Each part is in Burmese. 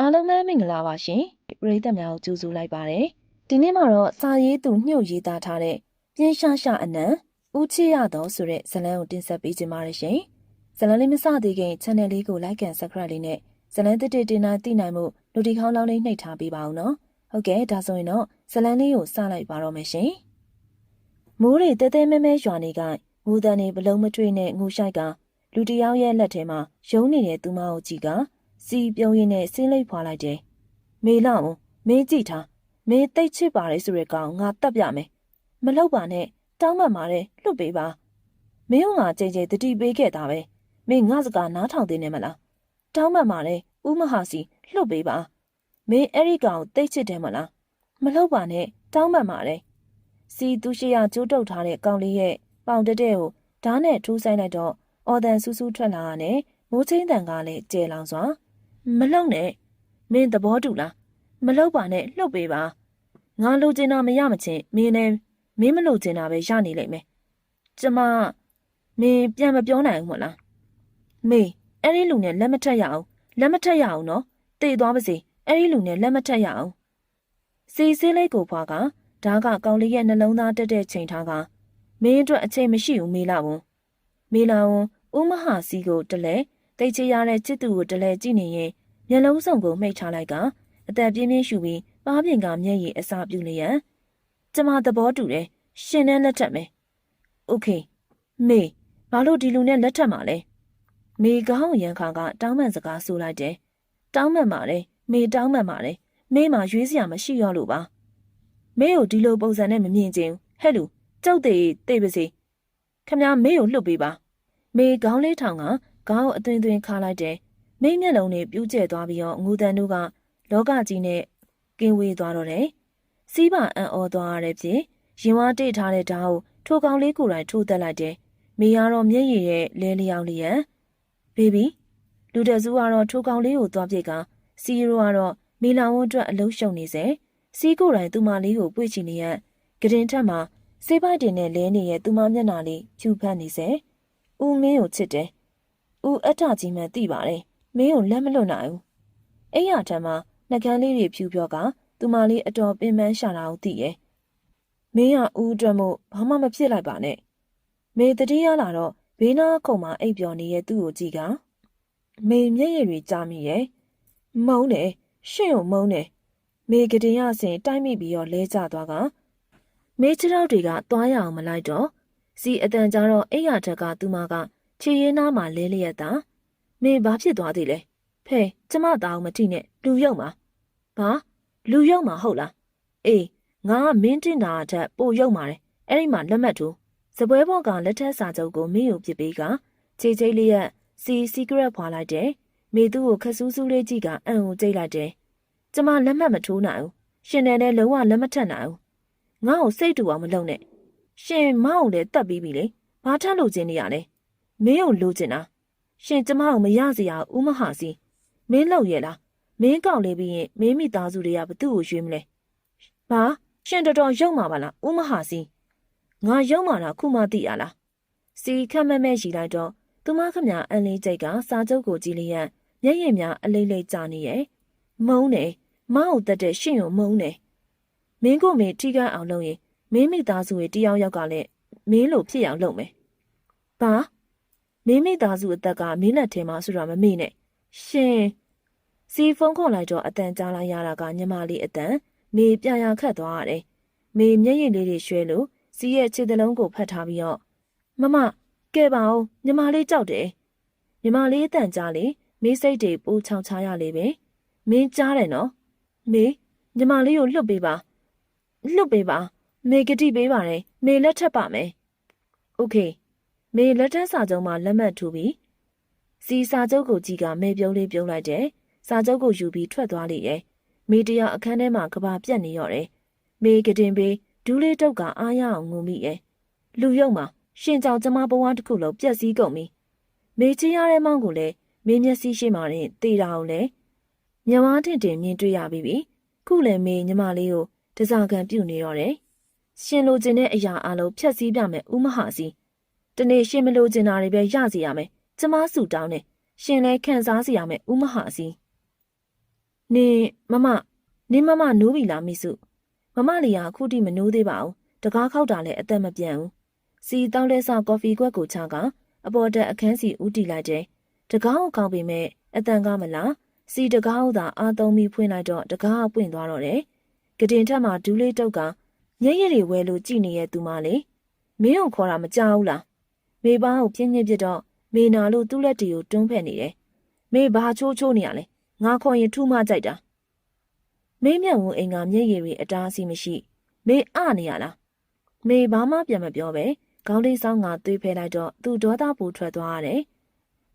အားလုံးပဲမင်္ဂလာပါရှင်ပရိသတ်များကိုကြိုဆိုလိုက်ပါတယ်ဒီနေ့မှာတော့စာရေးသူညှို့ရေးသားထားတဲ့ပြင်းရှာရှာအနံဦးချစ်ရတော်ဆိုတဲ့ဇာတ်လမ်းကိုတင်ဆက်ပေးခြင်းပါတယ်ရှင်ဇာတ်လမ်းလေးမစသေးခင် channel လေးကို like and subscribe လေးနဲ့ဇာတ်လမ်းတစ်တင်နိုင်သိနိုင်မှု notification လောင်းလေးနှိပ်ထားပေးပါဦးနော်ဟုတ်ကဲ့ဒါဆိုရင်တော့ဇာတ်လမ်းလေးကိုစလိုက်ပါတော့မယ်ရှင်မိုးတွေတဲတဲမဲမဲရွာနေကငိုတန်နေဘလုံးမထွေးနဲ့ငိုရှိုက်ကလူတယောက်ရဲ့လက်ထဲမှာရုံးနေတဲ့သူမကိုကြည့်ကစီပြုံးရင်းနဲ့ဆင်းလိပ်ဖွာလိုက်တယ်။မေလာဦးမင်းကြည့်ထားမင်းသိတ်ချစ်ပါလေဆိုတဲ့ကောင်ငါတတ်ပြမယ်။မလောက်ပါနဲ့တောင်းမှန်ပါတယ်လွတ်ပေးပါ။မင်းကငါကြိမ်ကြိမ်တတိပေးခဲ့တာပဲ။မင်းငါစကားနားထောင်သေးနေမလား။တောင်းမှန်ပါတယ်ဦးမဟာစီလွတ်ပေးပါ။မင်းအဲ့ဒီကောင်သိတ်ချစ်တယ်မလား။မလောက်ပါနဲ့တောင်းမှန်ပါတယ်။စီသူရှိရကျိုးတုပ်ထားတဲ့ကောင်လေးရဲ့ပေါင်တက်တဲ့ကိုဓာတ်နဲ့ထိုးဆိုင်လိုက်တော့အော်တန်ဆူဆူထွက်လာတဲ့မိုးချင်းတန်ကလည်းကျဲလောင်စွာမလုံနဲ့မင်းသဘောတူလားမလုံပါနဲ့လှုပ်ပေးပါငါလိုချင်တာမရမချင်းမင်းနဲ့မင်းမလိုချင်တာပဲရနေလိမ့်မယ်ကျမမင်းပြန်မပြောနိုင်ဘူးမလားမေအဲ့ဒီလူနဲ့လက်မထက်ရအောင်လက်မထက်ရအောင်နော်တေသွားပါစေအဲ့ဒီလူနဲ့လက်မထက်ရအောင်စီစင်းလေးကိုဖွာကဓာကကောင်လေးရဲ့နှလုံးသားတက်တဲ့ချိန်ထားကမင်းအတွက်အချိန်မရှိဘူးမေလာဝန်မေလာဝန်ဦးမဟာစီကိုတလဲတိတ်ချရတဲ့ချစ်သူကိုတလဲကြည့်နေရင်မျက်လုံးစုံကိုမှိတ်ချလိုက်ကအသက်ပြင်းပြင်းရှူပြီးပါးပြင်ကမျက်ရည်အစာပြုလျက်ကျမသဘောတူတယ်ရှင်နဲ့လက်ထပ်မယ်โอเคမေဘာလို့ဒီလူနဲ့လက်ထပ်မှာလဲမေကောင်းရန်ခါကတောင်းပန်စကားဆိုလိုက်တယ်တောင်းပန်ပါတယ်မေတောင်းပန်ပါတယ်မေမှရွေးစရာမရှိရောလို့ပါမေကိုဒီလိုပုံစံနဲ့မမြင်ချင်ဟဲ့လူကြောက်သေးပါစေခမမေကိုလှုပ်ပေးပါမေခေါင်းလေးထောင်ကခေါင်းအသွင်သွင်ခါလိုက်တယ်မိမျက်လုံးနဲ့ပြူးကျဲသွားပြီးတော့ငူတန်တို့ကလောကကြီးနဲ့ကင်းဝေးသွားတော့တယ်စီးပါအံ့ဩသွားရတဲ့ဖြင့်ရင်ဝါတိတ်ထားတဲ့ဓာတ်ကိုထိုကောင်လေးကိုယ်တိုင်ထိုးသက်လိုက်တယ်မေကတော့မျက်ရည်ရဲ့လဲလျောက်လျက်ဘေဘီလူတစုကတော့ထိုကောင်လေးကိုသွားပြစ်ကစီးရိုကတော့မီလာဝန်းအတွက်အလုံးရှုံနေစေစီးကိုယ်တိုင်သူမလေးကိုပွေ့ချနေရကရင်ထက်မှာစေးပိုက်တင်နဲ့လဲနေတဲ့သူမမျက်နှာလေးဖြူဖက်နေစေဦးမင်းကိုချစ်တယ်ဦးအထကြီးမှသိပါတယ်မင်းကိုလက်မလွတ်နိုင်ဘူးအဲ့ရထမ်းမှာနှကန်းလေးတွေဖြူပြောကသူမလေးအတော်ပင်ပန်းရှာတာကိုသိရဲ့မင်းကဦးအတွက်မို့ဘာမှမဖြစ်လိုက်ပါနဲ့မေတတိယလာတော့ဘေးနာခုံမှာအိပ်ပျော်နေတဲ့သူ့ကိုကြည့်ကမေမျက်ရည်တွေကြားမိရဲ့မုန်းတယ်ရှင့်ကိုမုန်းတယ်မေကတင်ရစင်တိုက်မိပြီးတော့လဲကျသွားကမေချရောက်တွေကသွားရအောင်မလိုက်တော့စီအတန်ကြတော့အိရထက်ကသူမကခြေရင်းနားမှာလဲလျက်တာမင်းဘာဖြစ်သွားသေးလဲဖဲကျမသားအောင်မထိနဲ့လူရုံမှာဘာလူရုံမှာဟုတ်လားအေးငါကမင်းတင်တာအထက်ပို့ရုံပါတယ်အဲ့ဒီမှာလက်မှတ်ထိုးစပွဲဘောကလက်ထက်စာချုပ်ကိုမင်းကိုပြစ်ပေးကခြေချိတ်လေးရဲ့စီကရက်ဖွာလိုက်တယ်မေသူ့ကိုခဆူးဆူးလေးကြည့်ကအံ့ကိုကြိတ်လိုက်တယ်ကျမလက်မှတ်မထိုးနိုင်ဘူးရှင်နဲ့လည်းလုံးဝလက်မထက်နိုင်ဘူးငါ့ကိုစိတ်တူအောင်မလုပ်နဲ့ရှင်မောင်ကိုလည်းတတ်ပြီးပြီလေဘာထက်လို့ခြင်းနေရလဲမင်းကိုလိုချင်တာရှင်ကျမကိုမရစေရဦးမဟာစီမင်းလောက်ရဲ့လားမင်းကောက်လေးပြီးရင်မင်းမိသားစုတွေကဘသူ့ကိုရွေးမလဲဘာရှင်တော်တော်ရုံမာပါလားဦးမဟာစီငါရုံမာတာခုမှသိရလားစီခက်မဲ့မဲ့ရှိလိုက်တော့သူမခမအန်လေးကြိတ်ကစာချုပ်ကိုကြည့်လျက်မျက်ရည်များအလိမ့်လိမ့်ကျနေရဲ့မုန်းတယ်မောင်ကိုတတ်တဲ့ရှင်ကိုမုန်းတယ်မင်းကိုမင်းထိခိုက်အောင်လုပ်ရင်မင်းမိသားစုရဲ့တယောက်ယောက်ကလည်းမင်းလိုဖြစ်အောင်လုပ်မယ်ဘာမင်းမိသားစုအသက်ကမင်းလက်ထဲမှာဆိုတာမမေ့နဲ့ရှင်စီဖုန်းခေါ်လိုက်တော့အတန်ကြားလိုက်ရတာကညီမလေးအတန်မေပြရခတ်သွားရတယ်မေမျက်ရည်လေးတွေရွှဲလို့စီရဲ့ခြေသလုံးကိုဖတ်ထားပြီးတော့မကဲပါဦးညီမလေးကြောက်တယ်ညီမလေးအတန်ကြားလေမေစိတ်တွေပိုးချောင်ချရလေပဲမင်းကြားတယ်နော်မေညီမလေးကိုလှုပ်ပေးပါမေကတိပေးပါတယ်မေလက်ထပ်ပါမယ်โอเคမေလက်ထပ်စာချုပ်မှာလက်မှတ်ထိုးပြီးစီစာချုပ်ကိုကြည့်ကမေပြုံးလေးပြုံးလိုက်တယ်စာချုပ်ကိုယူပြီးထွက်သွားလေရဲ့မေတရာအခန်းထဲမှာကဘာပြက်နေရော့တယ်မေကတင်ပေးဒူးလေးတုတ်ကအားရအောင်ငုံမိရဲ့လူယုံမှာရှင်ကြောင့်ကျမဘဝတစ်ခုလုံးပြက်စီးကုန်ပြီမေချင်းရတဲ့မောင်ကိုလည်းမေမျက်စိရှိမှရင်တေတာအောင်လဲမြမထင်တင်မြင်တွေ့ရပြီခုလည်းမေညီမလေးကိုတစားခံပြုတ်နေရော့တယ်ရှင်လိုချင်တဲ့အရာအလုံးဖြက်စီးပြမယ်ဦးမဟာစီတနေ့ရှင်မလိုချင်တာတွေပဲရစီရမယ်ကျမစုတောင်းတယ်ရှင်လည်းခံစားစီရမယ်ဦးမဟာစီ နင်မမနိုးပြီလားမိစုမမလီကအခုထိမနိုးသေးပါဘူးတကားခောက်တာလည်းအသက်မပြတ်ဘူးစီတောင်းလဲစကော်ဖီခွက်ကိုချကအပေါ်တက်အခန်းစီဦးတီလိုက်တယ်တကားကိုကောက်ပေမဲ့အတန်ကားမလားစီတကားကိုသာအားသုံးပြီးဖွင့်လိုက်တော့တကားကပွင့်သွားတော့တယ်ကတင်ထက်မှာဒူးလေးတုတ်ကညက်ရည်တွေဝဲလို့ကြည်နေရဲ့သူမလေးမင်းကိုခေါ်တာမကြောက်ဘူးလားမေပါကိုပြင်းပြင်းပြတော့မေနာလို့သူ့လက်တီကိုတွန်းဖက်နေတယ်မေဘာချိုးနေရလဲငါခေါ်ရင်ထူးမကြိုက်တာမေမျက်ဝန်းအိမ်ကမျက်ရည်တွေအတားအဆီးမရှိမေအနေရလားမေဘာမှပြန်မပြောပဲခေါင်းလေးဆောင်းကသွေးဖဲလိုက်တော့သူ့ဒေါသပူထွက်သွားရတယ်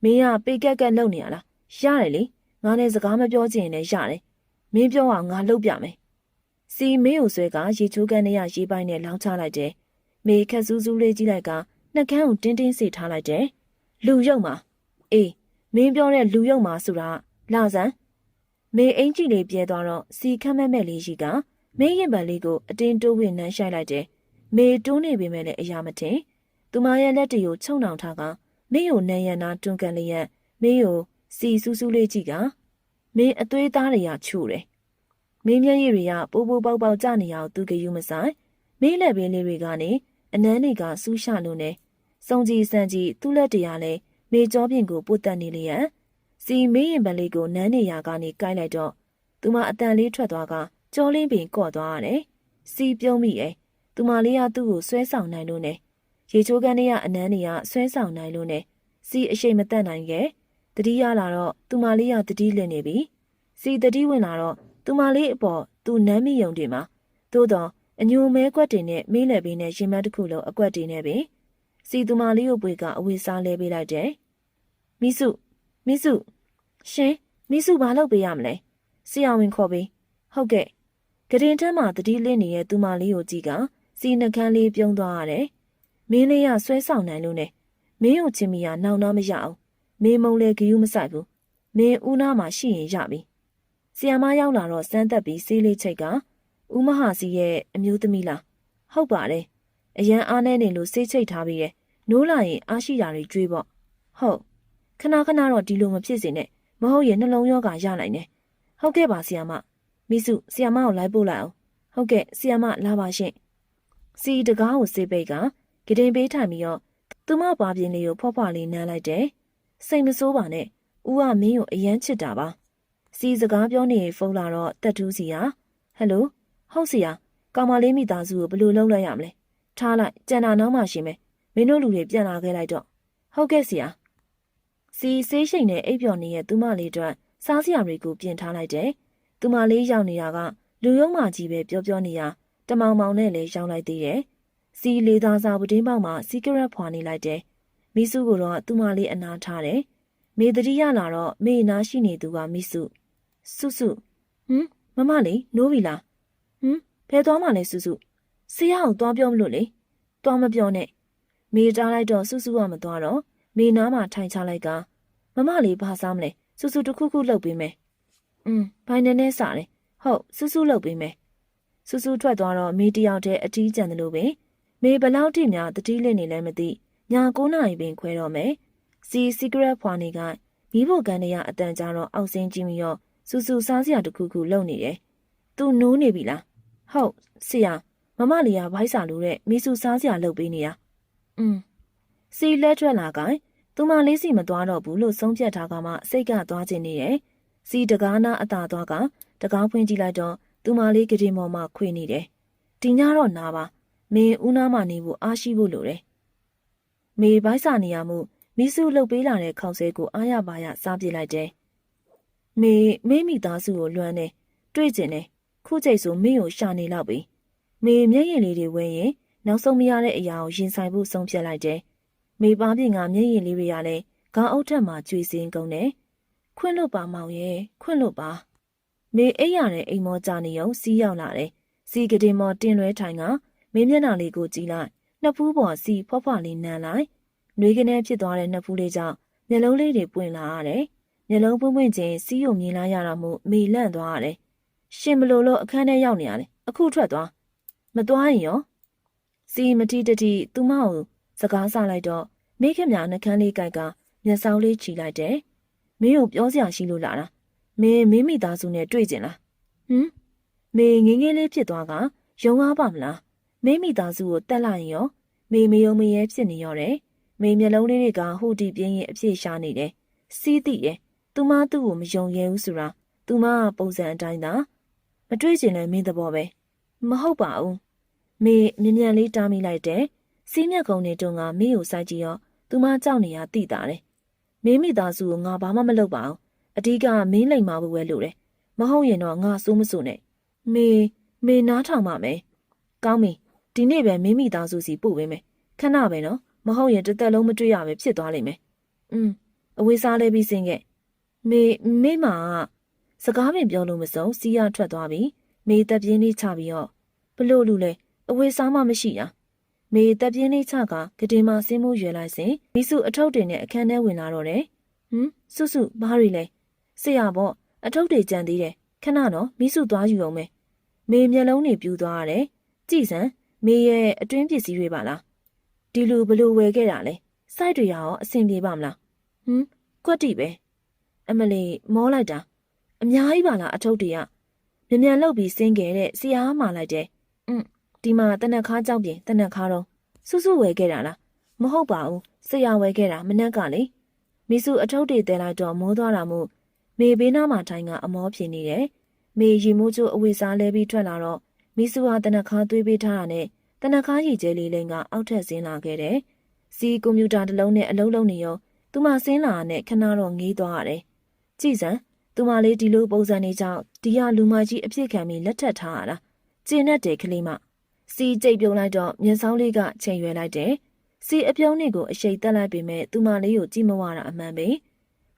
မေကပေကက်ကက်လုံနေရလားရတယ်လေငါနဲ့စကားမပြောချင်လည်းရတယ်မင်းပြောအောင်ငါလုပ်ပြမယ်စီမေကိုဆွဲကရေချိုးကန်နဲ့ရေပိုင်းနဲ့လောင်းချလိုက်တယ်မေခက်စူးစူးလေးကြည့်လိုက်ကနှကန်းကိုတင်းတင်းစေထားလိုက်တယ်လူရုပ်မှာအေးမင်းပြောတဲ့လူရုပ်မှာဆိုတာလာစမ်းမေအင်ကြီးလေးပြဲသွားတော့စီခမ်းမဲ့လေးရှိကမေရင်ပန်လေးကိုအတင်းတိုးဝင်နှမ်းရှိုက်လိုက်တယ်မေတိုးနေပေမဲ့လည်းအရာမထင်သူမရဲ့လက်တွေကိုချုံနှောင်ထားကမေကိုနံရံနာတွန်းကန်လျက်မေကိုစီစူးစူးလေးကြည့်ကမင်းအသွေးသားတွေကချို့တယ်မင်းမျက်ရည်တွေကပိုးပေါက်ကျနေအောင်သူကယူမဆိုင်မင်းလက်ပင်လေးတွေကနေအနမ်းတွေကစူးရှလို့နေစုံကြီးစံကြီးသူ့လက်တရားလဲမေကြောပြင်ကိုပုတ်တက်နေလျက်စီမေးရင်ပန်လေးကိုနန်းနေရာကနေကိုက်လိုက်တော့သူမအတန်လေးထွက်သွားကကြောလင်းပင်ကော့သွားရတယ်စီပြုံးမိတယ်သူမလေးကသူ့ကိုဆွဲဆောင်နိုင်လို့နေရေချိုးကန်းလေးကအနန်းတွေကဆွဲဆောင်နိုင်လို့နေစီအရှိန်မတက်နိုင်ရဲ့တတိရလာတော့သူမလေးကတတိလင့်နေပြီစီတတိဝင်လာတော့သူမလေးအပေါ်သူနမ်းမိယုံတွေမှာသို့တော့အညိုမဲကွက်တွေနဲ့မေးလက်ပြီးနဲ့ရင်မတစ်ခုလုံးအကွက်တွေနဲ့ပဲစီသူမလေးကိုပွေကအဝေးစားလဲပေးလိုက်တယ်မိစုရှင်မိစုဘာလုပ်ပေးရမလဲဆရာဝန်ခေါ်ပေးဟုတ်ကဲ့ကရင်ထမ်းမှာတတိလင့်နေတဲ့သူမလေးကိုကြည့်ကစီနှကန်းလေးပြုံးသွားရတယ်မင်းလေးကဆွဲဆောင်နိုင်လို့နဲ့မင်းကိုချင်းမီကနောင်နာမရအောင်မင်းမုံလေဂယူးမဆိုင်ဘူးမင်းဦးနာမှာရှိရင်ရပြီဆီယမရောက်လာတော့စမ်းသက်ပြီးဆေးလေးချိတ်ကဦးမဟာစီရဲ့အမျိုးသမီးလားဟုတ်ပါတယ်အရန်အားနေနေလို့ဆေးချိတ်ထားပြီးရဲ့နိုးလာရင်အားရှိတာတွေကြွေးပေါ့ဟုတ်ခဏတော့ဒီလိုမဖြစ်စေနဲ့မဟုတ်ရင်နှလုံးရောဂါရနိုင်တယ်ဟုတ်ကဲ့ပါဆီယမမိစုဆီယမကိုလိုက်ပို့လိုက်အောင်ဟုတ်ကဲ့ဆီယမလာပါရှင့်စီတကားကိုဆေးပိတ်ကဂဒင်ပေးထိုင်ပြီးတော့သူမပါပြင်းလေးကိုဖွားလေးနမ်းလိုက်တယ်စိတ်မဆိုးပါနဲ့ဦးကမင်းကိုအရန်ချစ်တာပါစီစကားပြောနေဖုန်းလာတော့တက်တူးစီယာဟယ်လိုဟုတ်စီယာကောင်မလေးမိသားစုကိုဘယ်လိုလုပ်လိုက်ရမလဲထားလိုက်ကြံတာနောက်မှရှိမယ်မင်းတို့လူတွေပြန်လာခဲ့လိုက်တော့ဟုတ်ကဲ့စီယာစီဆေးရှိန်နဲ့အိပ်ပျော်နေတဲ့သူမလေးအတွက်စားစရာတွေကိုပြင်ထားလိုက်တယ်သူမလေးရောက်နေတာကလူယုံမကြီးပဲပြောနေရတမောင်မောင်နဲ့လည်းရောက်လိုက်သေးတယ်စီလေးသားစားပတင်းပေါက်မှာစီကရက်ဖွာနေလိုက်တယ်မိစုကတော့သူမလေးအနာထားတယ်မေတတိယလာတော့မေနာရှိနေသူကမိစုစုမမလေးနိုးပြီလားဖဲသွားမှလဲစုဆရာကိုသွားပြောမလို့လေသွားမပြောနဲ့မေတားလိုက်တော့စုကမသွားတော့မေနားမှာထိုင်ချလိုက်ကမမလေးဘာစားမလဲစုတခုခုလှုပ်ပေးမယ်ဘိုင်နဲ့စားတယ်ဟုတ်စုလှုပ်ပေးမယ်စုထွက်သွားတော့မေတယောက်တည်းအထီးကျန်တယ်လို့ပဲမေဘလောက်ထိများတတိလင့်နေလဲမသိညာ9 နာရီပင်ခွဲတော့မယ်စီကရက်ဖွာနေကမီးဖို့ကန်ရအတန်ကြတော့အောက်ဆင်းကြည့်ပြီးတော့စုစားစရာတခုခုလုပ်နေတယ်သူနိုးနေပြီလားဟုတ်ဆရာမမလေးကဘိုက်စာလို့တဲ့မိစုစားစရာလုပ်ပေးနေရစီလက်ထွက်လာကသူမလေးစီမသွားတော့ဘူးလို့ဆုံးဖြတ်ထားကမှစိတ်ကသွားခြင်းနေတယ်စီတကားနာအသာသွားကတကားဖွင့်ကြည့်လိုက်တော့သူမလေးကတင်ပေါ်မှာခွေနေတယ်ဒီညတော့နာပါမင်းဦးနားမနေဖို့အားရှိဖို့လိုတယ်မေဘိုက်စာနေရမှုမိစုလှုပ်ပေးလာတဲ့ခေါက်ဆဲကိုအားရပါရစားပြစ်လိုက်တယ်မေမိသားစုကိုလွမ်းနေတွေ့ကျင်တယ်ခုချိန်ဆိုမင်းကိုရှာနေတော့ပြီမေမျက်ရည်လေးတွေဝဲရင်နောက်ဆုံးမရတဲ့အရာကိုရင်ဆိုင်ဖို့ဆုံးဖြတ်လိုက်တယ်မေပါပြင်ကမျက်ရည်လေးတွေကလည်းခေါင်းအုပ်ထက်မှာကျွေစင်းကုန်တယ်ခွင့်လွတ်ပါမောင်ရဲ့ခွင့်လွတ်ပါမေအိပ်ရတဲ့အိမ်မောကြနေုံစီးရောက်လာတယ်စီကတင်မောတင်လွဲထိုင်ကမေမျက်နှာလေးကိုကြည့်လိုက်နှစ်ဖူးပေါ်စီဖွားလေးနမ်းလိုက်နှွေးကနေဖြစ်သွားတဲ့နှစ်ဖူးလေးကြောင့်မျက်လုံးလေးတွေပွင့်လာရတယ်မျက်လုံးပွင့်ချင်းစီးရုံမြင်လာရတာမို့မေလန့်သွားရတယ်ရှင်ဘလို့အခန်းထဲရောက်နေရတယ်အခုထွက်သွားမသွားရင်ရောစီမတီတတီသူမကိုစကားဆလိုက်တော့မိခင်များနှကန်းလေးကြိုက်ကမျက်စောင်းလေးချီလိုက်တယ်မင်းကိုပြောစရာရှိလို့လာတာ မင်းမိသားစုနဲ့တွေ့ကျင်လားဟမ်မေငင်းငင်းလေးဖြစ်သွားကယုံကားပါမလားမိသားစုကိုတက်လိုက်ရင်ရောမယုံမရဲဖြစ်နေရောတယ်မျက်လုံးလေးတွေကဟိုတီပြင်းရင်အပြည့်ရှားနေတယ်စီးသိတယ်သူမသူ့ကိုမယုံရဲဘူးဆိုတာသူမကပုံစံအတိုင်းသာမတွေ့ကျင်လဲမင်းသဘောပဲမဟုတ်ပါဘူးမေမြန်လေးတားမိလိုက်တယ်စီးမြက်ကုံနေတုန်းကမင်းကိုစိုက်ကြည့်ရောသူမကြောက်နေရသိတာတယ်မိသားစုကိုငါဘာမှမလုပ်ပါဘူးအဓိကမင်းလိမ်မာဖို့ပဲလို့တယ်မဟုတ်ရင်တော့ငါစိုးမစိုးနဲ့မေနားထောင်ပါမယ်ကောင်းပြီဒီနေ့ပဲမိသားစုစီပို့ပေးမယ်ခဏပဲနော်မဟုတ်ရင်တစ်သက်လုံးမတွေ့ရပဲဖြစ်သွားလိမ့်မယ်အဝေးစားလဲပြီးစင်းခဲ့မေမစကားပင်ပြောလို့မစုံစီးရထွက်သွားပြီမေတက်ပြင်းလေးချပြီးတော့ဘလို့လူလဲအဝေးစားမှမရှိတာမေတက်ပြင်းလေးချကကတင်မဆင်းမိုးရွယ်လိုက်စဉ်မိစုအထုပ်တွေနဲ့အခန်းထဲဝင်လာတော့တယ်စုဘာတွေလဲဆရာပေါ့အထုပ်တွေကြံသေးတယ်ခဏတော့မိစုသွားယူအောင်မယ်မေမျက်လုံးတွေပြူသွားရတယ်ကြည်စံမေရဲ့အတွင်းပစ္စည်းတွေပါလားဒီလူဘလို့ဝယ်ခဲ့တာလဲစိုက်တွေရောအဆင်ပြေပါမလားကွက်တိပဲအမလီမောလိုက်တာအများကြီးပါလားအထုပ်တွေကမြန်လောက်ပြီးစင်းခဲ့တဲ့ဆရာမှာလိုက်တယ်ဒီမှာတနက်ခါကြောက်ပြင်တနက်ခါတော့စုဝယ်ခဲ့တာလားမဟုတ်ပါဘူးဆရာဝယ်ခဲ့တာမနက်ကလေမိစုအထုပ်တွေတဲလိုက်တော့မိုးသွားတာမို့မေဘေးနားမှာထိုင်ကအမောဖြစ်နေတယ်မေရီမိုးချိုးအဝေစားလဲပြီးထွက်လာတော့မိစုဟာတနက်ခါသွေးပေးထားတာနဲ့တနက်ခါရီကျဲလေးလိန်ကအောက်ထက်ဆင်းလာခဲ့တယ်စီကွန်ပျူတာတစ်လုံးနဲ့အလုံးလုံးနေရောသူမဆင်းလာတဲ့ခဏတော့ငေးသွားရတယ်ကြည်စံသူမလေးဒီလိုပုံစံနေကြောင့်ဒီဟာလူမကြီးအဖြစ်ခံပြီးလက်ထပ်ထားရတာကျင်းနဲ့တယ်ကလေးမစီကြိတ်ပြုံးလိုက်တော့မျက်စောင်းလေးကချိန်ရွယ်လိုက်တယ်စီအပြုံးလေးကိုအရှိတ်တက်လိုက်ပေမဲ့သူမလေးကိုကြည့်မဝတာအမှန်ပဲ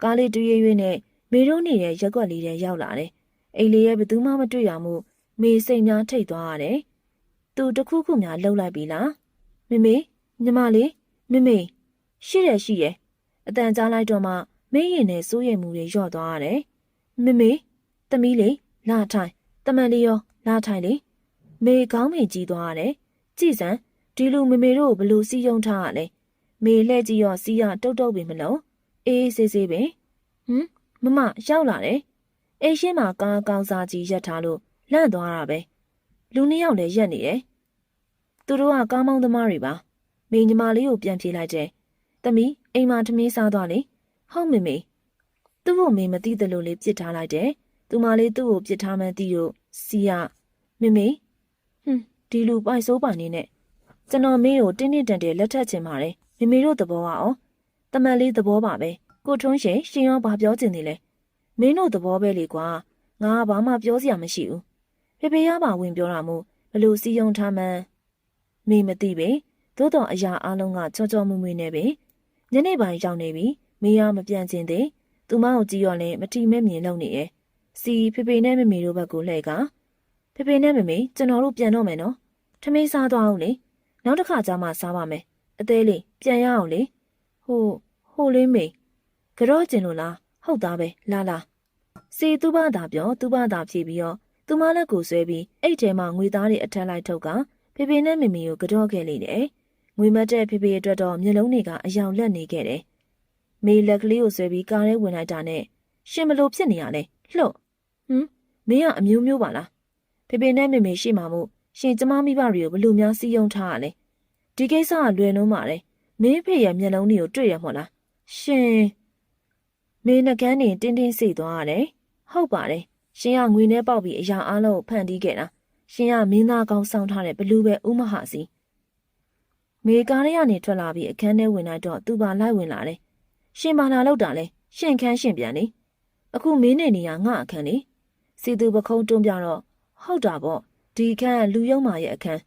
ကားလေးတူးရွေ့နဲ့မေတို့နေတဲ့ရက်ွက်လေးထဲရောက်လာတယ်အိမ်လေးရဲ့ဘသူမှမတွေ့ရမှုမေစိတ်များထိတ်သွားရတယ်သူတခုခုများလှုပ်လိုက်ပြီလားမေညီမလေးမေရှိတယ်အတန်ကြားလိုက်တော့မှမင်းရင်နဲ့စိုးရိမ်မှုတွေလျော့သွားရတယ်သမီးလေးလာထိုင်တမန်လေးရောလာထိုင်လေမေကောင်းမေကြီးသွားရတယ်ကြည်စံဒီလူမေတို့ဘလို့စီးယုံထားရလဲမေလှဲ့ကြည့်ရောစီးရတုတ်ပင်မလို့အေးဆေးပင်မမရောက်လာတယ်အိမ်ရှင်းမှာကားကောင်းစားကြီးရက်ထားလို့လန့်သွားတာပဲလူနှစ်ယောက်လည်းရက်နေတယ်သူတို့ကကားမောင်းသမားတွေပါမေညီမလေးကိုပြန်ပြေးလိုက်တယ်သမီးအိမ်မှာထမင်းစားသွားလေဟုတ်မေသူ့ကိုမေမသိသလိုလေးပြစ်ထားလိုက်တယ်သူမလေးသူ့ကိုပြစ်ထားမှန်းသိလို့စီရမေဒီလူပိုက်စိုးပိုင်နေနဲ့ကျွန်တော်မေကိုတင်းတန်လက်ထပ်ချင်ပါတယ်မေတို့သဘောကဩတမန်လေးသဘောပါပဲကိုထွန်းရှင်ရောဘာပြောချင်သေးလဲမင်းတို့သဘောပဲလေကွာငါကဘာမှပြောစရာမရှိဘူးဖေရပါဝင်ပြောတာမို့ဘလို့စီယုံထားမှန်းမေမသိပဲသို့တော်အရာအလုံးကချောမွေ့နေပဲညနေပိုင်းရောက်နေပြီမေရမပြန်ချင်းသေးသူမကိုကြည့်ရောလဲမထီမဲ့မြင်လုံနေရဲ့စီဖေနဲ့မေတို့ဘက်ကိုလှည့်ကဖေနဲ့မေကျွန်တော်တို့ပြန်တော့မယ်နော်ထမင်းစားသွားအောင်လေနောက်တစ်ခါကျမှစားပါမယ်အသေးလေးပြန်ရအောင်လေဟိုလေးမေကြော့ကျင်လို့လားဟုတ်သားပဲလာစီသူဘာသာပြောသူဘာသာဖြေပြီးတော့သူမလက်ကိုဆွဲပြီးအိတ်ထဲမှာငွေသားတွေအထက်လိုက်ထုတ်ကဖေနဲ့မေကိုကြော့ခဲ့လေတယ်ငွေမတ်တဲ့ဖေအတွက်တော့မျက်လုံးတွေကအယောင်လက်နေခဲ့တယ်မေလက်ကလေးကိုဆွဲပြီးကားထဲဝင်လိုက်တာနဲ့ရှင်မလို့ဖြစ်နေရလဲလှုပ်မင်းကအမျိုးပါလားဖေနဲ့မေရှိမှမို့ရှင်ကျမမိဘတွေကိုဘလို့များစီယုံထားရလဲဒီကိစ္စကလွယ်လုံးပါတယ်မင်းဖေရဲ့မျက်လုံးတွေကိုတွေ့ရမို့လားရှင်မေနှကန်းနေတင်းစိတ်သွားရတယ်ဟုတ်ပါတယ်ရှင်ကငွေနဲ့ပေါက်ပြီးအရာအလုံးကိုဖန်တီးခဲ့တာရှင်ကမင်းသားကောင်းဆောင်ထားတဲ့ဘလူးပဲဥမဟာစီမေကားရကနေထွက်လာပြီးအခန်းထဲဝင်လိုက်တော့သူပါလိုက်ဝင်လာတယ်ရှင်ပါလာလောက်တာလဲရှင်ခန်းရှင်ပြန်လေအခုမင်းနေနေရငါအခန်းလေစီသူပခုံးတွန်းပြတော့ဟုတ်တာပေါ့ဒီအခန်းလူယုံမာရဲ့အခန်း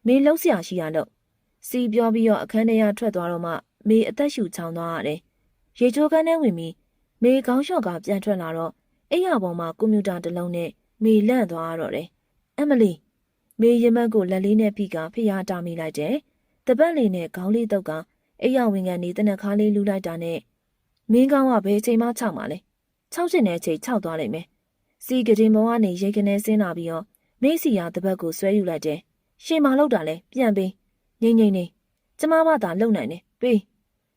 မေလှုပ်เสียရှိရလို့စီပြောပြီးတော့အခန်းထဲကထွက်သွားတော့မှမေအသက်ရှူချောင်းသွားရတယ်ရေချိုးခန်းထဲဝင်ပြီးမေခေါင်းလျှော့ကပြန်ထွက်လာတော့အိမ်ရပေါ်မှာကွန်ပျူတာတစ်လုံးနဲ့မေလန့်သွားတော့တယ်အမလီမေရင်မက်ကိုလက်လေးနဲ့ဖိကဖျားတာမိလိုက်တယ်တပတ်လေးနဲ့ခေါင်းလေးတုပ်ကအိမ်ရဝင်ကနေတနက်ခါလေးလူလိုက်တာနဲ့မင်းကောင်းကဘယ်ချိန်မှခြောက်မှာလဲ6ချိန်နဲ့ချိန်ခြောက်သွားလိမ့်မယ်စီကတင်ပေါ်ကနေရိတ်ကနေဆင်းလာပြီးတော့မေစီယာတပတ်ကိုဆွဲယူလိုက်တယ်ရှင်မလောက်တာလဲပြန်ပေးငိမ့်နေကျမမသာလုံနိုင်တယ်ပေး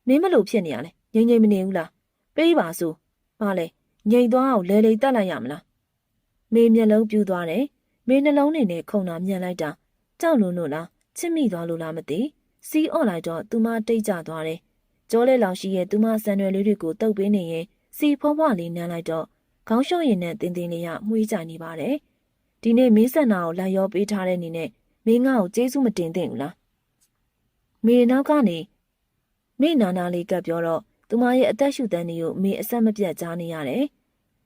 မင်းမလို့ဖြစ်နေရလဲငိမ့်မနေဘူးလားပေးပါစို့ပါလေ ငြိမ်သွားအောင်လဲလေတက်လိုက်ရမလားမေမျက်လုံးပြူးသွားတယ်မေနှလုံးနဲ့ခုန်တာမြန်လိုက်တာကြောက်လို့လားချစ်မိသွားလို့လားမသိစီးအော့လိုက်တော့သူမတိတ်ကျသွားတယ်ကြောလဲလောင်ရှိရဲ့သူမဆန်ရွယ်လေးတွေကိုတုပ်ပေးနေရင်စီဖွားဖွားလေးနမ်းလိုက်တော့ခေါင်းလျှော့ရည်နဲ့တင်းတင်းလေးကမှုေးကြနေပါတယ်ဒီနေ့မင်းဆန္ဒကိုလိုက်ရောပေးထားတဲ့နေနဲ့မင်းငါ့ကိုကျေးဇူးမတင်သင့်ဘူးလားမေနောက်ကနေမေနာနာလေးကပြောတော့သူမရဲ့အသက်ရှူတန်းတွေကိုမေအဆက်မပြတ်ကြားနေရတယ်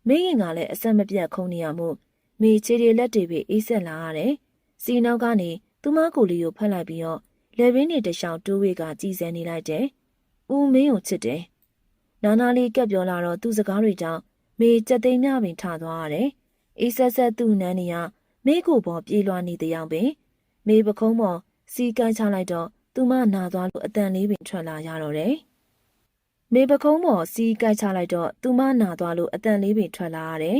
မင်းရင်ကလည်းအဆက်မပြတ်ခုန်နေရမှုမေခြေတွေလက်တွေပဲအေးဆက်လာရတယ်စီနောက်ကနေသူမကိုလေးကိုဖတ်လိုက်ပြီးတော့လက်ရင်းတွေတခြားတိုးဝေကကြည်စဲနေလိုက်တယ်ဦးမင်းကိုချစ်တယ်နာနာလေးကပြောလာတော့သူ့စကားတွေကြောင့်မေကြက်သိမ်းများပင်ထသွားရတယ်အေးဆက်ဆက်သူ့နန်းနေရမေကိုပေါ်ပြေးလွှားနေတဲ့အောင်ပင်မေပခုံးပေါ်စီကန်းချလိုက်တော့သူမနာသွားလို့အတန်လေးပင်ထွက်လာရတော့တယ်မေပခုံးပေါ်စီကန်းချလိုက်တော့သူမနာသွားလို့အတန်လေးပင်ထွက်လာရတယ်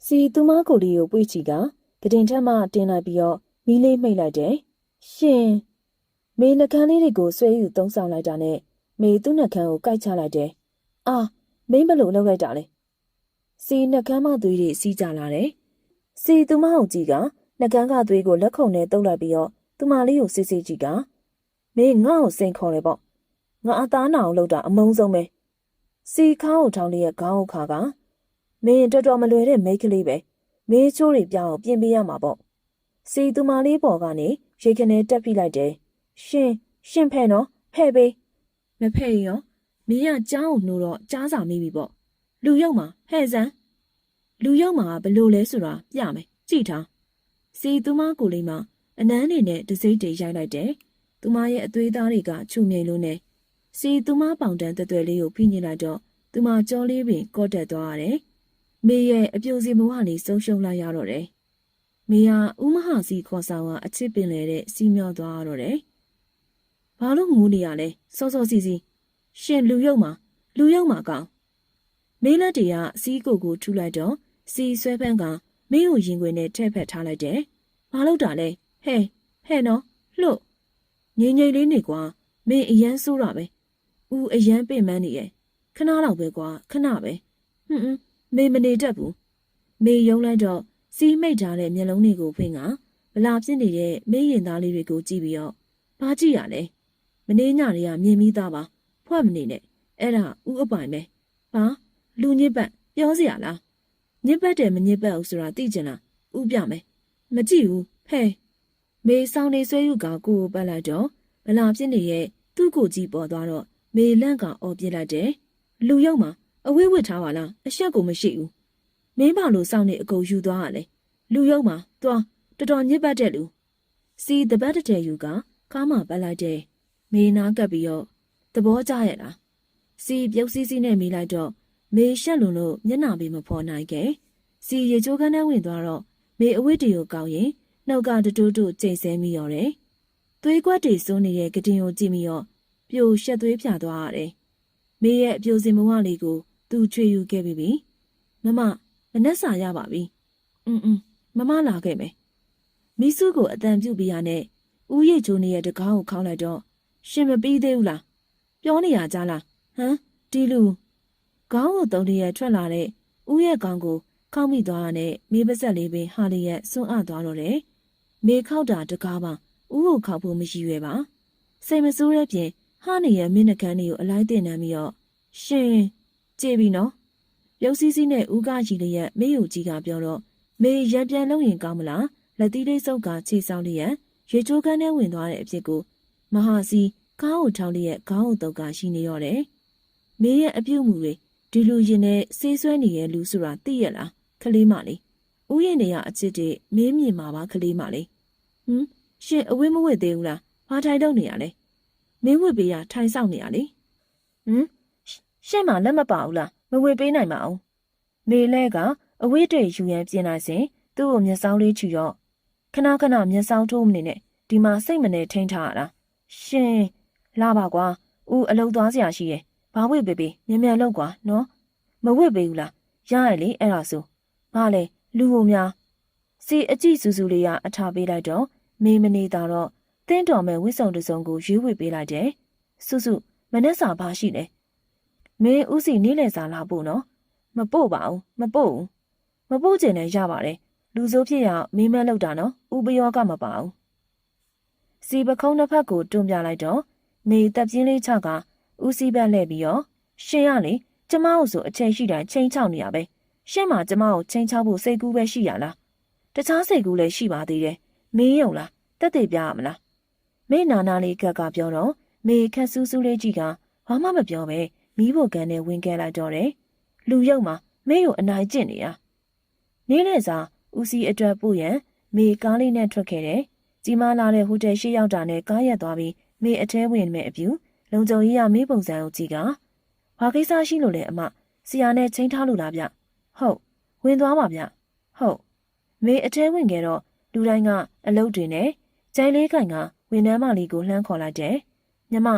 စီသူမကိုလေးကိုပွေ့ချီကကတင်ထက်မှတင်းလိုက်ပြီးတော့မီးလေးမှိတ်လိုက်တယ်ရှင်မေနှကန်းလေးတွေကိုဆွဲယူသုံးဆောင်လိုက်တာနဲ့မေသူ့နှကန်းကိုကိုက်ချလိုက်တယ်အာမင်းဘလို့လောက်လိုက်တာလဲစီနှကန်းမသွေးတွေစီးကြလာတယ်စီသူမအောင်ကြီးကနှကန်းကသွေးကိုလက်ခုံနဲ့တုပ်လိုက်ပြီးတော့သူမလေးကိုစစ်စစ်ကြည့်ကမင်းငါ့ကိုစိန်ခေါ်တယ်ပေါ့ငါအသားနာအောင်လုပ်တာအမုန်းဆုံးပဲစီခါကိုထောင်းလေးရဲ့ခေါင်းကိုခါကမင်းတော်တော်မလွယ်တဲ့မိန်းကလေးပဲမင်းချိုးတွေပြောင်းပြင်ပေးရမှာပေါ့စီသူမလေးပေါ်ကနေရေခနဲတက်ပြလိုက်တယ်ရှင်ဖဲ့နော်ဖဲ့ပေးမဖဲ့ရောမင်းကကြားကိုနှိုးတော့ကြားစာမိပြီပေါ့လူရုံမှာဟဲ့စမ်းလူရုံမှာဘလို့လဲဆိုတာပြမယ်ကြည့်ထားစီသူမကိုလေးမအနမ်းနေနဲ့တစိမ့်တွေရိုက်လိုက်တယ်သူမရဲ့အသွေးသားတွေကချူမြိန်လို့နဲ့စီသူမပေါင်တန်းတွယ်လေးကိုဖိညစ်လိုက်တော့သူမကြောလေးပင်ကော့တက်သွားရတယ်မေရဲ့အပြိုစီမိုးဟာလေးဆုံးရှုံးလိုက်ရတော့တယ်မေဟာဦးမဟာစီခေါ်ဆောင်ကအချစ်ပင်လေတဲ့စီးမျောသွားတော့တယ်ဘာလို့ငိုနေရလဲစောစောစီစီရှင်လူရုံမှာကောင်မေးလက်တည်းကစီးကိုထူလိုက်တော့စီဆွဲဖန်းကမင်းကိုရင်ခွင်နဲ့ထဲ့ဖက်ထားလိုက်တယ်။ဘာလို့တာလဲဟဲ့နော်လှုပ်ငိမ့်လေးနေကွာမင်းအရန်ဆိုးတာပဲ။ဦးအရန်ပင်မန်းနေရဲ့ခဏတော့ပဲကွာခဏပဲမေမနေတတ်ဘူး။မေယုံလိုက်တော့စီးမိတ်ထားတဲ့မျက်လုံးတွေကိုဖွင့်ကဗလာဖြစ်နေတဲ့မင်းရင်သားလေးတွေကိုကြည့်ပြီးတော့ဘာကြည့်ရလဲ။မနေ့ညတွေကမြင်မိသားပါဖွဲ့မနေနဲ့အဲ့ဒါဦးအပိုင်ပဲ။ဟာလူညစ်ပတ်ပြောစရာလားညစ်ပတ်တယ်မညစ်ပတ်ဘူးဆိုတာသိကျင်လားဥပြမယ်မကြည့်ဘူးဟဲ့မေဆောင်နေဆွဲယူကကိုကိုပတ်လိုက်တော့ဗလာဖြစ်နေရဲ့သူ့ကိုကြည့်ပေါ်သွားတော့မေလန့်ကအော်ပြစ်လိုက်တယ်လူရုံမှာအဝေးဝစ်ထားပါလားအရှက်ကိုမရှိဘူးမင်းဘာလို့စောင့်နေအကုန်ယူသွားရလဲလူရုံမှာသွားတော်တော်ညစ်ပတ်တဲ့လူစီတပတ်တဲ့ယူကကားမှပတ်လိုက်တယ်မေနာကပ်ပြီးတော့သဘောကျရဲ့လားစီပြုတ်စီးစီးနဲ့မေးလိုက်တော့မေရှက်လွန်လို့မျက်နှာပေးမဖော်နိုင်ခဲ့စီရေချိုးခန်းထဲဝင်သွားတော့မေအဝတ်တွေကိုကောက်ရင်နှုတ်ကတူတူကျိတ်ဆဲမိရောတယ်သွေးကွက်တွေစိုးနေတဲ့ကတင်ကိုကြည့်မိရောပြိုရှက်သွေးဖြာသွားရတယ်မေရဲ့အပြိုစင်မဝလေးကိုသူချွေယူခဲ့ပြီမနက်စာရပါပြီမမလာခဲ့မယ်မိစုကိုအတန်ပြုတ်ပြရနဲ့ဦးရိတ်ချိုးနေတဲ့တကားကိုခေါင်းလိုက်တော့ရှင်မပြီးသေးဘူးလားပြောနေရကြလားဟမ်ဒီလူခေါင်းကိုတုံးတရက်ထွက်လာတဲ့ဦးရဲ့ခေါင်းကိုခောက်မိသွားတာနဲ့မေးပါဆက်လေးပင်ဟာလီရဲ့စွန့်အပ်သွားတော့တယ်မေခောက်တာတကားပါဦးကိုခောက်ဖို့မရှိရွယ်ပါစိတ်မဆိုးတဲ့ပြင်ဟာနေရဲ့မင်းနှကန်းလေးကိုအလိုက်တင်နှမ်းပြီးတော့ရှင်ကြည်ပြီနော်ရုပ်စည်းစည်းနဲ့ဦးကကြီးလေးရဲ့မေးကိုကြီးကပြောတော့မေရံပြန်လုံးရင်ကောင်းမလားလက်သီးလေးစုပ်ကခြေဆောင်လေးရဲ့ရေချိုးကန်းထဲဝင်သွားတဲ့အဖြစ်ကိုမဟာစီခေါင်းကိုထောင်းလေးရဲ့ခေါင်းကိုတုပ်ကရှိနေတော့တယ်မေရဲ့အပြုတ်မှုတွေဒီလူရင်နဲ့ဆေးဆွဲနေတဲ့လူဆိုတာသိရလားခလေးမလေးဥယျာဉ်တွေကအချစ်တွေမင်းမြင်မှာပါခလေးမလေးရှင်အဝတ်မဝတ်သေးဘူးလားဘာထိုင်တော့နေရလဲမင်းဝတ်ပေးရထိုင်ဆောင်နေရလေရှင့်မလက်မပါဘူးလားမဝတ်ပေးနိုင်ပါအောင်မေလဲကအဝတ်တွေယူရန်ပြင်လိုက်စဉ်သူ့ကိုမျက်စောင်းလေးချူရော့ခဏမျက်စောင်းထိုးမနေနဲ့ဒီမှာစိတ်မနေထိန်းထားရတာရှင်လာပါကွာဦးအလုပ်သွားစရာရှိရဲ့ဘာဝတ်ပေးပေးမြန်လောက်ကွာနော်မဝတ်ပေးဘူးလားရရလေအဲ့ဒါဆိုဘာလဲလူကိုများစီအကြည့်စူးစူးလေးကအထားပေးလိုက်တော့မေမနေတာတော့တင်းတော်မဲ့ဝစ်စုံတစုံကိုရွေးဝေပေးလိုက်တယ်စုမနဲ့စာဘာရှိလဲမင်းဦးစီနေ့လည်စာလာဖို့နော် မပို့ပါဘူးမပို့ဘူးမပို့ချင်လည်းရပါတယ်လူဆိုးဖြစ်ရမေးမလောက်တာနော်ဥပယောကမပါဘူးစီပခုံးတစ်ဖက်ကိုတွန်းပြလိုက်တော့မေတပ်ပြင်းလေးချကဦးစီးဘက်လှည့်ပြီးတော့ရှင်ရလေကျမတို့ဆိုအချိန်ရှိတိုင်းချိန်ချောက်နေရပဲရှင့်မှာကျမကိုချိန်ချောက်ဖို့စိတ်ကူးပဲရှိရလားတခြားစိတ်ကူးလည်းရှိပါသေးတယ်မေးရုံလားတက်သေးပြရမလားမေနာနာလေးကပြောတော့မေခက်ဆူးဆူးလေးကြီးကဘာမှမပြောပဲမီးဖို့ကန်နဲ့ဝင်ခဲ့လိုက်တော့တယ်လူရုပ်မှာမေကိုအနိုင်ကျင့်နေတာနေ့နဲ့စာဦးစီးအတွက်ပို့ရန်မေကားလေးနဲ့ထွက်ခဲ့တယ်ကြီးမားလာတဲ့ဟိုတယ်ရှိရောက်တာနဲ့ကားရက်သွားပြီးမေအထဲဝင်မဲ့အပြူလုံခြုံရေးရမေပုံစံကိုကြည့်ကဘာကိစ္စရှိလို့လဲအမဆရာနဲ့ချိန်ထားလို့လားဗျဟုတ်ဝင်သွားပါဗျဟုတ်မေအထဲဝင်ခဲ့တော့လူတိုင်းကအလုပ်တွေနဲ့ဂျိုင်လေးခိုင်ကဝန်ထမ်းမလေးကိုလှမ်းခေါ်လိုက်တယ်ညမ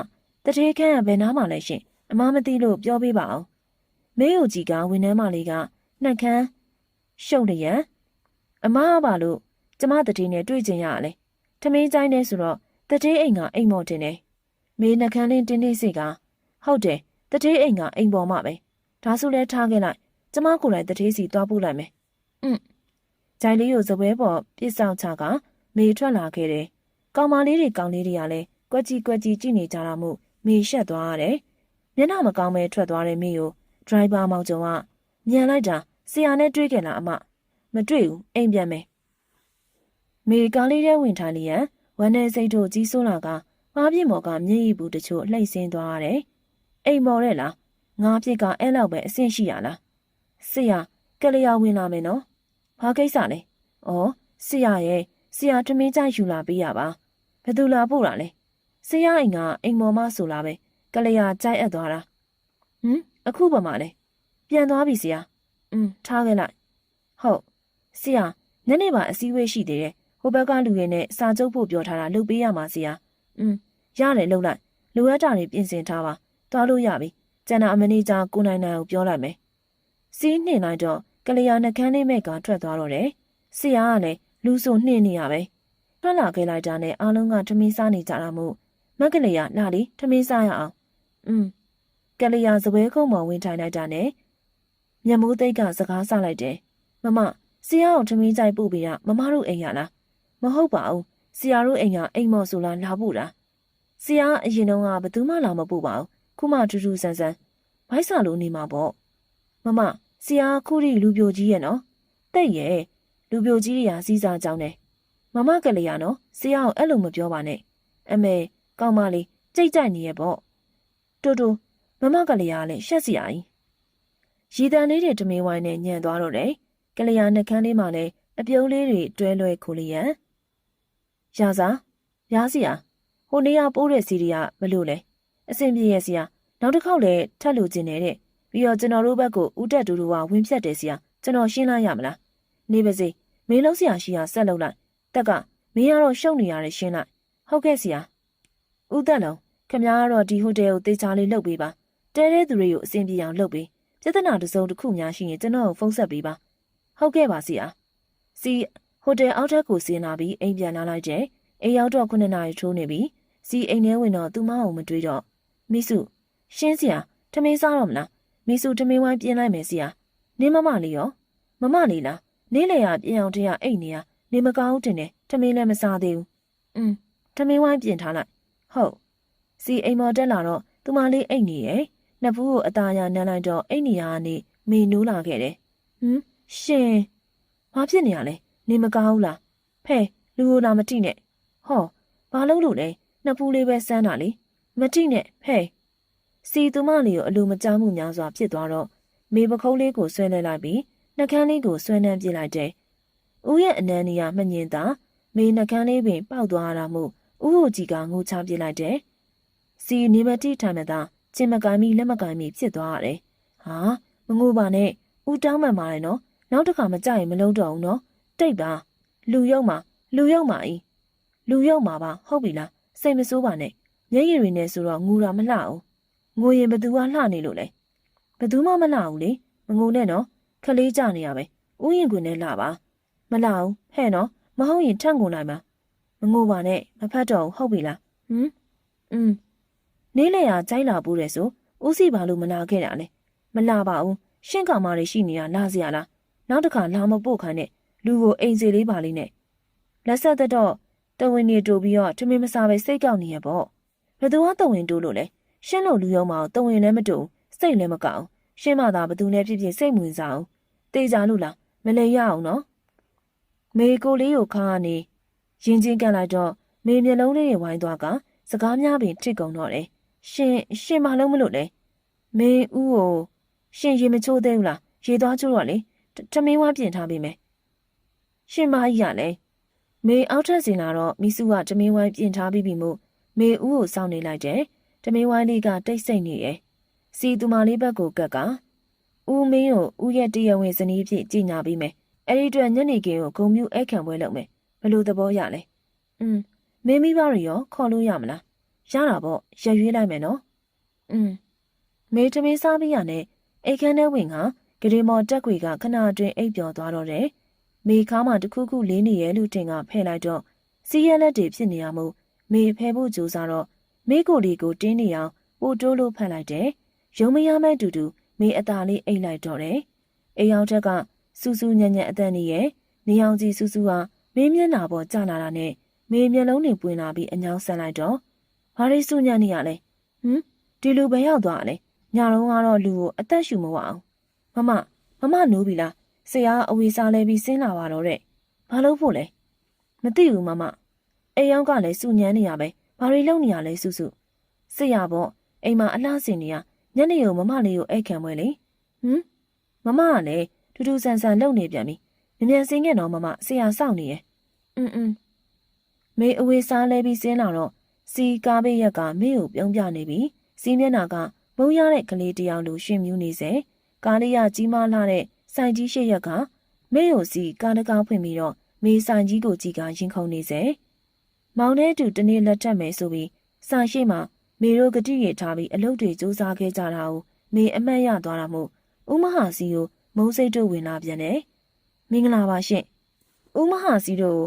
တတိခန့်ကဘယ်နားမှာလဲရှင်အမမသိလို့ပြောပေးပါအောင်မေယိုကြီးကဝန်ထမ်းမလေးကနှက်ခမ်းရှုပ်လျက်အမပါလို့ကျမတတိနဲ့တွေ့ကျင်ရလဲထမင်းချိုင်းနဲ့ဆိုတော့တတိအိမ်ကအိမ်မော်တင်တယ်မေနှက်ခမ်းလေးတင်းတင်းစိတ်ကဟုတ်တယ်တတိအိမ်ကအိမ်ပေါ်မှာပဲဒါဆိုလဲထားခဲ့လိုက်ကျမကိုယ်တိုင်တတိစီသွားပို့လိုက်မယ်ဂျိုင်လေးကိုစပွဲပေါ်ပြစ်ဆောင်ချကမေထွက်လာခဲ့တယ်ကောင်မလေးတွေကောင်လေးတွေကလည်းကွက်ကြီးကြည့်နေကြတာမို့မေရှက်သွားရတယ်မျက်နှာမကောင်းပဲထွက်သွားတဲ့မေကိုဒရိုင်ဘာမောင်ကျော်ကမြန်လိုက်တာဆရာနဲ့တွေ့ကြလားအမမတွေ့ဘူးအိမ်ပြန်မယ်မေကားလေးထဲဝင်ထိုင်လျက်ဝမ်းနဲ့စိတ်တို့ကြီးစိုးလာကငါးပြည့်မော်ကမျက်ရည်ဘူးတချို့လှိမ့်ဆင်းသွားရတယ်အိမ်မော်တဲ့လားငါးပြည့်ကအဲ့လောက်ပဲအဆင့်ရှိရလားဆရာကလေးရောက်ဝင်လာမယ်နော်ဘာကိစ္စလဲဩဆရာရဲ့ဆရာထမင်းကြိုက်ယူလာပေးရပါဘယ်သူလာပို့တာလဲဆရာအိမ်ကအိမ်မော်မဆိုလာပဲကလေးကကြိုက်အပ်သွားတာအခုပါမလဲပြန်သွားပြီဆရာထားခဲ့လိုက်ဟုတ်ဆရာညနေပါအစည်းအဝေးရှိသေးတယ်ဟိုဘက်ကလူတွေနဲ့စာချုပ်ဖို့ပြောထားတာလုပ်ပေးရမှာဆရာရတယ်လုပ်လိုက်လိုအပ်တာတွေပြင်ဆင်ထားပါသွားလို့ရပြီကျန်တာအမနီကြာကိုနိုင်နိုင်ကိုပြောလိုက်မယ်စီးနှင်လိုက်တော့ကလေးရနှကန်းလေးမဲ့ကထွက်သွားတော့တယ်ဆရာကလည်းလူဆိုနှင်းနေရပဲထွက်လာခဲ့လိုက်တာနဲ့အားလုံးကထမင်းစားနေကြတာမို့မက်ကလေးရလာလေထမင်းစားရအောင်ကလေးရစပွဲခုံပေါ်ဝင်ထိုင်လိုက်တာနဲ့မျက်မိုးသိက်ကစကားဆလိုက်တယ်မမဆရာကိုထမင်းကြိုက်ပို့ပြီးတာမမတို့အိမ်ရလားမဟုတ်ပါဘူးဆရာတို့အိမ်ကအိမ်မော်ဆိုလားလာပို့တာဆရာအရင်တုန်းကဘယ်သူမှလာမပို့ပါဘူးခုမှထူးထူးဆန်းဆန်းဘိုက်စာလိုနေမှာပေါ့မမဆရာခုထိလူပြိုကြီးရဲ့နော်တဲ့ရဲ့လူပြိုကြီးတွေကစီးစားကြောင်းတယ်မမကလေးရနော်ဆရာကိုအဲ့လိုမပြောပါနဲ့အမေကောင်းမလေးကြိတ်ကြိုက်နေရဲ့ပေါ့တူမမကလေးရလည်းရှက်စီရည်ရီတန်လေးတွေတမင်းဝိုင်းနဲ့ညံသွားတော့တယ်ကလေးရနှကန်းလေးမှလည်းအပြုံးလေးတွေတွဲလွဲခိုလျက်ရာစားရားစီယာဟိုနေရပိုးတဲ့စီရီကဘလို့လဲအဆင်ပြေရဲ့စီယာနောက်တစ်ခေါက်လည်းထပ်လို့ကျင်နေတဲ့ပြီးတော့ကျွန်တော်တို့ဘက်ကဦးတက်တူတူကဝင်ဖြတ်တယ်စီယာကျွန်တော်ရှင်းလိုက်ရမလားနေပါစေမင်းလုံးစီယာရှိရဆက်လုပ်လိုက်တက်ကမင်းကတော့ရှုံနေရတယ်ရှင်းလိုက်ဟုတ်ကဲ့စီယာဦးတက်လုံးခမ ्या ကတော့ဒီဟိုတယ်ကိုတေချာလေးလုပ်ပေးပါတဲတဲ့သူတွေကိုအဆင်ပြေအောင်လုပ်ပေးပြဿနာတစ်စုံတစ်ခုများရှိရင်ကျွန်တော်ကိုဖုန်းဆက်ပေးပါဟုတ်ကဲ့ပါစီယာစီဟိုတယ်အောက်ထပ်ကိုဆင်းလာပြီးအိမ်ပြန်လာလိုက်တဲ့အိမ်ရောက်တော့9နာရီထိုးနေပြီစီအိမ်ထဲဝင်တော့သူမအောင်မတွေးတော့မိစုရှင်းစီယာထမင်းစားတော့မလားမိစုထမင်းဝိုင်းပြင်းလိုက်မယ်စီယာနင်းမမလေးရောမမလေးလားနင်းလေရပြင်အောင်တရအိမ်နေရနေမကောင်းတင်တယ်ထမင်းလည်းမစားသေးဘူးထမင်းဝိုင်းပြင်ထားလိုက်ဟုတ်စီအိမ်မော်တက်လာတော့သူမလေးအိမ်နေရဲ့နှစ်ဖူးကိုအသားရနမ်းလိုက်တော့အိမ်နေရကနေမေနိုးလာခဲ့တယ်ရှင်ဘာဖြစ်နေရလဲနေမကောင်းဘူးလားဖဲလူကိုလာမတိနဲ့ဟောဘာလုပ်လို့လဲနှစ်ဖူးလေးပဲစမ်းတာလေမတိနဲ့ဖဲစီသူမလေးကိုအလိုမကြောက်မှုများစွာဖြစ်သွားတော့မေပခုံးလေးကိုဆွဲလဲလိုက်ပြီးနှကန်းလေးကိုဆွဲနှမ်းပြစ်လိုက်တယ်ဦးရဲ့အနန်းနေရမှညင်သာမေနှကန်းလေးပင်ပေါက်သွားတာမို့ဦးဟိုကြီးကငိုချပြစ်လိုက်တယ်စီနေမတိထိုင်မသာကျင်မကိုင်းမီလက်မကိုင်းမီဖြစ်သွားရတယ်ဟာမငိုပါနဲ့ဦးတောင်းမှန်ပါတယ်နော်နောက်တစ်ခါမကြရင်မလုံးတော့ဘူးနော်တိတ်ပါလူယုံမှာဤလူယုံမှာပါဟုတ်ပြီလားစိတ်မဆိုးပါနဲ့မျက်ရည်တွေနဲ့ဆိုတော့ငူတာမလှအောင်ငိုရင်ဘသူကလှနေလို့လဲဘသူမှမလှဘူးလေမငိုနဲ့နော်ခလေးကြနေရပဲဥယျင်ကွင်းနဲ့လှပါမလှဘူးဟဲ့နော်မဟုတ်ရင်ထန့်ကုန်လိုက်မှာမငိုပါနဲ့မဖတ်တော့ဟုတ်ပြီလားနေလေရကြိုက်လာပိုးတယ်ဆိုဦးစီပါလို့မလာခဲ့တာလေမလာပါဘူး ရှင့်ကောင်မတွေရှိနေတာလာစရာလားနောက်တစ်ခါလာမပို့ခိုင်းနဲ့လူကိုအိမ်စီလေးပါလေးနဲ့လက်ဆက်သက်တော့တဝင်းနေတိုးပြီးတော့ထမင်းမစားပဲစိတ်ကောက်နေရပေါ့ဘသူကတဝင်းတိုးလို့လဲရှင့်လို့လူရောမအောင်တဝင်းလည်းမတိုးစိတ်လည်းမကောက်ရှင့်မသာဘသူနဲ့ဖြစ်ဖြစ်စိတ်ဝင်စားအောင်တေးကြလို့လားမလဲရအောင်နော်မေကိုလေးကိုခါကနေရင်ချင်းကန်လိုက်တော့မေမျက်လုံးလေးတွေဝိုင်းသွားကစကားများပင်ထစ်ကုန်တော့တယ်ရှင်မလုံးမလို့လဲမေဦးကိုရှင်ရေမချိုးသေးဘူးလားရေသွားချိုးတော့လေထမင်းဝါပြင်ထားပေးမယ်ရှင်မကြီးကလည်းမေအောက်ထက်စင်လာတော့မိစုကထမင်းဝိုင်းပြင်ထားပြီးပြီမို့မေဦးကိုစောင့်နေလိုက်တယ်ထမင်းဝိုင်းလေးကတိတ်ဆိတ်နေရဲ့စီသူမလေးဘက်ကိုကက်ကဦးမင်းကိုဦးရဲ့တရားဝင်ဇနီးဖြစ်ကြီးညာပေးမယ်အဲ့ဒီအတွက်ညနေခင်းကိုဂုံမြူအိတ်ခံပွဲလုပ်မယ်ဘလို့သဘောရလဲမင်းမိဘတွေရောခေါ်လို့ရမလားရတာပေါ့ရရွေးလိုက်မယ်နော်မေထမင်းစားပြီးရနဲ့အိတ်ခမ်းထဲဝင်ကဂရေမော်တက်ခွေကခဏအတွင်းအိပ်ပျော်သွားတော့တယ်မေခါမှတခုခုလေးနေရဲ့လူတင်ကဖဲ့လိုက်တော့စီးရဲလက်တွေဖြစ်နေရမို့မေဖဲဖို့ကြိုးစားတော့မေကိုလီကိုတင်းနေအောင်ပို့တိုးလို့ဖက်လိုက်တယ်ရုံမရမဲ့တူတူမေအသာလေးအိတ်လိုက်တော့တယ်အိမ်ရောက်ထက်ကစူးစူးညံ့ညံ့အတန်နေရဲ့နေအောင်ကြီးစူးစူးကမေမျက်နှာပေါ်ကျလာတာနဲ့မေမျက်လုံးတွေပွင့်လာပြီးအညောင်းဆန်လိုက်တော့ဘာလို့စူးညံ့နေရလဲဒီလူပဲရောက်သွားလဲညလုံးကတော့လူကိုအသက်ရှူမဝအောင်မနိုးပြီလားဆရာအဝေးစားလဲပြီးဆင်းလာပါတော့တဲ့ဘာလို့ဖို့လဲမသိဘူးမအိမ်ရောက်ကလည်းစူညံနေရပဲဘာတွေလုပ်နေရလဲစူးစူးဆရာပေါ့အိမ်မှာအလားစင်နေရညနေကိုမလေးကိုအိတ်ခံပွဲလေမကလည်းထူးထူးဆန်းဆန်းလုပ်နေပြန်ပြီမြန်စင်းခဲ့တော့ဆရာစောင့်နေရဲ့မေအဝေးစားလဲပြီးဆင်းလာတော့စီကားဘေးရက်ကမေကိုပြုံးပြနေပြီစီးမျက်နှာကမုံရတဲ့ကလေးတယောက်လိုရှင်မြူးနေစေကားလေးရကြီးမားလာတဲ့ဆိုင်ကြီးရှိရက်ကမေကိုစီကားတကားဖွင့်ပြီးတော့မေဆိုင်ကြီးကိုကြည့်ကရင်ခုန်နေစေမောင်နဲ့တူတနေ့လက်ထပ်မယ်ဆိုပြီးဆိုင်ရှိမှမေတို့ကတိရထားပြီးအလုပ်တွေစူးစမ်းခဲ့ကြတာကိုမေအမှတ်ရသွားတာမို့ဦးမဟာစီကိုမုံစိတ်တို့ဝင်လာပြန်တယ်မင်္ဂလာပါရှင့်ဦးမဟာစီတို့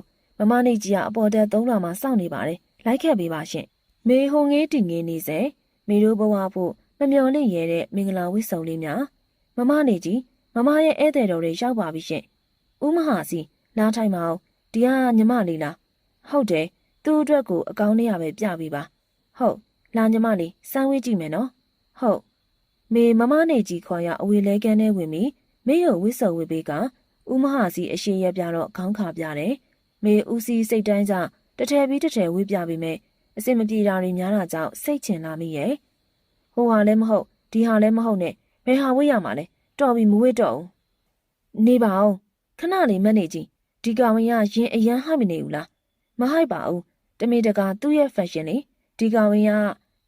မနေကြီးကအပေါ်တက်3လမှစောင့်နေပါတယ်လိုက်ခဲ့ပေးပါရှင့်မေဟိုငေးတင်ငေးနေစေမေတို့ဘဝဖို့မမျော်လင့်ရတဲ့မင်္ဂလာဝတ်စုံလေးများမနေကြီးမရဲ့ဧည့်သည်တော်တွေရောက်ပါပြီရှင့်ဦးမဟာစီနားထိုင်ပါအောင်ဒီကညီမလေးလားဟုတ်တယ်သူ့အတွက်ကိုအကောင်းလေးရပဲပြပေးပါဟုတ်လာညီမလေးစမ်းဝေးကြည့်မယ်နော်ဟုတ်မေမနေကြီးခေါ်ရအဝေလဲကန်းထဲဝင်ပြီးမေကိုဝစ်စုံဝစ်ပေးကဦးမဟာစီအရှိရပြတော့ခေါင်းခါပြတယ်မေဦးစီစိတ်တိုင်းကြတထဲပြီးတထဲဝေးပြပေးမယ်အစင်မပြေတာတွေများတာကြောင့်စိတ်ချင်လာမိရဲ့ဟိုဟာလည်းမဟုတ်ဒီဟာလည်းမဟုတ်နဲ့ဘယ်ဟာဝေးရမှာလဲတော်ပြီမဝေးတော့ဘူးနေပါအောင်ခဏလေးမနေကြီးဒီကောင်ရရင်အရန်ဟိုက်မနေဘူးလားမဟိုက်ပါဘူးတမေတကာသူ့ရဲ့ fashion လေဒီကောင်ရ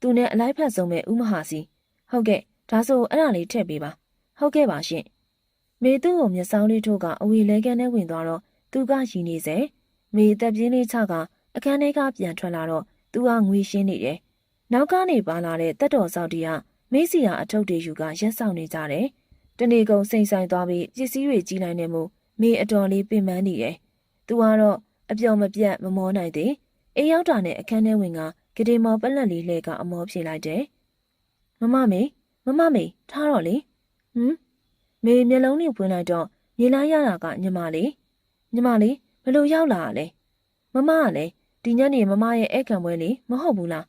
သူနဲ့အလိုက်ဖက်ဆုံးမဲ့ဦးမဟာစီဟုတ်ကဲ့ဒါဆိုအဲ့ဒါလေးထည့်ပေးပါဟုတ်ကဲ့ပါရှင့်မေသူ့ကိုမျက်စောင်းလေးထိုးကအဝေလဲကန်းထဲဝင်သွားတော့သူကရည်နေစေမေတက်ပြင်းလေးချကအခန်းထဲကပြန်ထွက်လာတော့သူကငွေရှင်းနေတယ်နောက်ကနေပါလာတဲ့တက်တော်စောက်တီကမေးစီယာအထုပ်တွေယူကရက်ဆောင်နေကြတယ်တနေ့ကုန်စိန်ဆိုင်သွားပြီးပစ္စည်းတွေကြီးလိုက်နေမှုမေအတော်လေးပင်ပန်းနေတယ်သူကတော့အပျော်မပြတ်မမောနိုင်သေးအိမ်ရောက်တာနဲ့အခန်းထဲဝင်ကဂဒေမော်ပလက်လေးလှဲကအမောဖြေလိုက်တယ်မမေထားတော့လေမေမျက်လုံးနဲ့ဖွင့်လိုက်တော့မြင်လိုက်ရတာကညီမလေးဘလို့ရောက်လာလဲမကလည်းဒီညနေမရဲ့ဧကန်ပွဲလေးမဟုတ်ဘူးလား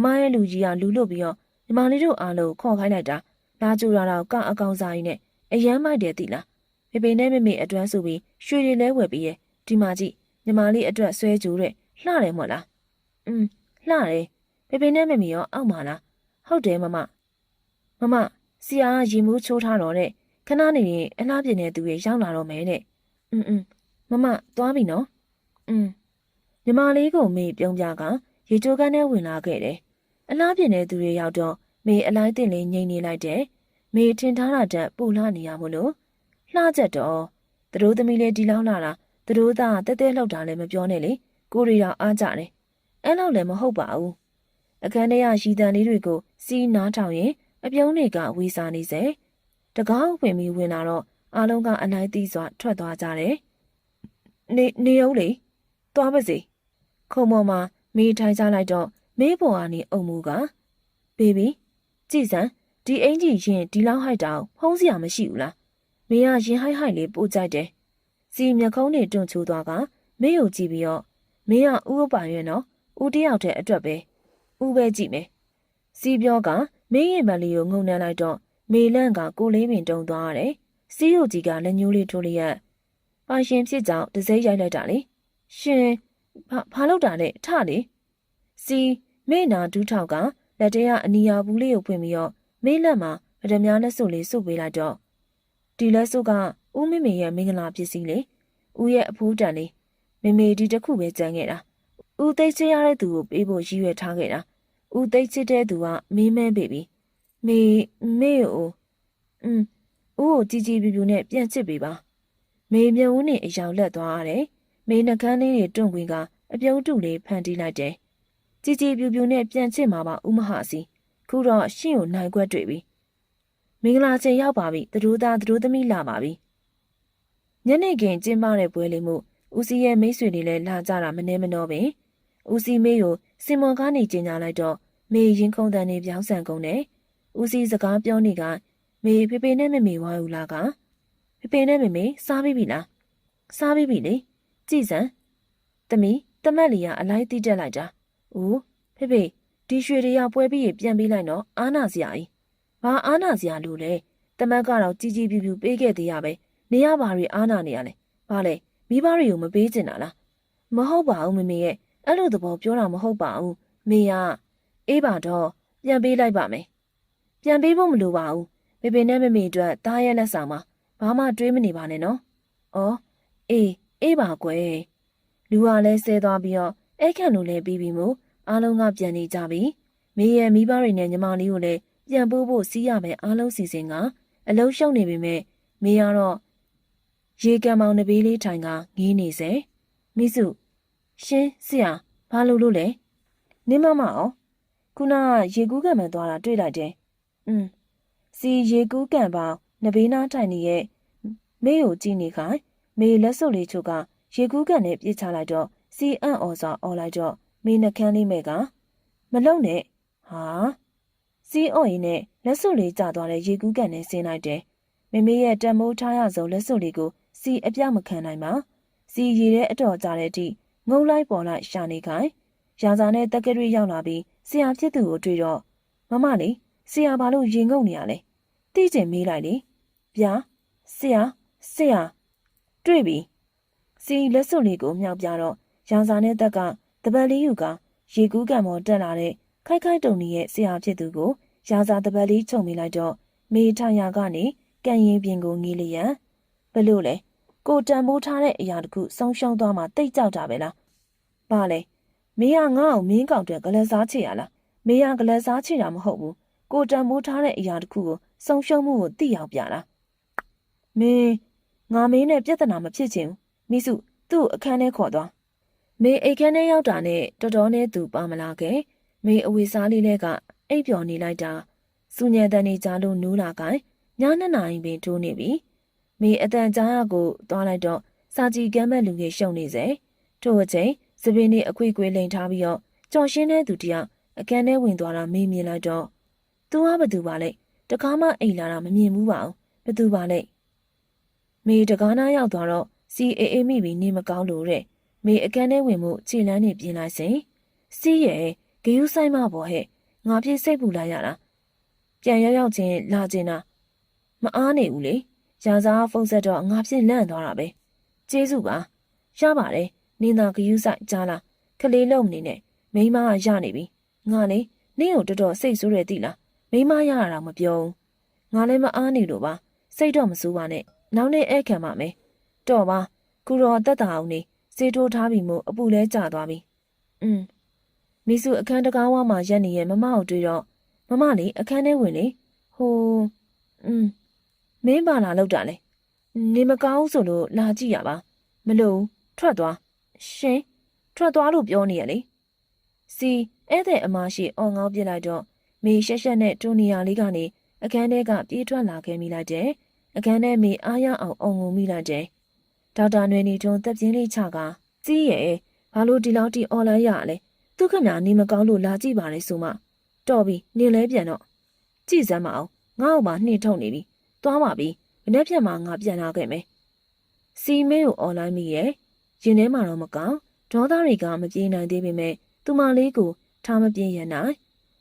မရဲ့လူကြီးကလူလို့ပြီးတော့ညီမလေးတို့အားလုံးခေါ်ခိုင်းလိုက်တာလာကြူတာတော့ကအကောင်စားကြီးနဲ့အရန်မိုက်တယ်သိလားဖေဖေနဲ့မေအတွန်းဆိုပြီးရွှေတွေလဲဝယ်ပြီးရဲ့ဒီမှာကြည့်ညီမလေးအတွက်ဆွဲကြိုးတဲ့လှတယ်မို့လားလှတယ်ဖေဖေနဲ့မေရောအောက်မှာလားဟုတ်တယ်မဆရာကရင်မိုးချိုးထားတော့တဲ့ခဏနေရင်အလားပြင်းတဲ့သူတွေရောက်လာတော့မယ်တဲ့မသွားပြီနော်ညီမလေးကိုမေပြုံးပြကရေချိုးကန်းထဲဝင်လာခဲ့တယ်အလားပြင်းတဲ့သူတွေရောက်တော့မေအလိုက်တင်လေးငိမ့်နေလိုက်တယ်မေထင်ထားတာတက်ပူလှနေရမို့လို့လှချက်တော့သူတို့သမီးလေးဒီလောက်လာတာသူတို့သားတဲတဲလှုပ်တာလည်းမပြောနဲ့လေကိုရီတော့အားကြတယ်အဲ့လောက်လည်းမဟုတ်ပါဘူးအခန်းထဲကရီတန်လေးတွေကိုစီးနားထောင်ရင်အပြုံးတွေကဝေးစားနေစေတကားဝင်ပြီးဝင်လာတော့အားလုံးကအလိုက်သီးစွာထွက်သွားကြတယ်နေအောင်လေသွားပါစေခုံပေါ်မှာမေးထိုင်ကြလိုက်တော့မေးပေါ်ကနေအုံမူကဘေဘီကြည်စံ ဒီအင်ကြီးရင်ဒီလောက်ဟိုက်တောင်ဖုံးစရာမရှိဘူးလားမေကရင်ဟိုက်ဟိုက်လေးပို့ကြိုက်တယ်စီမျက်ခုံးတွေတွန့်ချိုးသွားကမေကိုကြည့်ပြီးတော့မေကဥပပါရွယ်နော်ဦးတယောက်တည်းအတွက်ပဲဦးပဲကြည့်မယ်စီပြောကမင်းရဲ့မလီကိုငုံနှမ်းလိုက်တော့မေလန့်ကကိုလေးပင်တုံသွားရတယ်စီယိုကြီးကလက်ညှိုးလေးထိုးလျက်ပိုင်ရှင်ဖြစ်ကြောင်တစိမ့်ရိုက်လိုက်တာလေရှင်ဘာလုပ်တာလဲထလေစီမေနာဒူးထောက်ကလက်တရအနီယာဘူးလေးကိုဖွင့်ပြီးတော့မေးလက်မှာဗဒမြားလက်စုပ်လေးစုပ်ပေးလိုက်တော့ဒီလက်စုပ်ကဦးမေမေရဲ့မင်္ဂလာပစ္စည်းလေဦးရဲ့အဖိုးတန်လေးမေမေဒီတစ်ခုပဲကြံခဲ့တာဦးသိချရတဲ့သူကိုပေးဖို့ရည်ရွယ်ထားခဲ့တာဦးသိချတဲ့သူကမင်းမဲပေပြီမေကိုဦးကိုကြည်ကြည်ပြူပြူနဲ့ပြန်ချစ်ပေးပါမေမျက်ဝန်းနဲ့အယောင်လက်သွားရတယ်မေနှကန်းလေးတွေတွန့်ကွင်းကအပြုံးတူလေးဖန်တီးလိုက်တယ်ကြည်ကြည်ပြူပြူနဲ့ပြန်ချစ်မှာပါဦးမဟာစီခုတော့ရှင့်ကိုနိုင်ခွက်တွေ့ပြီမင်္ဂလာချိန်ရောက်ပါပြီသူတို့သားသူတို့သမီးလာပါပြီညနေခင်းကျင်းပတဲ့ပွဲလေးမှုဦးစီရဲ့မိတ်ဆွေတွေလည်းလာကြတာမနှဲမနှောပင်ဦးစီမေကိုစင်မော်ကားနေကျင်ညာလိုက်တော့မေရင်ခုန်တန်နေပြောင်းဆန်ကုန်တယ်ဦးစီစကားပြောနေကမေဖေဖေနဲ့မေမေဝါယူလာကဖေဖေနဲ့မေမေစားပြီးပြီလားစားပြီးပြီလေကြည်စံသမီးတမက်လီကအလိုက်တိတက်လိုက်တာဦးဖေဖေဒီရွှေတွေကပွဲပြီးရပြန်ပေးလိုက်တော့အားနာစရာကြီးဘာအားနာစရာလို့လဲတမက်ကတော့ကြီးကြီးပြူပြူပေးခဲ့သေးရပဲနေရပါရီအားနာနေရလဲဘာလဲမိဘတွေကိုမပေးချင်တာလားမဟုတ်ပါဘူးမေမေရဲ့အဲ့လိုသဘောပြောတာမဟုတ်ပါဘူးမေကအေးပါတော့ပြန်ပေးလိုက်ပါမယ်ပြန်ပေးဖို့မလိုပါဘူးဖေဖေနဲ့မေမေအတွက်တားရဲလက်ဆောင်မှာဘာမှတွေးမနေပါနဲ့နော်ဩအေးပါကွယ်လူကလည်းဆဲသွားပြီးတော့အဲ့ခန့်လိုလဲပြီးပြီမို့အားလုံးကပြန်နေကြပြီမေရဲ့မိဘတွေနဲ့ညီမလေးကိုလည်းပြန်ပို့ဖို့စီးရမယ်အားလုံးစီစဉ်ကအလုံးရှုံနေပေမဲ့မေကတော့ရေကံမောင်နှပေးလေးထိုင်ကငေးနေစေမိစုရှင်ဆရာဘာလို့လဲနင်းမမအောင်ခုနရေကူးကံမှန်သွားတာတွေ့လိုက်တယ်စီရေကူးကံပေါင်နှပေးနာထိုင်နေရဲ့မေကိုကြည့်နေခိုင်းမေလက်စုပ်လေးချုပ်ကရေကူးကံနဲ့ပြေးချလိုက်တော့စီအံ့ဩစွာအော်လိုက်တော့မေနှကန်းလေးမဲ့ကမလုံနဲ့ဟာစီအော်ရင်နဲ့လက်စုပ်လေးကျသွားတဲ့ရေကူးကံနဲ့ဆင်းလိုက်တယ်မေမေရဲ့တံမိုးထားရဆုံးလက်စုပ်လေးကိုစီအပြမခံနိုင်ပါစီရေထဲအတော်ကြတဲ့အထိငုံလိုက်ပေါ်လိုက်ရှာနေခိုင်းရာဇာနဲ့တက်ကရွေးရောက်လာပြီးဆရာဖြစ်သူကိုတွေ့တော့မမလေးဆရာဘာလို့ရင်ငုံနေရလဲသိကျင်မေးလိုက်လေဗျာဆရာတွေ့ပြီစီလက်စုပ်လေးကိုမြောက်ပြတော့ရာဇာနဲ့တက်ကတပတ်လေးယူကရေကူးကံပေါ်တက်လာတဲ့ခိုက်ခိုက်တုံကြီးရဲ့ဆရာဖြစ်သူကိုရာဇာတပတ်လေးချုံမိလိုက်တော့မေထိုင်ရာကနေကံရင်ပြင်ကိုငေးလျက်ဘလို့လဲကိုတံမိုးထားတဲ့အရာတခုဆုံးရှုံးသွားမှတိတ်ကြောက်တာပဲလားဘာလဲမေကငါ့ကိုမင်းကောက်တဲ့ဂလက်စားချေရလားမေကဂလက်စားချေတာမဟုတ်ဘူးကိုတံမိုးထားတဲ့အရာတခုကိုဆုံးရှုံးမှုကိုသိအောင်ပြတာမင်းငါမင်းနဲ့ပြဿနာမဖြစ်ချင်ဘူးမိစုသူ့အခန်းထဲခေါ်သွားမေအိတ်ခန်းထဲရောက်တာနဲ့တော်တော်နဲ့သူပါမလာခဲ့မေအဝေစားလေးကအိပ်ပျော်နေလိုက်တာစူညံတန်နေကြလို့နိုးလာခိုင်းည2 နာရီပင်ထိုးနေပြီမေအတန်ကြားရကိုသွားလိုက်တော့စာကြည့်ကမ်းမဲ့လူကြီးရှုံနေစေထို့အချိန်စပင်းလေးအခွေခွေလိန်ထားပြီးတော့ကြော်ရှင်းတဲ့သူတယောက်အခန်းထဲဝင်သွားတာမေးမြင်လိုက်တော့သူကဘသူပါလဲတကားမအိမ်လာတာမမြင်ဘူးပါဘူးဘသူပါလဲမေတကားနာရောက်သွားတော့စီအေးမိပြီးနေမကောင်းလို့တဲ့မေအခန်းထဲဝင်မှုခြေလန်းနေပြင်းလိုက်စဉ်စီးရဲ့ဂယူးဆိုင်မပေါ်ဟဲ့ငါပြေးစိတ်ပူလိုက်ရတာပြန်ရောက်ချင်းလာချင်းတာမအားနေဘူးလေရာဇာဖုန်းဆက်တော့ငါဖြစ်လန့်သွားတာပဲကျေးဇူးပါရပါတယ်နင်းသာဂယူးဆိုင်ကြားလားခလေးလုံးနေနဲ့မိမကရနေပြီငါလေနင်းကိုတော်တော်စိတ်ဆိုးရတိလားမိမရတာမပြောဘူးငါလည်းမအားနေလို့ပါစိတ်တော့မဆိုးပါနဲ့နောက်နေ့အဲ့ခံပါမယ်တော့ပါခုတော့တက်တာအောင်နေစေးထိုးထားပြီးမို့အပူလဲကျသွားပြီမိစုအခန်းတကားဝါမှာရက်နေရဲ့မမကိုတွေ့တော့မမလေးအခန်းထဲဝင်လေဟိုမင်းပါလာလောက်တာလေနေမကောင်းဆိုလို့လာကြည့်ရပါမလို့ထွက်သွားရှင်ထွက်သွားလို့ပြောနေရလေစီအဲ့တဲ့အမရှိအော်ငေါပြစ်လိုက်တော့မေရှက်ရှက်နဲ့တူနီယာလေးကနေအခန်းထဲကပြေးထွက်လာခဲ့မိလိုက်တယ်အခန်းထဲမေအားရအောင်အုံငုံမိလိုက်တယ်ဒေါက်တာနွေနေတွန်းတက်ပြင်းလေးချကစီးရဲ့ဘာလို့ဒီလောက်ထိအော်လိုက်ရလဲသူခမနေမကောင်းလို့လာကြည့်ပါလေဆိုမှတော်ပြီနေလဲပြန်တော့ကြည့်စမ်းမအောင် ငါ့ကိုမှနှင်ထုတ်နေပြီသွားပါပြီမနေ့ဖြန်မှငါပြန်လာခဲ့မယ်စီမေကိုအော်လိုက်မိရဲ့ရင်ထဲမှာတော့မကောင်းဒေါသတွေကမပြေနိုင်သေးပေမဲ့သူမလေးကိုထားမပြေရနိုင်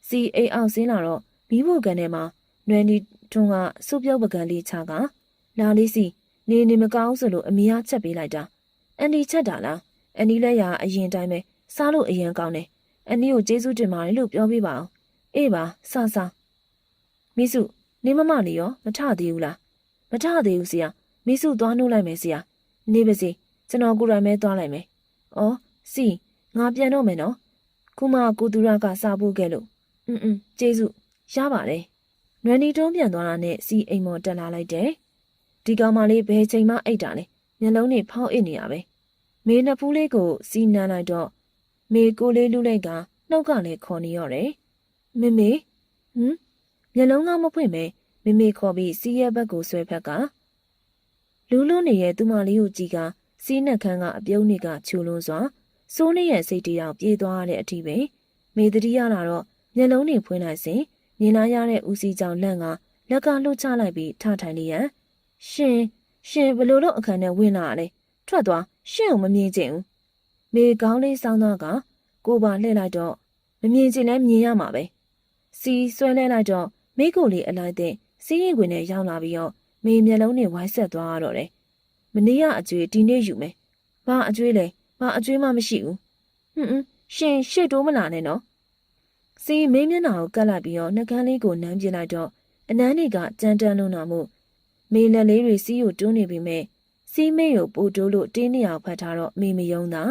စီအိမ်အောင်ဆင်းလာတော့မီးဖို့ကန်ထဲမှာနွယ်နီထွန်းကစုပ်ပြုတ်ပကံလေးချကလာလေးစီနေမကောင်းဆိုလို့အမေကချက်ပေးလိုက်တာအန်ဒီချက်တာလားအန်ဒီလည်းရာအရင်တိုင်းပဲစားလို့အရင်ကောင်းတယ်အန်ဒီကိုကျေးဇူးတင်ပါတယ်လို့ပြောပြပါအောင်အေးပါစမိစုနေမမလေးရောမထသေးဘူးလားမထသေးဘူးဆရာမိစုသွားနှုတ်လိုက်မယ်ဆရာနေပါစေကျွန်တော်ကိုယ်တိုင်ပဲသွားလိုက်မယ်ဩစီငါပြန်တော့မယ်နော်ခုမှကိုသူရကစားဖို့ခဲ့လို့ကျေးဇူးရပါတယ်နွယ်နီတုံးပြန်သွားတာနဲ့စီအိမ်မော်တက်လာလိုက်တယ်ဒီကောင်မလေးဘယ်ချိန်မှအိတ်တာလဲမျက်လုံးတွေဖောင်းအိတ်နေရပဲမေနှစ်ဖူးလေးကိုစီနမ်းလိုက်တော့မေကိုလေးလူလိုက်ကနှုတ်ကလည်းခေါ်နေရတယ်မေမျက်လုံးကမဖွင့်ပဲမေခေါ်ပြီးစီးရဲ့ဘက်ကိုဆွဲဖက်ကလူးလွန်းနေတဲ့သူမလေးကိုကြည့်ကစီးနှက်ခမ်းကအပြုံးတွေကချူလွန်းစွာစိုးနေရဲ့စိတ်တရားပြေးသွားတဲ့အထိပဲမေတတိယလာတော့မျက်လုံးတွေဖွင့်လိုက်စဉ်မြင်လာရတဲ့ဦးစီးကြောင့်လန့်ကလက်ကလှုပ်ချလိုက်ပြီးထထိုင်လျက်ရှင်ဘလို့တော့အခန်းထဲဝင်လာလဲထွက်သွားရှင့်ကိုမမြင်ချင်ဘူးမေကောင်းလေးစောင်းသွားကကိုပါလှည့်လိုက်တော့မမြင်ချင်လဲမြင်ရမှာပဲစီဆွဲလဲလိုက်တော့မိကိုလေးအလိုက်တဲ့စီးရင်ခွင်နဲ့ရောက်လာပြီးတော့မေမျက်လုံးနဲ့ဝိုင်းဆက်သွားရတော့တယ်မနေ့ကအကျွေးဒီနေ့ယူမယ်ဘာအကျွေးလဲဘာအကျွေးမှမရှိဘူးရှင်ရှေ့တိုးမလာနဲ့နော်စီမေးမျက်နှာကိုကတ်လိုက်ပြီးတော့နှကန်းလေးကိုနမ်းပြလိုက်တော့အနမ်းတွေကကြမ်းတမ်းလုံးလာမှုမေလက်လေးတွေစီးကိုတွန်းနေပြီမဲ့စီးမေကိုပို့တိုးလို့တင်းနေအောင်ဖတ်ထားတော့မေမယုံတာ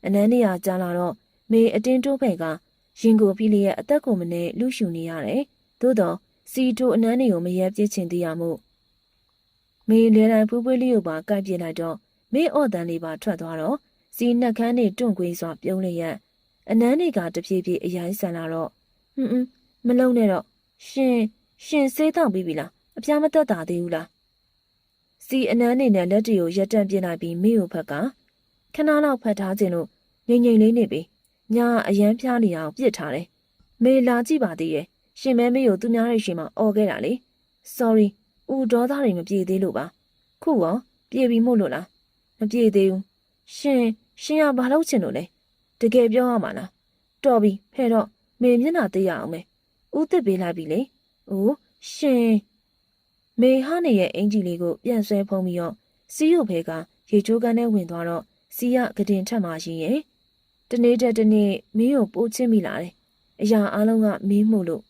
အနမ်းနေရကြာလာတော့မေအတင်းတိုးဖက်ကရင်ကိုပြီးလျက်အသက်ကိုမနဲ့လူရှူနေရတယ်သို့တော့စီတိုအနမ်းတွေကိုမရက်ပြစ်ချင်သေးရမှုမေလဲတိုင်းဖွေးဖွေးလေးကိုပါကိုက်ပြစ်လိုက်တော့မေအော့တန်လေးပါထွက်သွားတော့စီနှက်ခမ်းတွေတွန့်ကွေးစွာပြုံးလျက်အနမ်းတွေကတဖြည်းဖြည်းအရိုင်းဆန်လာတော့မလုံးနဲ့တော့ရှင်ဆေးတောက်ပြီးပြီလားအပြားမတက်တာသေးဘူးလားစီအနမ်းနေနဲ့လက်တွေကိုရက်တန့်ပြစ်လိုက်ပြီးမေကိုဖက်ကခဏလောက်ဖတ်ထားခြင်းလို့ငိမ့်လေးနေပြီညာအရန်ဖျားနေအောင်ပြစ်ထားတယ်မေလာကြည့်ပါသေးရဲ့ရှင်မဲမေကိုသူများရဲ့ရှင်မှာអော်ခဲ့တာလေ sorry ဦးဒေါသတွေမပြေသေးလို့ပါခုရောပြေပြီမို့လို့လားမပြေသေးဘူးရှင်ကဘာလို့ချင်လို့လဲတကယ်ပြောရမှာလားတော်ပြီဖဲတော့မေမျက်နှာသိရအောင်မယ်ဦးသစ်ပေးလိုက်ပြီလေအိုးရှင်မေဟာနေရဲ့အင်ဂျီလေးကိုပြန်ဆွဲဖုံးပြီးတော့စီးရုပ်ဖဲကရေချိုးကန်းထဲဝင်သွားတော့စီးရကတင်ထက်မှရှိရဲ့တနေ့တနေ့မင်းကိုပိုးချင်းမိလာတယ်အရာအလုံးကမင်းမှုလို့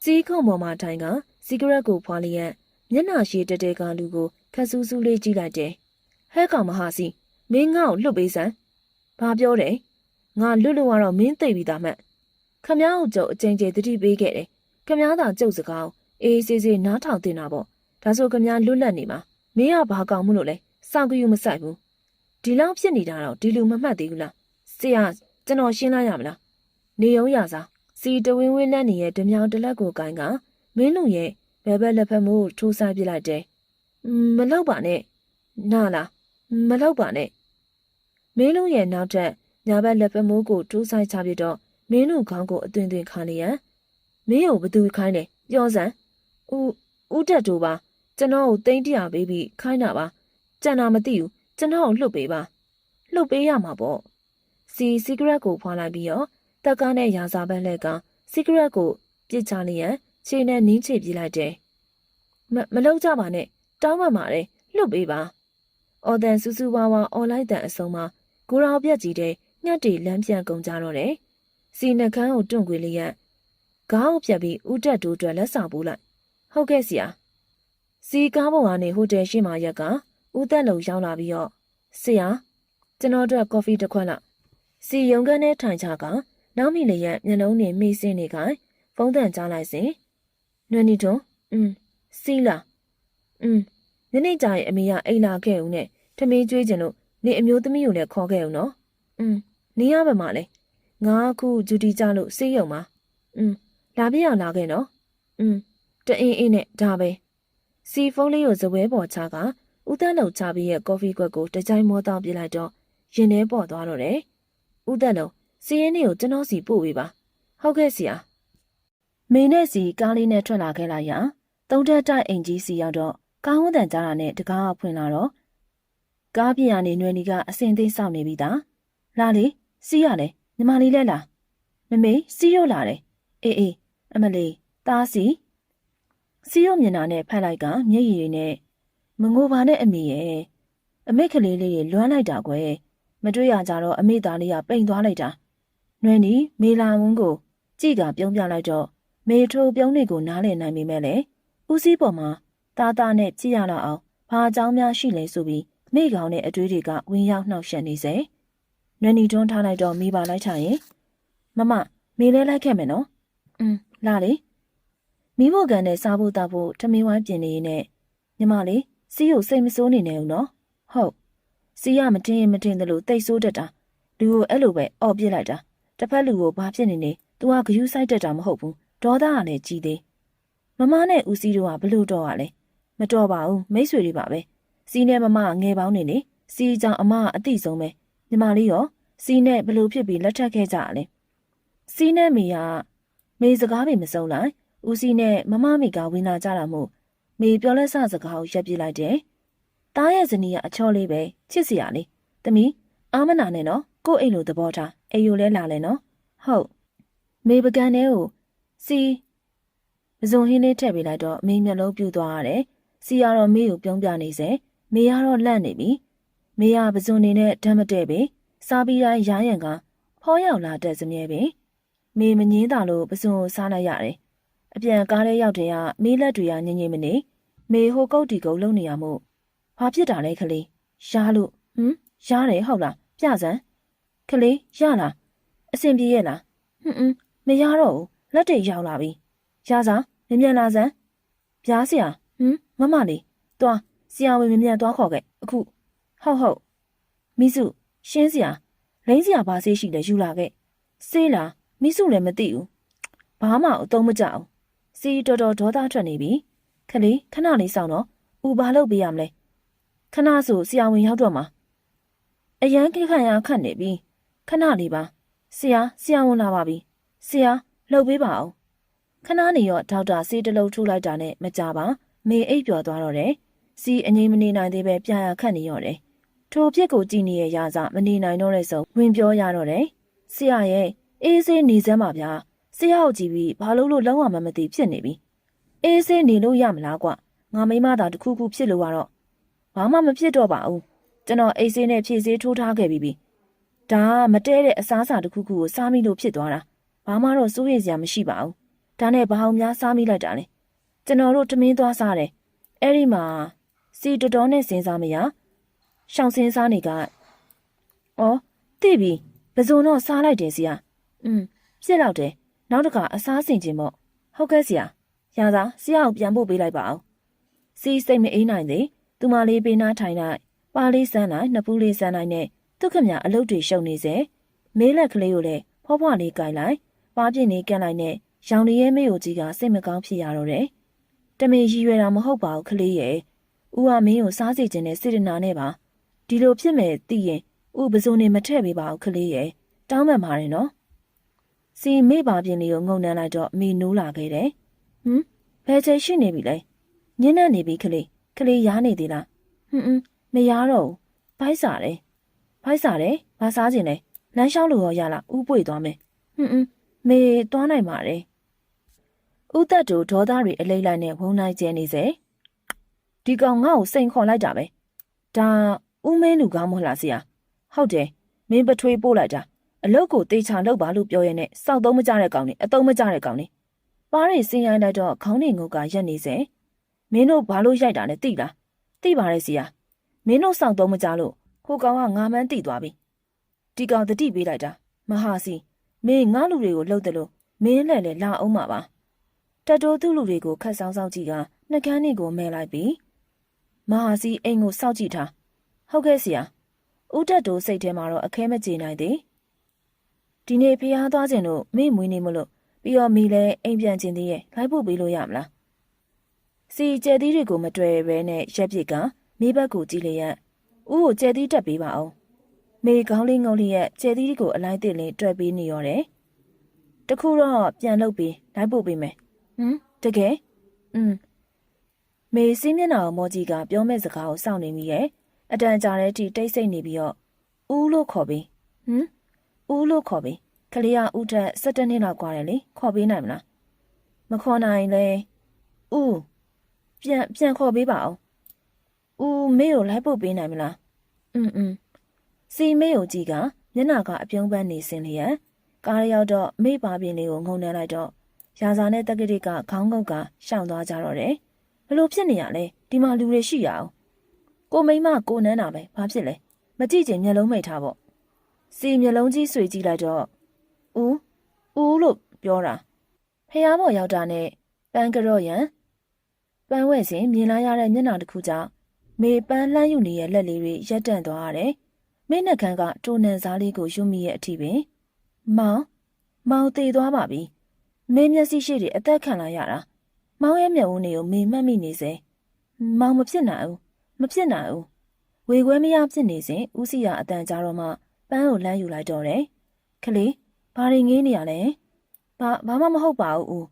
စီးခုံပေါ်မှာထိုင်ကစီဂရက်ကိုဖွာလျက်မျက်နှာရှိတဲတဲကလူကိုခက်ဆူးဆူးလေးကြည့်လိုက်တယ်ဟဲ့ကောင်မဟာစီမင်းငါ့ကိုလွတ်ပေးစမ်းဘာပြောတယ်ငါလွတ်လို့ကတော့မင်းသိပြီးသားမှတ်ခမ ्या ကိုကျုပ်အကျဉ်းကျတတိပေးခဲ့တယ်ခမ ्या သာကျုပ်စကားအေးစေးနားထောင်တင်တာပေါ့ဒါဆိုခမ ्या လွတ်လပ်နေမှာမင်းကဘာကောင်မှုလို့လဲစောင့်ကြည့်မဆိုင်ဘူးဒီလောက်ဖြစ်နေတာတော့ဒီလူမမှတ်သေးဘူးလားဆရာကျွန်တော်ရှင်းလိုက်ရမလားနေရုံရစားစီတဝင်းဝင်းလက်နေရဲ့ဓမြောင်တလက်ကိုကိုင်းကမင်းလူရဲ့ဘဲဘက်လက်ဖက်မိုးကိုထိုးဆိုင်ပြလိုက်တယ်မလောက်ပါနဲ့နာလားမလောက်ပါနဲ့မင်းလူရဲ့နောက်ထပ်ညာဘက်လက်ဖက်မိုးကိုထိုးဆိုင်ချပြတော့မင်းလူခေါင်းကိုအသွင်ခါလျက်မင်းကိုဘသူခိုင်းတယ်ပြောစမ်းဦးတက်တူပါကျွန်တော်ကိုသိန်း100ပေးပြီးခိုင်းတာပါကြံတာမသိဘူးကျွန်တော်ကိုလှုပ်ပေးပါလှုပ်ပေးရမှာပေါ့စီဂရက်ကိုဖွာလိုက်ပြီးတော့တက်ကားနဲ့ရာစာဘက်လက်ကစီဂရက်ကိုပြစ်ချလျက်ခြေနဲ့နင်းချပြေးလိုက်တယ်မလောက်ကြပါနဲ့တောင်းပန်ပါတယ်လှုပ်ပေးပါအော်တန်စူးစူးဝါးဝါအွန်လိုင်းတန်အစုံမှာကိုရောင်ပြက်ကြီးတဲ့ညှက်တီလမ်းပြန်ကုန်ကြတော့တယ်စီနှကန်းကိုတွန့်ခွေလျက်ခေါင်းကိုပြက်ပြီးဦးတက်တိုးအတွက်လက်ဆောင်ပိုးလိုက်ဟုတ်ကဲ့ဆရာစီကားပေါ်ကနေဟိုတယ်ရှိမှရက်ကဦးသက်လုံရောက်လာပြီးတော့ဆရာကျွန်တော်အတွက်ကော်ဖီတစ်ခွက်လောက်စီရုံကန်းနဲ့ထိုင်ချကနောက်မိလျက်မျက်လုံးနဲ့မိစင်းနေခိုင်းဖုံးတန်ကြားလိုက်စဉ်နွယ်နီတွန်းစီလာညနေကျရင်အမေကအိမ်လာခဲ့ဦးနဲ့ထမင်းကျွေးကြလို့နေအမျိုးသမီးကိုလည်းခေါ်ခဲ့ဦးနော်နေရပါမလဲငါခုဂျူတီကြလို့စေးရုံမှာလာပြအောင်လာခဲ့နော်တအင်းအင်းနဲ့ဒါပဲစီဖုန်းလေးကိုဇပွဲပေါ်ချကဦးသက်လုံချပြီးရဲ့ကော်ဖီကွက်ကိုတကြိုင်မောတောင်းပြလိုက်တော့ရင်ထဲပေါ်သွားတော့တယ်ဦးသက်လုံစီးရင်လေးကိုကျွန်တော်စီပို့ပေးပါဟုတ်ကဲ့ဆရာမင်းနဲ့စီကားလေးနဲ့ထွက်လာခဲ့လိုက်ရ သုံးထက်တိုက်အိမ်ကြီးစီရောက်တော့ကားဝန်းတန်ကြားတာနဲ့တကားကဖွင့်လာတော့ကားပြင်ရနေနွယ်နီကအစင်သိမ်းစောင့်နေပြီသားလာလေစီးရလေညီမလေးလဲလာမမေစီးရလာတယ်အေးအမလေးသားစီးရမျက်နှာနဲ့ဖက်လိုက်ကမျက်ရည်တွေနဲ့မငိုပါနဲ့အမေရဲ့အမေကလေးလေးတွေလွမ်းလိုက်တာကွယ်မတွေ့ရကြတော့အမေသားလေးကပိန်သွားလိုက်တာနွယ်နီမေလာဝန်းကိုကြည့်ကပြုံးပြလိုက်တော့မေထိုးပြုံးတွေကိုနားလည်နိုင်မိမဲ့လေဦးစီးပေါ်မှာသားနဲ့ကြည့်ရတော့အောင်ဘာအကြောင်းများရှိလဲဆိုပြီးမိကောင်နဲ့အတွေးတွေကဝင်ရောက်နှောက်ယှက်နေစေနွယ်နီတွန်းထားလိုက်တော့မိပါလိုက်ချရင်မမမေလဲလိုက်ခဲ့မယ်နော်လာလေမိဖို့ကန်နဲ့စားဖို့တောက်ဖို့ထမင်းဝိုင်းပြင်နေရင်နဲ့ညီမလေးစီးကိုစိတ်မဆိုးနေနဲ့ဦးနော်ဟုတ်စီးရမတင်ရင်မတင်တယ်လို့တိတ်ဆိုးတတ်တာလူကိုအဲ့လိုပဲအော်ပြစ်လိုက်တာတစ်ဖက်လူကိုဘာဖြစ်နေနေသူကဂယုစိုက်တတ်တာမဟုတ်ဘူးဒေါသကလည်းကြီးသေးမမနဲ့ဦးစီးတို့ကဘလို့တော့ရလဲမတော်ပါဘူးမိတ်ဆွေတွေပါပဲစီးနဲ့မမငယ်ပေါင်းနေလေစီးကြောင့်အမကအတိဆုံးပဲညီမလေးရောစီးနဲ့ဘလို့ဖြစ်ပြီးလက်ထပ်ခဲ့ကြရလဲစီးနဲ့မေကမေစကားပဲမစုံလိုက်ဦးစီးနဲ့မမမိကဝင်လာကြတာမို့မေပြောလက်ဆစကားကိုရပ်ပြလိုက်တယ်။တားရဲ့ဇနီးကအချောလေးပဲချစ်စရာလေး။သမီးအာမနာနဲ့နော်ကို့အိမ်လိုသဘောထားအိမ်ယိုလဲလာလဲနော်။ဟုတ်မေပကံထဲကိုစီပဇွန်ဟင်းလေးထည့်ပေးလိုက်တော့မေမျက်လုံးပြူသွားရတယ်။စီကတော့မေကိုပြုံးပြနေစေမေကတော့လန့်နေပြီ။မေကပဇွန်နေနဲ့ဓာတ်မတဲ့ပဲစားပြီးတိုင်းရားရံကဖောရောက်လာတဲ့စမြဲပဲ။မေမငင်းတာလို့ပဇွန်ကိုစားလိုက်ရတယ်။အပြန်ကားထဲရောက်တဲ့ကမေးလက်တွေကငြိမနေမေဟိုကုတ်တီကုတ်လုံနေရမို့ဘာဖြစ်တာလဲခလေးရှားလို့ရားတယ်ဟုတ်လားပြစမ်းခလေးရလားအဆင်ပြေရဲ့လားမရတော့ဘူးလက်တွေရောက်လာပြီရစားမြင်လာစမ်းပြားစရာမမလေးသွားဆရာဝန်မြင်သွားခေါ်ခဲ့အခုဟုတ်မိစုရှင်းစရာလိမ့်စရာဘာဆေးရှိလဲယူလာခဲ့ဆေးလားမိစုလည်းမသိဘူးဘာမှအသုံးမကျအောင်စီတော်တော်ဒေါသထွက်နေပြီခလေးခဏလေးစောင့်တော့ဦးဘာလုပ်ပေးရမလဲခဏဆိုဆရာဝန်ရောက်တော့မှာအရန်ခိခန့်ရခတ်နေပြီခဏလေးပါဆရာဝန်လာပါပြီဆရာလှုပ်ပေးပါအောင်ခဏနေရောဒေါက်တာဆေးတလုံးထိုးလိုက်တာနဲ့မကြပါမေအိပ်ပျော်သွားတော့တယ်စီအငိမ့်မနေနိုင်သေးပဲပြာခတ်နေရောတယ်ထိုဖြစ်ကိုကြည့်နေရရစမနေနိုင်တော့တဲ့ဆိုဝင်ပြောရတော့တယ်ဆရာရဲ့အေးဆေးနေစမ်းပါဗျာဆရာကိုကြည့်ပြီးဘာလို့လုံးဝမသိဖြစ်နေပြီအေးဆေးနေလို့ရမလားကွငါမိမသာတခုခုဖြစ်လို့ကတော့ဘာမှမဖြစ်တော့ပါဘူးကျွန်တော်အိတ်ဆေးနဲ့ဖြည့်ဆေးထိုးထားခဲ့ပြီးဒါမတဲတဲ့အစားအစာတခုခုကိုစားမိလို့ဖြစ်သွားတာဘာမှတော့စိုးရိမ်စရာမရှိပါဘူးဒါနဲ့ဘာအောင်များစားမိလိုက်တာလဲကျွန်တော်တို့ထမင်းသွားစားတယ်အဲ့ဒီမှာစီတော်တော်နဲ့စဉ်းစားမရရှောင်စဉ်းစားနေကသိပြီပဇွန်တော့စားလိုက်တယ်စီယာပြစ်လောက်တယ်နောက်တစ်ခါအစားဆင်ခြင်းပေါ့ဟုတ်ကဲ့ဆရာရာသာဆရာကိုပြန်ပို့ပေးလိုက်ပါအောင်စီစိတ်မအေးနိုင်သေးသူမလေးပေးနာထိုင်လိုက်ပါလေးစမ်းလိုက်နှစ်ပူးလေးစမ်းလိုက်နဲ့သူခမအလုပ်တွေရှုံနေစေမေးလက်ကလေးကိုလည်းဖွားဖွားလေးကြိုင်လိုက်ပါပြင်းလေးကန့်လိုက်နဲ့ရောင်လေးရဲ့မေကိုကြီးကစိတ်မကောင်းဖြစ်ရတော့တယ်တမင်ရည်ရွယ်တာမဟုတ်ပါဘူးကလေးရဲ့ဦးကမင်းကိုစားစေခြင်းနဲ့စေတနာနဲ့ပါဒီလိုဖြစ်မဲ့သိရင်ဦးပစုံနေမထည့်ပေးပါဘူးကလေးရဲ့တောင်းပန်ပါတယ်နော်စီမေပါပြင်းလေးကိုငုံနှမ်းလိုက်တော့မေနိုးလာခဲ့တယ်ဘယ်ချိန်ရှိနေပြီလဲညနေနေပြီကလေးရားနေသေးလားမရားတော့ဘူးဖိုက်စားတယ်ဘာစားခြင်းလဲလမ်းလျှောက်လို့ရလားဥပွေသွားမယ်မေသွားနိုင်ပါတယ်ဥသက်တို့ဒေါသတွေအလိမ့်လိုက်နဲ့ဝုန်းလိုက်ကျဲနေစေဒီကောင်ငါ့ကိုစိန်ခေါ်လိုက်တာပဲဒါဥမင်းလူကောင်းမဟုတ်လားဆရာဟုတ်တယ်မင်းပထွေးပို့လိုက်တာအလုတ်ကိုတေချာလောက်ပါလို့ပြောရဲနဲ့စောက်သုံးမကြတဲ့ကောင်နေအသုံးမကြတဲ့ကောင်နေပါးရီစင်ရိုင်းလိုက်တော့ခေါင်းနေငုတ်ကရက်နေစေမင်းတို့ဘာလို့ရိုက်တာလဲသိလားသိပါတယ်ဆရာမင်းတို့စောက်သုံးမကြလို့ဟိုကောင်ကငါမှန်းသိသွားပြီဒီကောင်တတိပေးလိုက်တာမဟာစီမင်းငါလူတွေကိုလှုပ်တယ်လို့မင်းလည်းလာအောင်မှာပါတတိုးသူ့လူတွေကိုခတ်ဆောင်ကြည့်ကနှကန်းနေကိုမဲလိုက်ပြီးမဟာစီအိမ်ကိုစောက်ကြည့်ထားဟုတ်ကဲ့ဆရာဦးတက်တို့စိတ်ထဲမှာတော့အခဲမကြေနိုင်သေးဒီနေ့ဖျားသွားခြင်းလို့မိမွေးနေမလို့ပြီးတော့မိလည်းအိမ်ပြန်ခြင်းသေးရဲ့လိုက်ဖို့ပေးလို့ရမလားစီကျဲသီးတွေကိုမတွေ့ရဲနဲ့ရက်ပြစ်ကမိဘက်ကိုကြည့်လျက်ဦးကိုကျဲသီးတက်ပေးပါအောင်မေခေါင်းလေးငုံလျက်ကျဲသီးကိုအလိုက်တစ်လေးတွဲပေးနေရတယ်တခုတော့ပြန်လုပ်ပြီးလိုက်ဖို့ပေးမယ်တကယ် မေစီးမျက်နှာကိုမော်ကြီးကပြောမဲ့စကားကိုစောင့်နေမိရဲ့အတန်ကြာတဲ့အထိတိတ်ဆိတ်နေပြီးတော့ဦးလို့ခေါ်ပြီးဦးလို့ခေါ်ပြီးကလေးကဦးထက်17နှစ်လောက်กว่าတယ်လေခေါ်ပေးနိုင်မလားမခေါ်နိုင်လေဦးပြန်ခေါ်ပေးပါအောင်ဦးမေကိုလိုက်ပို့ပေးနိုင်မလားစီမေကိုကြည့်ကမျက်နှာကအပြုံးပန်းနေစင်လျက်ကားရောက်တော့မေပါပြင်းလေးကိုငုံနှမ်းလိုက်တော့ရာဇာနဲ့တက္ကတိကခေါင်းငုတ်ကရှောင်သွားကြတော့တယ်ဘလို့ဖြစ်နေရလဲဒီမှာလူတွေရှိရအောင်ကိုမိမကိုနန်းတာပဲဘာဖြစ်လဲမကြည့်ချင်မျက်လုံးမိတ်ထားပေါ့စီမျက်လုံးကြီးဆွေကြည့်လိုက်တော့ဦးလို့ပြောတာဖះဘော်ရောက်တာနဲ့ပန်းကြော့ရန်ပန်းဝဲစဉ်မြင်လာရတဲ့မျက်နှာတစ်ခုကြောင့်မေပန်းလှမ်းယူနေတဲ့လက်လေးတွေရက်တန့်သွားရတယ်မိနှက်ခမ်းကတိုနန်စားလေးကိုယူမိရဲ့အထိပင်မောင်သေသွားပါပြီမေမျက်စိရှိတွေအသက်ခံလာရတာမောင်ရဲ့မျက်ဝန်းတွေကိုမေမှတ်မိနေစေမောင်မဖြစ်နိုင်ဘူးဝေခွဲမရဖြစ်နေစဉ်ဦးစီရအတန်ကြားတော့မှပန်းကိုလှမ်းယူလိုက်တော့တယ်ခလေးဘာတွေငေးနေရလဲဘာမှမဟုတ်ပါဘူးဦး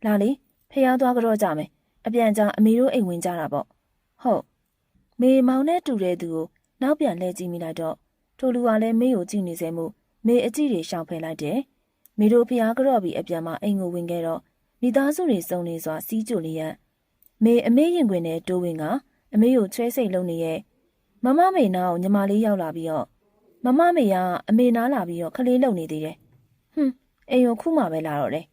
လာလေဖះသွားကြတော့ကြမယ်အပြန်ကြာအမေတို့အိမ်ဝင်ကြတာပေါ့ဟုတ်မေမောင်နဲ့တူတဲ့သူကိုနောက်ပြန်လှည့်ကြည့်မိလိုက်တော့ထိုလူကလည်းမေကိုကြည့်နေစေမှုမေအကြည့်တွေရှောင်ဖယ်လိုက်တယ်မေတို့ဖះကြော့ပြီးအပြန်မှာအိမ်ကိုဝင်ခဲ့တော့မိသားစုတွေစုံနေစွာစီးကြိုလျက်မေအမေရင်ခွင်နဲ့တိုးဝင်ကအမေကိုချွဲစိတ်လုံးနေရဲ့မမမေနာကိုညီမလေးရောက်လာပြီးတော့မမမေကအမေနာလာပြီးတော့ခလေးလုံနေသေးတယ်အိမ်ကိုခုမှပဲလာတော့တယ်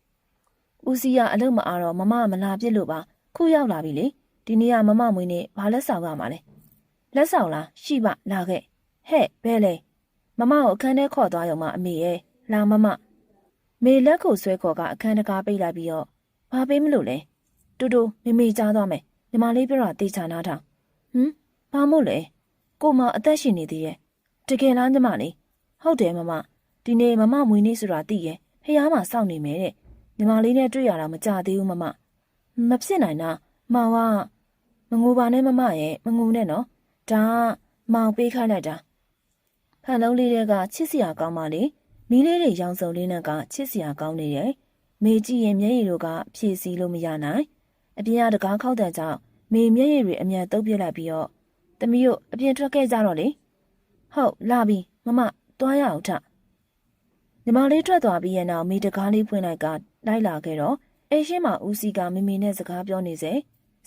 ဦးစီးကအလုပ်မအားတော့မမမလာပြစ်လို့ပါခုရောက်လာပြီလေဒီနေ့ကမမမွေးနေ့ဘာလက်ဆောင်ရမှာလဲလက်ဆောင်လားရှိပါလာခဲ့ဟဲ့ဘဲလေမမကိုအခန်းထဲခေါ်သွားရုံမှအမေရဲ့လာမမမေလက်ကိုဆွဲခေါ်ကအခန်းတကားပိတ်လိုက်ပြီးတော့ဘာပေးမလို့လဲတူတူမေကြားသွားမယ်ညီမလေးပြောတာတေချာနားထောင်ဘာမို့လဲကိုမအသက်ရှင်နေသေးရဲ့တကယ်လားညီမလေးဟုတ်တယ်မမဒီနေ့မမမွေးနေ့ဆိုတာသိရဲ့ဖះမှာစောင့်နေမယ်တဲ့ညီမလေးနဲ့တွေ့ရတာမကြသေးဘူးမဖြစ်နိုင်တာမောင်ကမငိုပါနဲ့မမရဲ့မငိုနဲ့နော်ဒါမောင်ပေးခိုင်းလိုက်တာဖန်လုံးလေးတွေကချစ်စရာကောင်းပါလေမီးလေးတွေရောင်စုံလေးနဲ့ကချစ်စရာကောင်းနေတယ်မေကြည့်ရင်မျက်ရည်တို့ကဖြည့်ဆည်းလို့မရနိုင်အပြင်ကတကားခောက်တဲ့ကြောင့်မေမျက်ရည်တွေအမြန်တုပ်ပြစ်လိုက်ပြီးတော့သမီးတို့အပြင်ထွက်ခဲ့ကြတော့လေဟုတ်လာပြီမမသွားရအောင်ထညီမလေးထွက်သွားပြီးရဲ့နောက်မေတကားလေးဖွင့်လိုက်ကလိုက်လာခဲ့တော့အိမ်ရှိမှာဦးစီကမေမေနဲ့စကားပြောနေစေ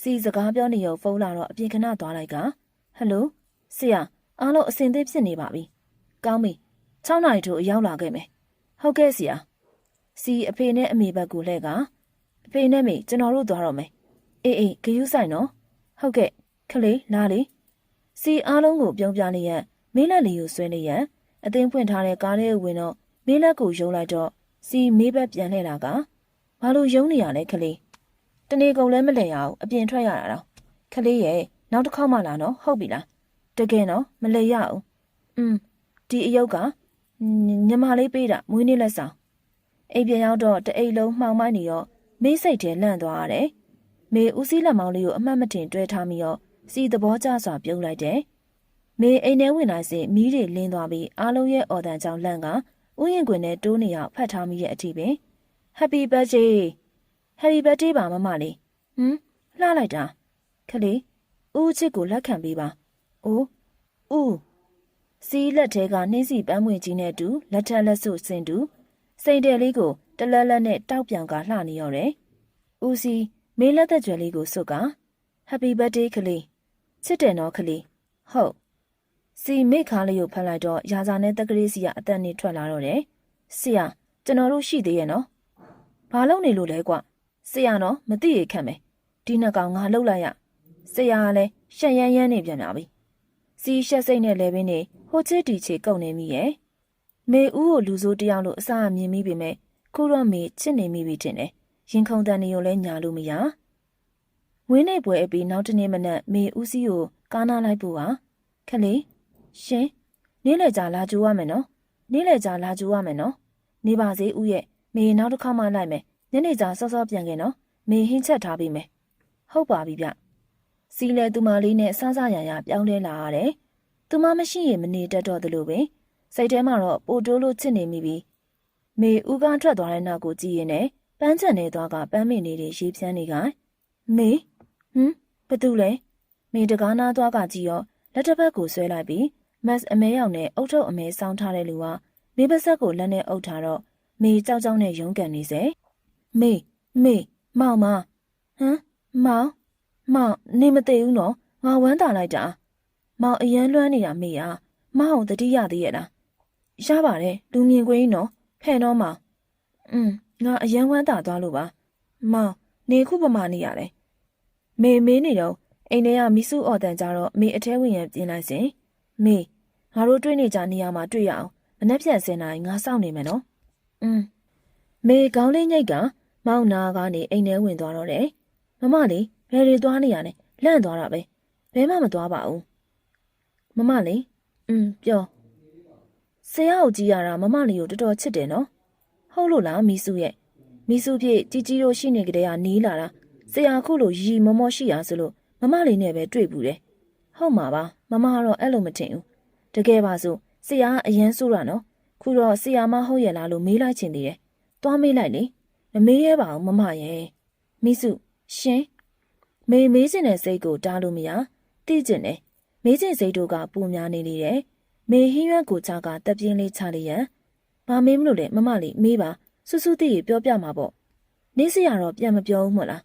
စီစကားပြောနေရောဖုန်းလာတော့အပြင်ခဏသွားလိုက်ကဟယ်လိုဆရာအားလုံးအစင်သစ်ဖြစ်နေပါပြီကောင်းပြီ6နာရီထို့ရောက်လာခဲ့မယ်ဟုတ်ကဲ့ဆရာစီအဖေနဲ့အမေဘက်ကိုလှည့်ကအဖေနဲ့မေကျွန်တော်တို့သွားတော့မယ်အေးဂယူးဆိုင်နော်ဟုတ်ကဲ့ခလေးလာလေစီအားလုံးကိုပြုံးပြလျက်မေးလက်လေးကိုဆွဲလျက်အသိန်းဖွင့်ထားတဲ့ကားထဲဝင်တော့မေးလက်ကိုယုံလိုက်တော့စီမေးဘက်ပြန်လှည့်လာကဘာလို့ယုံနေရလဲခလေးတနေ့ကုန်လည်းမလဲရအောင်အပြင်ထွက်ရတာတော့ခလေးရဲ့နောက်တစ်ခေါက်မှလာနော်ဟုတ်ပြီလားတကယ်နော်မလဲရအောင်ဒီအယုတ်ကညီမလေးပေးတာမွေးနေ့လက်ဆောင်အိမ်ပြန်ရောက်တော့တအိတ်လုံးမှောင်မိုက်နေရောမေးစိတ်ထဲလန့်သွားရတယ်မေဦးစီးလက်မောင်းလေးကိုအမှတ်မတင်တွဲထားပြီးတော့စီသဘောကျစွာပြုံးလိုက်တယ်မေအိမ်ထဲဝင်လာစဉ်မီးတွေလင်းသွားပြီးအားလုံးရဲ့အော်တန်ကြောင့်လန့်ကဥယျာဉ်ကွင်နဲ့တိုးနေအောင်ဖတ်ထားမိရဲ့အထိပင် Happy birthday ပါမမလေးလှလိုက်တာခလေးဦးချစ်ကိုလက်ခံပေးပါဦးစီးလက်ထဲကနှင်းစီပန်းမွေကြီးနဲ့တူလက်ထက်လက်ဆုပ်စင်တူစိန်တယ်လေးကိုတလက်လက်နဲ့တောက်ပြောင်ကလှနေရတယ်ဦးစီမေးလက်သက်ကြွယ်လေးကိုစွတ်က Happy birthday ခလေးချစ်တယ်နော်ခလေးဟုတ်စီမိခါလေးကိုဖတ်လိုက်တော့ရာဇာနဲ့တက်ကလေးစီကအသက်နဲ့ထွက်လာတော့တယ်ဆရာကျွန်တော်တို့ရှိသေးရဲ့နော်ဘာလုပ်နေလို့လဲကွဆရာနော်မသိရခန့်မယ်ဒီနှစ်ကောင်ငါလှုပ်လိုက်ရဆရာကလည်းရှက်ရမ်းနေပြန်ပြီစီရှက်စိတ်နဲ့လဲပင်နေဟိုချစ်တီချေကုန်နေမိရဲ့မေဦးကိုလူစိုးတယောက်လို့အစားအမြင်မိပေမဲ့ခုတော့မေချစ်နေမိပြီတင်တယ်ရင်ခုန်တန်နေရောလဲညာလို့မရဝင်းနေပွဲအပြီးနောက်တနေ့မနက်မေဦးစီးကိုကားနာလိုက်ဖို့ပါခလေးရှင်နေ့လေကြာလာကြိုးရမယ်နော်နေပါစေဦးရဲ့မေနောက်တစ်ခါမှလိုက်မယ်ညနေစာစောစောပြန်ခဲ့နော်မေဟင်းချက်ထားပေးမယ်ဟုတ်ပါပြီဗျစီလဲသူမလေးနဲ့စားစားရရပြောင်းလဲလာရတယ်သူမမရှိရင်မနေတတ်တော့သလိုပဲစိတ်ထဲမှာတော့ပိုတိုးလို့ချစ်နေမိပြီမေဦးကားထွက်သွားတဲ့နောက်ကိုကြည့်ရင်လည်းပန်းချန်နေသွားကပန်းမင်လေးတွေရေးဖြန်းနေကမေ ဘသူလဲမေတကားနာသွားကကြည့်ရောလက်တစ်ဖက်ကိုဆွဲလိုက်ပြီးမတ်အမဲရောက်နဲ့အုတ်ထုတ်အမဲစောင်းထားတဲ့လူကမေပါဆက်ကိုလက်နဲ့အုပ်ထားတော့မေကြောက်ကြောက်နဲ့ရုန်းကန်နေစေမေမောင်မဟမ်မောင်နေမသိဘူးနော်ငါဝမ်းသာလိုက်တာမောင်အရန်လွှမ်းနေတာမေအားမောင်တတိယသေးရဲ့လားရပါတယ်လူမြင်ကွင်းနော်ဖဲ့တော့မောင်ငါအရန်ဝမ်းသာသွားလို့ပါမောင်နေခုပမာနေရလဲမေမေးနေတော့အိမ်ထဲကမီစုအော်တန်ကြတော့မေအထဲဝင်ရပြင်လိုက်စဉ်မေငါတို့တွေ့နေကြနေရာမှာတွေ့ရအောင်မနှက်ဖြန်စင်နိုင်ငါစောင့်နေမယ်နော်မေခေါင်းလေးညိတ်ကမောင်နာကနေအိမ်ထဲဝင်သွားတော့တယ်မမလေးဘယ်တွေသွားနေရလဲလန့်သွားတာပဲဘယ်မှမသွားပါဘူးမမလေးပြောဆရာကိုကြည့်ရတာမမလေးကိုတော်တော်ချစ်တယ်နော်ဟုတ်လို့လားမီစုရဲ့မီစုဖြစ်ကြီးတို့ရှိနေကြတဲ့ကနေလာတာဆရာခုလိုရီမောမောရှိရဆိုလို့မမလေးနဲ့ပဲတွေ့ဘူးတယ်ဟုတ်မှာပါမမကတော့အဲ့လိုမထင်ဘူးတကယ်ပါဆိုဆရာအရန်ဆိုးတာနော်ခုတော့ဆရာမဟုတ်ရဲ့လားလို့မေးလိုက်ချင်သေးတယ်သွားမေးလိုက်လေမမေးရဲပါဘူးမမရဲ့မီစုရှင်မေးချင်တဲ့စိတ်ကိုတားလို့မရသိကျင်တယ်မေးချင်စိတ်တို့ကပူများနေလေတယ်မေဟင်းရွက်ကိုချကတက်ပြင်းလေးချလိုက်ရန်ဘာမေးမလို့လဲမမလေးမေးပါစူးစူးသိရပြောပြမှာပေါ့နေစရာတော့ပြန်မပြောဘူးမလား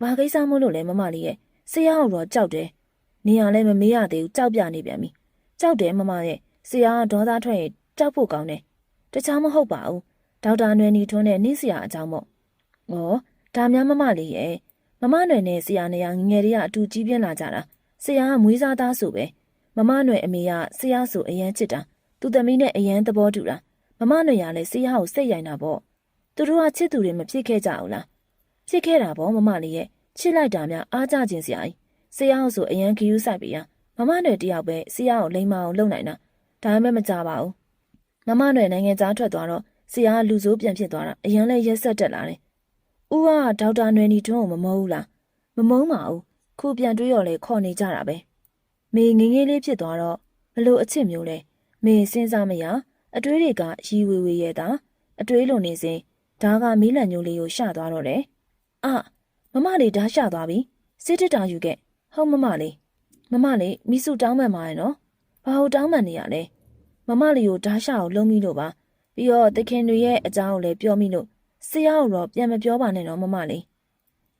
ဘာကိစ္စမို့လို့လဲမမလေးရဲ့ဆရာကတော့ကြောက်တယ်နေရလဲမမေးရသေးဘူးကြောက်ပြနေပြန်ပြီကြောက်တယ်မမရဲ့ဆရာကဒေါသထွက်ရင်ကြောက်ဖို့ကောင်းတယ်တခြားမဟုတ်ပါဘူးဒေါက်တာနွယ်နီထွန်းနဲ့နေစရာအကြောင်းပေါ့ဒါများမမလေးရဲ့မမနွယ်နဲ့ဆရာနဲ့ငငယ်လေးကအတူကြီးပြင်းလာကြတာဆရာကမွေးစားသားဆိုပဲမမနွယ်အမေကဆရာဆိုအရန်ချစ်တာသူသမီးနဲ့အရန်သဘောတူတာမမနွယ်ရလဲဆရာကိုစိတ်ရိုင်တာပေါ့သူတို့ကချစ်သူတွေမဖြစ်ခဲ့ကြဘူးလားဖြစ်ခဲ့တာပေါ့မမလေးရဲ့ချစ်လိုက်တာများအားကြခြင်းစရာကြီးဆရာကိုဆိုအရန်ဂီယူဆိုင်ပြရမမနွယ်တယောက်ပဲဆရာကိုလိမ္မာအောင်လုပ်နိုင်တာဒါမှမကြပါဘူးမမနွယ်နိုင်ငံသားထွက်သွားတော့ဆရာကလူဆိုးပြန်ဖြစ်သွားတာအရန်လဲရက်ဆက်တက်လာတယ်ဦးကဒေါက်တာနွယ်နီထွန်းကိုမမုန်းဘူးလားမမုန်းပါဘူးခုပြန်တွေးရော်လဲခေါ်နေကြတာပဲမေငငယ်လေးဖြစ်သွားတော့ဘလို့အချစ်မျိုးလဲမေစဉ်းစားမရအတွေးတွေကရီဝေဝေရဲ့တာအတွေးလုံနေစဉ်ဓာကမီးလန့်ညိုလေးကိုရှသွားတော့တယ်မမလေးဓာရှသွားပြီစစ်တစ်တာယူခဲ့ဟုတ်မမလေးမိစုတောင်းမှန်ပါရဲ့နော်ဘာလို့တောင်းမှန်နေရလဲမမလေးကိုဓာရှကိုလုံးမိလို့ပါပြီးတော့တခင်တွေရဲ့အကြောင်းကိုလည်းပြောမိလို့ဆရာကတော့ပြန်မပြောပါနဲ့နော်မမလေး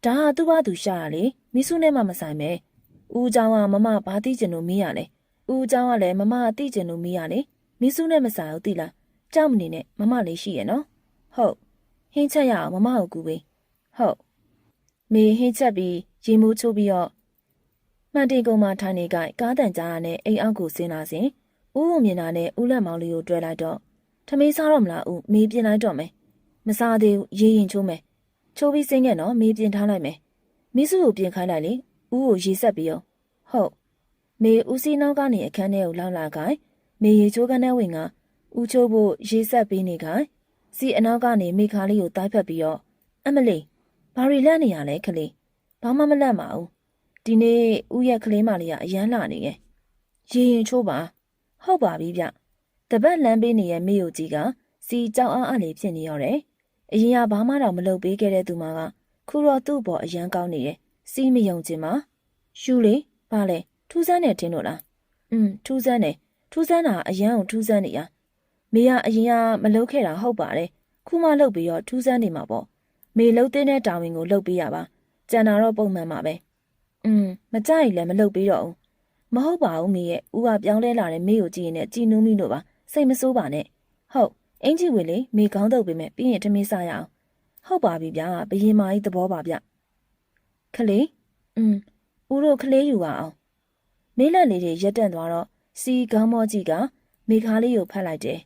ဒါကသူ့ဘာသူရှာရလေမိစုနဲ့မှမဆိုင်ပဲဦးเจ้าကမမဘာသိကျင်လို့မေးရလဲဦးเจ้าကလည်းမမသိကျင်လို့မေးရလေမိစုနဲ့မဆိုင်ဘူးသိလားကြောက်မနေနဲ့မမလေးရှိရဲ့နော်ဟုတ်ဟင်းချက်ရအောင်မမကိုကူပေးဟုတ်မေဟင်းချက်ပြီးရေမိုးချိုးပြီးတော့မှန်တင်ကုန်းမှာထိုင်နေကြကားတန်ကြားရနဲ့အိမ်အောက်ကိုဆင်းလာစဉ်ဦးကိုမြင်တာနဲ့ဦးလက်မောင်လေးကိုတွဲလိုက်တော့ထမင်းစားတော့မလားဦးမေးပြင်လိုက်တော့မယ်မစားသေးဘူးရေရင်ချိုးမယ်ချိုးပြီးစင်းခဲ့နော်မေးပြင်ထားလိုက်မယ်မိစုကိုပြင်ခိုင်းလိုက်လေဦးကိုရေဆက်ပြီးရောဟုတ်မေဦးစီးနောက်ကနေအခန်းထဲကိုလောက်လာခိုင်းမေရေချိုးခန်းထဲဝင်ကဦးချိုးဖို့ရေဆက်ပြီးနေခိုင်းစီအနောက်ကနေမိခါလေးကိုတိုက်ဖက်ပြီးတော့အမလေးဘာရီလက်နေရလဲခလေးဘာမှမလက်ပါဘူးဒီနေ့ဦးရဲ့ကလေးမလေးကအရန်လာနေရဲ့ရေရင်ချိုးပါဟုတ်ပါပြီဗျတပတ်လမ်းပေးနေရဲ့မေယိုကြီးကစီကြောက်အားအလေးဖြစ်နေရတယ်အရင်ကဘာမှတော့မလုပ်ပေးခဲ့တဲ့သူမကခုတော့သူ့ဘော်အရန်ကောင်းနေတယ်စီးမယုံခြင်းမှာရှူလေဘာလဲထူးဆန်းတယ်ထင်လို့လားထူးဆန်းတယ်ထူးဆန်းတာအရန်ကိုထူးဆန်းနေရမေကအရင်ကမလုပ်ခဲ့တာဟုတ်ပါတယ်ခုမှလုပ်ပြီးတော့ထူးဆန်းနေမှာပေါ့မေလှုပ်တဲ့တာဝန်ကိုလုပ်ပေးရပါကြံတာတော့ပုံမှန်ပါပဲမကြိုက်လည်းမလုပ်ပေးတော့ဘူးမဟုတ်ပါဘူးမေရဲ့ဦးကပြောင်းလဲလာတဲ့မေကိုကြည့်ရင်လည်းကြည်နူးမိလို့ပါစိတ်မဆိုးပါနဲ့ဟုတ်အင်ကြီးဝင်လေမေခေါင်းတုပ်ပေးမယ်ပြီးရင်ထမင်းစားရအောင်ဟုတ်ပါပြီဗျာဘယင်မာကြီးသဘောပါဗျခလေးဦးတို့ခလေးယူပါအောင်မေးလက်လေးတွေရက်တန့်သွားတော့စီခေါင်းမောကြီးကမေခါလေးကိုဖတ်လိုက်တယ်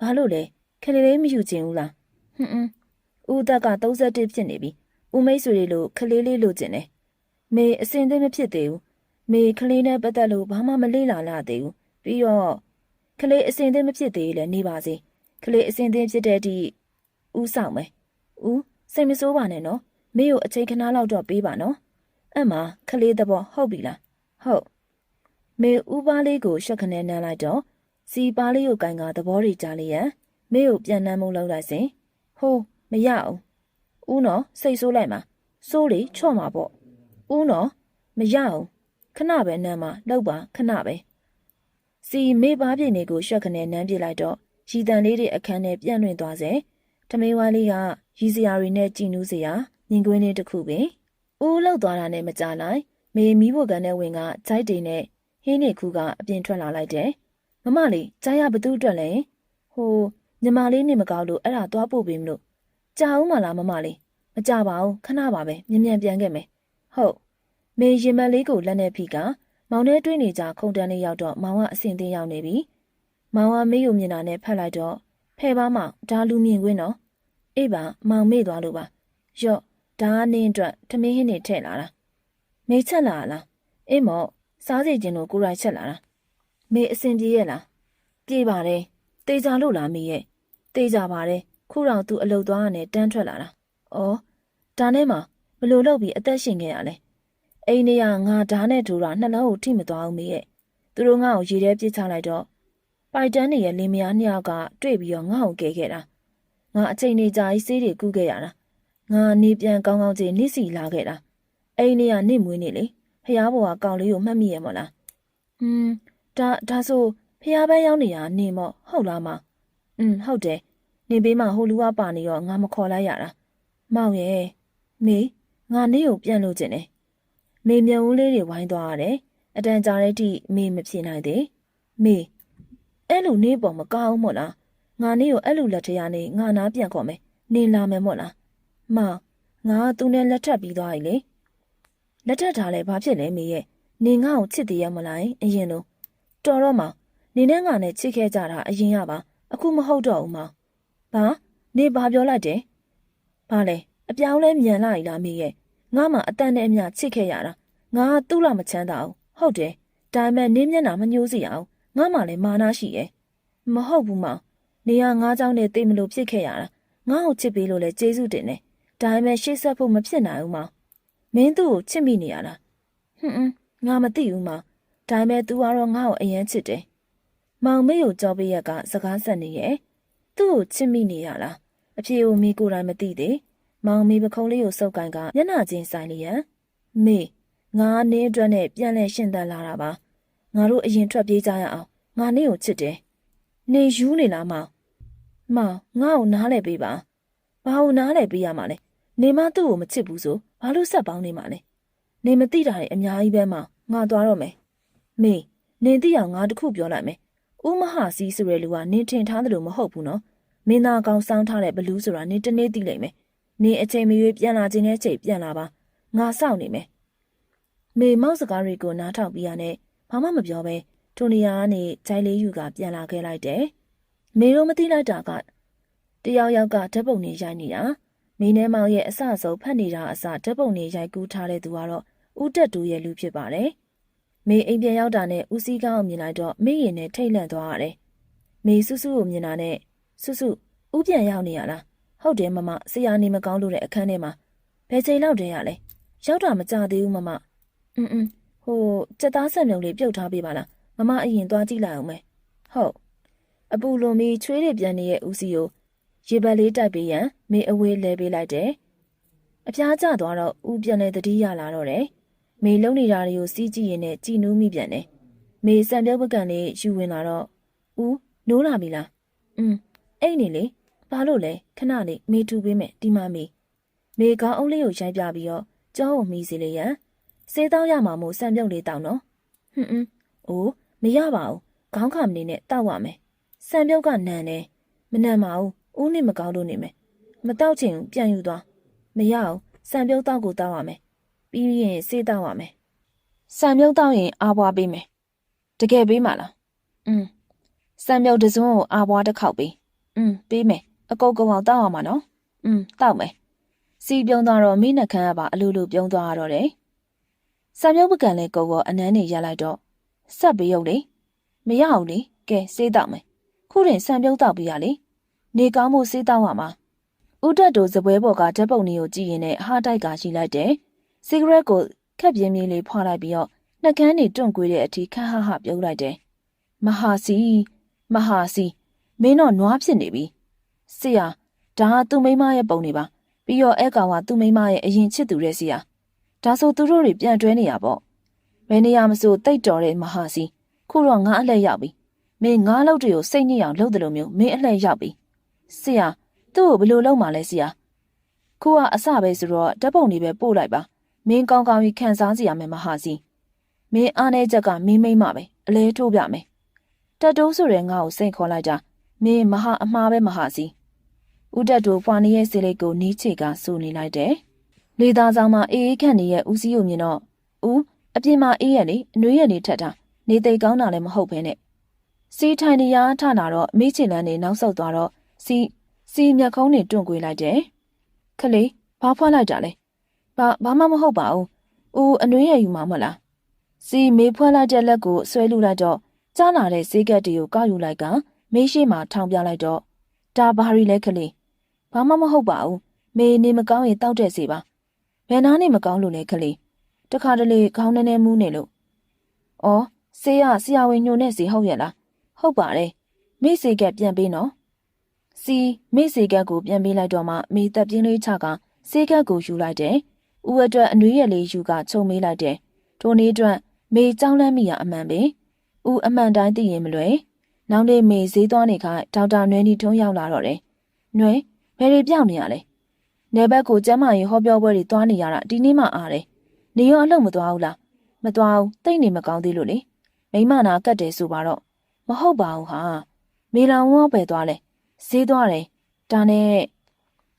ဘာလို့လဲခလေးလေးမယူချင်ဘူးလားဦးသက်က31ဖြစ်နေပြီဦးမိတ်ဆွေတွေလို့ခလေးလေးလိုချင်တယ်မေအစင်သိမဖြစ်သေးဘူးမေခလေးနဲ့ပတ်သက်လို့ဘာမှမလေ့လာလာသေးဘူးပြီးတော့ခလေးအစင်သိမဖြစ်သေးလည်းနေပါစေခလေးအစင်သိဖြစ်တဲ့အထိဦးဆောင်မယ်ဦးစိတ်မဆိုးပါနဲ့နော်မေကိုအချိန်ခဏလောက်တော့ပေးပါနော်အမခလေးသဘောဟုတ်ပြီလားဟုတ်မေဦးပါလေးကိုရှက်ခနဲနမ်းလိုက်တော့စီပါလေးကိုကင်ကသဘောတွေကြားလိုက်ရန်မေကိုပြန်နှမ်းမှုလောက်လိုက်စဉ်ဟိုးမရအောင်ဦးနော်စိတ်ဆိုးလိုက်မှာစိုးလေချော့မှာပေါ့ဦးနော် မရအောင်ခဏပဲနမ်းမှာလောက်ပါခဏပဲစီမေပါပြင်းနေကိုရှက်ခနဲ့နမ်းပြလိုက်တော့ရီတန်လေးတွေအခန်းထဲပြန့်လွင့်သွားစေထမင်းဝါးလေးကရီစရာတွေနဲ့ကြည်နူးစရာညင်ကွင်းလေးတစ်ခုပဲဦးလောက်သွားတာနဲ့မကြလိုက်မေမီးဖို့ကန်တဲ့ဝင်ကဂျိုက်တွေနဲ့ဟင်းနေခုကအပြင်ထွက်လာလိုက်တယ်မမလေးဂျိုက်ရဘသူအတွက်လဲဟိုညီမလေးနေမကောက်လို့အဲ့ဒါသွားပို့ပေးမလို့ကြာဦးမလားမမလေးမကြပါဘူးခဏပါပဲမြန်မြန်ပြန်ခဲ့မယ်ဟုတ်မေရင်မလေးကိုလက်နဲ့ဖိကမောင်နဲ့တွေ့နေကြခုံတန်းလေးရောက်တော့မောင်ကအဆင်သင်းရောက်နေပြီမောင်ကမေးကိုမြင်တာနဲ့ဖက်လိုက်တော့ဖဲပါမောင်ဒါလူမြင်ခွင်းနော်အေးပါမောင်မေ့သွားလို့ပါရော့ဒါကနင်းအတွက်ထမင်းဟင်းနေထည့်လာတာမေချက်လာလားအေးမော့စားစီခြင်းလို့ကိုရိုက်ချက်လာတာမေအဆင်ပြေရဲ့လားပြေပါတယ်တေချာလို့လားမေရဲ့တေချာပါတယ်ခုတော့သူအလုတ်သွားကနေတန်းထွက်လာတာဩဒါနဲ့မှဘလို့လုပ်ပြီးအသက်ရှင်ခဲ့ရလဲအိမ်ထဲကငါဓာတ်နဲ့ထိုးတာနှလုံးကိုထိမသွားဘူးမေရဲ့သူတို့ငါ့ကိုရေထဲပစ်ချလိုက်တော့ပိုက်တန်းနေရဲ့လင်းမယားနှစ်ယောက်ကတွေ့ပြီးတော့ငါ့ကိုကယ်ခဲ့တာငါအချိန်နေကြာကြီးဆေးတွေကူးခဲ့ရတာငါနေပြန်ကောင်းကောင်းချင်းနိစီလာခဲ့တာအိမ်ထဲကနေမွေးနေလေဖះဘောကကောင်လေးကိုမှတ်မိရမို့လားဒါဆိုဖះပန်းရောက်နေရနေမော့ဟုတ်လားမဟုတ်တယ်နေပေးမှဟိုလူကပါနေတော့ငါမခေါ်လိုက်ရတာမောင်ရဲ့မေငါနေကိုပြန်လို့ကျင်တယ်မေမျက်ဦးလေးတွေဝိုင်းသွားရတယ်အတန်ကြာတဲ့အထိမေမဖြစ်နိုင်သေးမေအဲ့လိုနေပေါ်မကောင်းမို့လားငါနေကိုအဲ့လိုလက်ထရနေငါနာပြန်ခေါ်မယ်နေလာမယ်မို့လားမောင်ငါသူနဲ့လက်ထပ်ပြီးသွားပြီလေလက်ထပ်ထားလဲဘာဖြစ်လဲမေရဲ့နေငါ့ကိုချစ်သေးရမလားအရင်လိုတော်တော့မောင်နေနဲ့ငါနဲ့ချစ်ခဲ့ကြတာအရင်ရပါအခုမဟုတ်တော့ဘူးမောင်ဘာနေဘာပြောလိုက်တယ်ဘာလဲအပြောင်းလဲမြန်လာ ਈ လားမေရဲ့ငါမှအတန်နဲ့အမျှချစ်ခဲ့ရတာငါသူ့လောက်မချမ်းသာအောင်ဟုတ်တယ်ဒါပေမဲ့နေမျက်နှာမညှိုးစီအောင်ငါမှလည်းမာနရှိရဲ့မဟုတ်ဘူးမောင်နေကငါးချောင်းနဲ့တိတ်မလို့ဖြစ်ခဲ့ရတာငါ့ကိုချစ်ပေးလို့လဲကျေးဇူးတင်တယ်ဒါပေမဲ့ရှေ့ဆက်ဖို့မဖြစ်နိုင်ဘူးမောင်မင်းသူ့ကိုချစ်မိနေရလားငါမသိဘူးမောင်ဒါပေမဲ့ तू ကတော့ငါ့ကိုအရင်ချစ်တယ်မောင်မေကိုကြောပေးရကစကားဆက်နေရဲ့သူ့ကိုချစ်မိနေရလားအဖေကိုမိကိုယ်တိုင်မသိသေးမောင်မေပခုံးလေးကိုစုပ်ကန်ကမျက်နှာချင်းဆိုင်လျက်မေငါနင်းအတွက်နဲ့ပြန်လဲရှင်းတန်လာတာပါငါတို့အရင်ထွက်ပြေးကြရအောင်ငါနင်းကိုချစ်တယ်နေယူနေလားမောင်ငါ့ကိုနားလဲပေးပါဘာလို့နားလဲပေးရမှာလဲနေမသူ့ကိုမချစ်ဘူးဆိုဘာလို့ဆက်ပေါင်းနေမှာလဲနေမသိတာတွေအများကြီးပဲမောင်ငါသွားတော့မယ်မေနင်သိအောင်ငါတခုပြောလိုက်မယ်ဦးမဟာစီဆိုတဲ့လူကနင်ထင်ထားတယ်လို့မဟုတ်ဘူးနော်မင်းသားကောင်စောင်းထားတဲ့ဘလူးဆိုတာနင်တနေ့သိလိမ့်မယ်နင်အချိန်မရွေးပြန်လာခြင်းနဲ့ချိန်ပြန်လာပါငါစောင့်နေမယ်မေမောက်စကားတွေကိုနားထောင်ပြီးရနဲ့ဘာမှမပြောပဲထိုနေရာကနေဂျိုင်လေးယူကပြန်လာခဲ့လိုက်တယ်မေတို့မသိလိုက်တာကတယောက်ယောက်ကဓာတ်ပုံနေရိုက်နေတာမင်းနဲ့မောင်ရဲ့အဆအဆုံးဖတ်နေတာအစဓာတ်ပုံနေရိုက်ကူးထားတဲ့သူကတော့ဦးတက်တူရဲ့လူဖြစ်ပါတယ်မေအိမ်ပြန်ရောက်တာနဲ့ဦးစီးကောင်းကိုမြင်လိုက်တော့မေရင်နဲ့ထိတ်လန့်သွားရတယ်မေစုစုကိုမြင်တာနဲ့စုစုဦးပြန်ရောက်နေရလားဟုတ်တယ်မမဆရာနေမကောင်းလို့တဲ့အခန်းထဲမှာဘယ်ချိန်လောက်တည်းရလဲရောက်တာမကြသေးဘူးမမဟိုစက်သားဆက်မြုံလေးပြုတ်ထားပေးပါလားမမအရင်သွားကြည့်လိုက်အောင်မယ်ဟုတ်အပူလွန်ပြီးချွေးတွေပြန်နေတဲ့ဦးစီးကိုရေဘက်လေးတိုက်ပေးရန်မေအဝေးလဲပေးလိုက်တယ်အပြားကျသွားတော့ဦးပြန်လဲတတိရလာတော့တယ်မေလုံနေတာတွေကိုစီးကြည့်ရင်နဲ့ကြည်နူးမိပြန်တယ်မေစံပြုတ်ပကံလေးယူဝင်လာတော့ဦးနိုးလာပြီလားအဲ့နေလေဘာလို့လဲခဏလေးမေထူပေးမယ်ဒီမမေကောင်းအုံးလေးကိုရိုက်ပြပြီးတော့ကြောကိုမီးစီလေးရန်စေးတောင်းရမှာမို့စံပြုတ်လေးတောင်းနော်အိုးမရပါဘူးခေါင်းခါမနေနဲ့တောက်ရမယ်စံပြုတ်ကနန်တယ်မနန်ပါဘူးဦးနေမကောင်းလို့နေမယ်မတောက်ချင်ပြန်ယူသွားမရအောင်စံပြုတ်တောက်ကိုတောက်ရမယ်ပြီးရင်စေးတောက်ရမယ်စံပြုတ်တောက်ရင်အားပွားပေးမယ်တကယ်ပေးမှာလားစံပြုတ်တစုံကိုအားပွားတစ်ခေါက်ပေးပေးမယ်အကုတ်ကုတ်အောင်တောက်ရမှာနော်တောက်မယ်စီပြုံးသွားတော့မိနှက်ခမ်းကပါအလိုလိုပြုံးသွားရတော့တယ်စံပြုတ်ပကံလေးကုတ်ကအနမ်းနေရလိုက်တော့ဆက်ပေးရုပ်လေမရအောင်လေကဲစေးတောက်မယ်ခုတင်စံပြုတ်တောက်ပြီးရလေနေကောင်းမှုစေးတောက်ရမှာဦးတက်တို့စပွဲပေါ်ကဓာတ်ပုံတွေကိုကြည့်ရင်နဲ့ဟားတိုက်ကရှိလိုက်တယ်စီဂရက်ကိုခက်ပြင်းပြင်းလေးဖွာလိုက်ပြီးတော့နှကန်းတွေတွန့်ကွေးတဲ့အထိခါဟဟပြုံးလိုက်တယ်မဟာစီမင်းတော့နွားဖြစ်နေပြီဆရာဒါကသူ့မိမရဲ့ပုံနေပါပြီးတော့အဲ့ကောင်ကသူ့မိမရဲ့အရင်ချစ်သူတဲ့ဆရာဒါဆိုသူတို့တွေပြန်တွဲနေရပေါ့ ဘယ်နေရာမဆိုတိတ်တော်တဲ့မဟာစီခုတော့ငါအလှည့်ရောက်ပြီမင်းငါလောက်တွေကိုစိတ်ညစ်အောင်လုပ်တယ်လို့မျိုးမင်းအလှည့်ရောက်ပြီဆရာသူ့ကိုဘယ်လိုလုပ်မှလဲဆရာခုကအစပဲဆိုတော့ဓာတ်ပုံတွေပဲပို့လိုက်ပါမင်းကောင်းကောင်းကြီးခံစားစီရမယ်မဟာစီမင်းအားနေချက်ကမင်းမိမ့်မပဲအလဲထိုးပြမယ်တက်တိုးဆိုတဲ့ငါ့ကိုစိတ်ခေါ်လိုက်တာမင်းမဟာအမှားပဲမဟာစီဦးတက်တို့ဖွာနေရဲ့စီလေးကိုနီးချေကစူနေလိုက်တယ်လေသားဆောင်မှာအေးအေးခန့်နေရဲ့ဦးစီးကိုမြင်တော့ဦးအပြင်မှာအေးရက်လေအနှွေးရက်နေထက်တာနေသိကောင်းတာလည်းမဟုတ်ဘဲနဲ့စီထိုင်နေရထလာတော့မိချင်လန်းနေနောက်ဆုတ်သွားတော့စီမျက်ခုံးနေတွန့်ကွေးလိုက်တယ်ခလေးဘာဖွာလိုက်တာလဲဘာမှမဟုတ်ပါဘူးဦးအနှွေးရယူမှာမလားစီမေးဖွာလိုက်တဲ့လက်ကိုဆွဲလူလိုက်တော့ကြားလာတဲ့ဈေးကက်တွေကိုကောက်ယူလိုက်ကမေးရှိမှထောင်ပြလိုက်တော့ဒါဘာရီလဲခလေးဘာမှမဟုတ်ပါဘူးမေနေမကောင်းရင်တောက်တဲ့စီပါဘယ်နာနေမကောင်းလို့လဲခလေးတခါတလေခေါင်းနဲ့နဲ့မူးနေလို့ဩဆေးရဆရာဝန်ညိုနဲ့စီဟုတ်ရဲ့လားဟုတ်ပါတယ်မိစေကက်ပြန်ပေးနော်စီမိစေကက်ကိုပြန်ပေးလိုက်တော့မှမိသက်ပြင်းလေးချကစေကက်ကိုယူလိုက်တယ်ဦးအတွက်အနှွေးရလေးယူကချုံမေးလိုက်တယ်ထိုနေ့အတွက်မေကြောင်းလန့်မိရအမှန်ပဲဦးအမှန်တိုင်းသိရင်မလွယ်နောက်နေ့မေဈေးသွားနေခါဒေါက်တာနွယ်နီထုံးရောက်လာတော့တယ်နွယ်ဘယ်တွေပြောင်းနေရလဲနေဘက်ကိုကျမ်းမာရေးဟောပြောပွဲတွေသွားနေရတာဒီနေ့မှအားတယ်နေရောအလုပ်မသွားဘူးလားမသွားဘူးတိတ်နေမကောင်းသေးလို့လေမိမနာကတ်တယ်ဆိုပါတော့မဟုတ်ပါဘူးဟာမေလောင်ဝေါပဲသွားလဲဈေးသွားတယ်ဒါနဲ့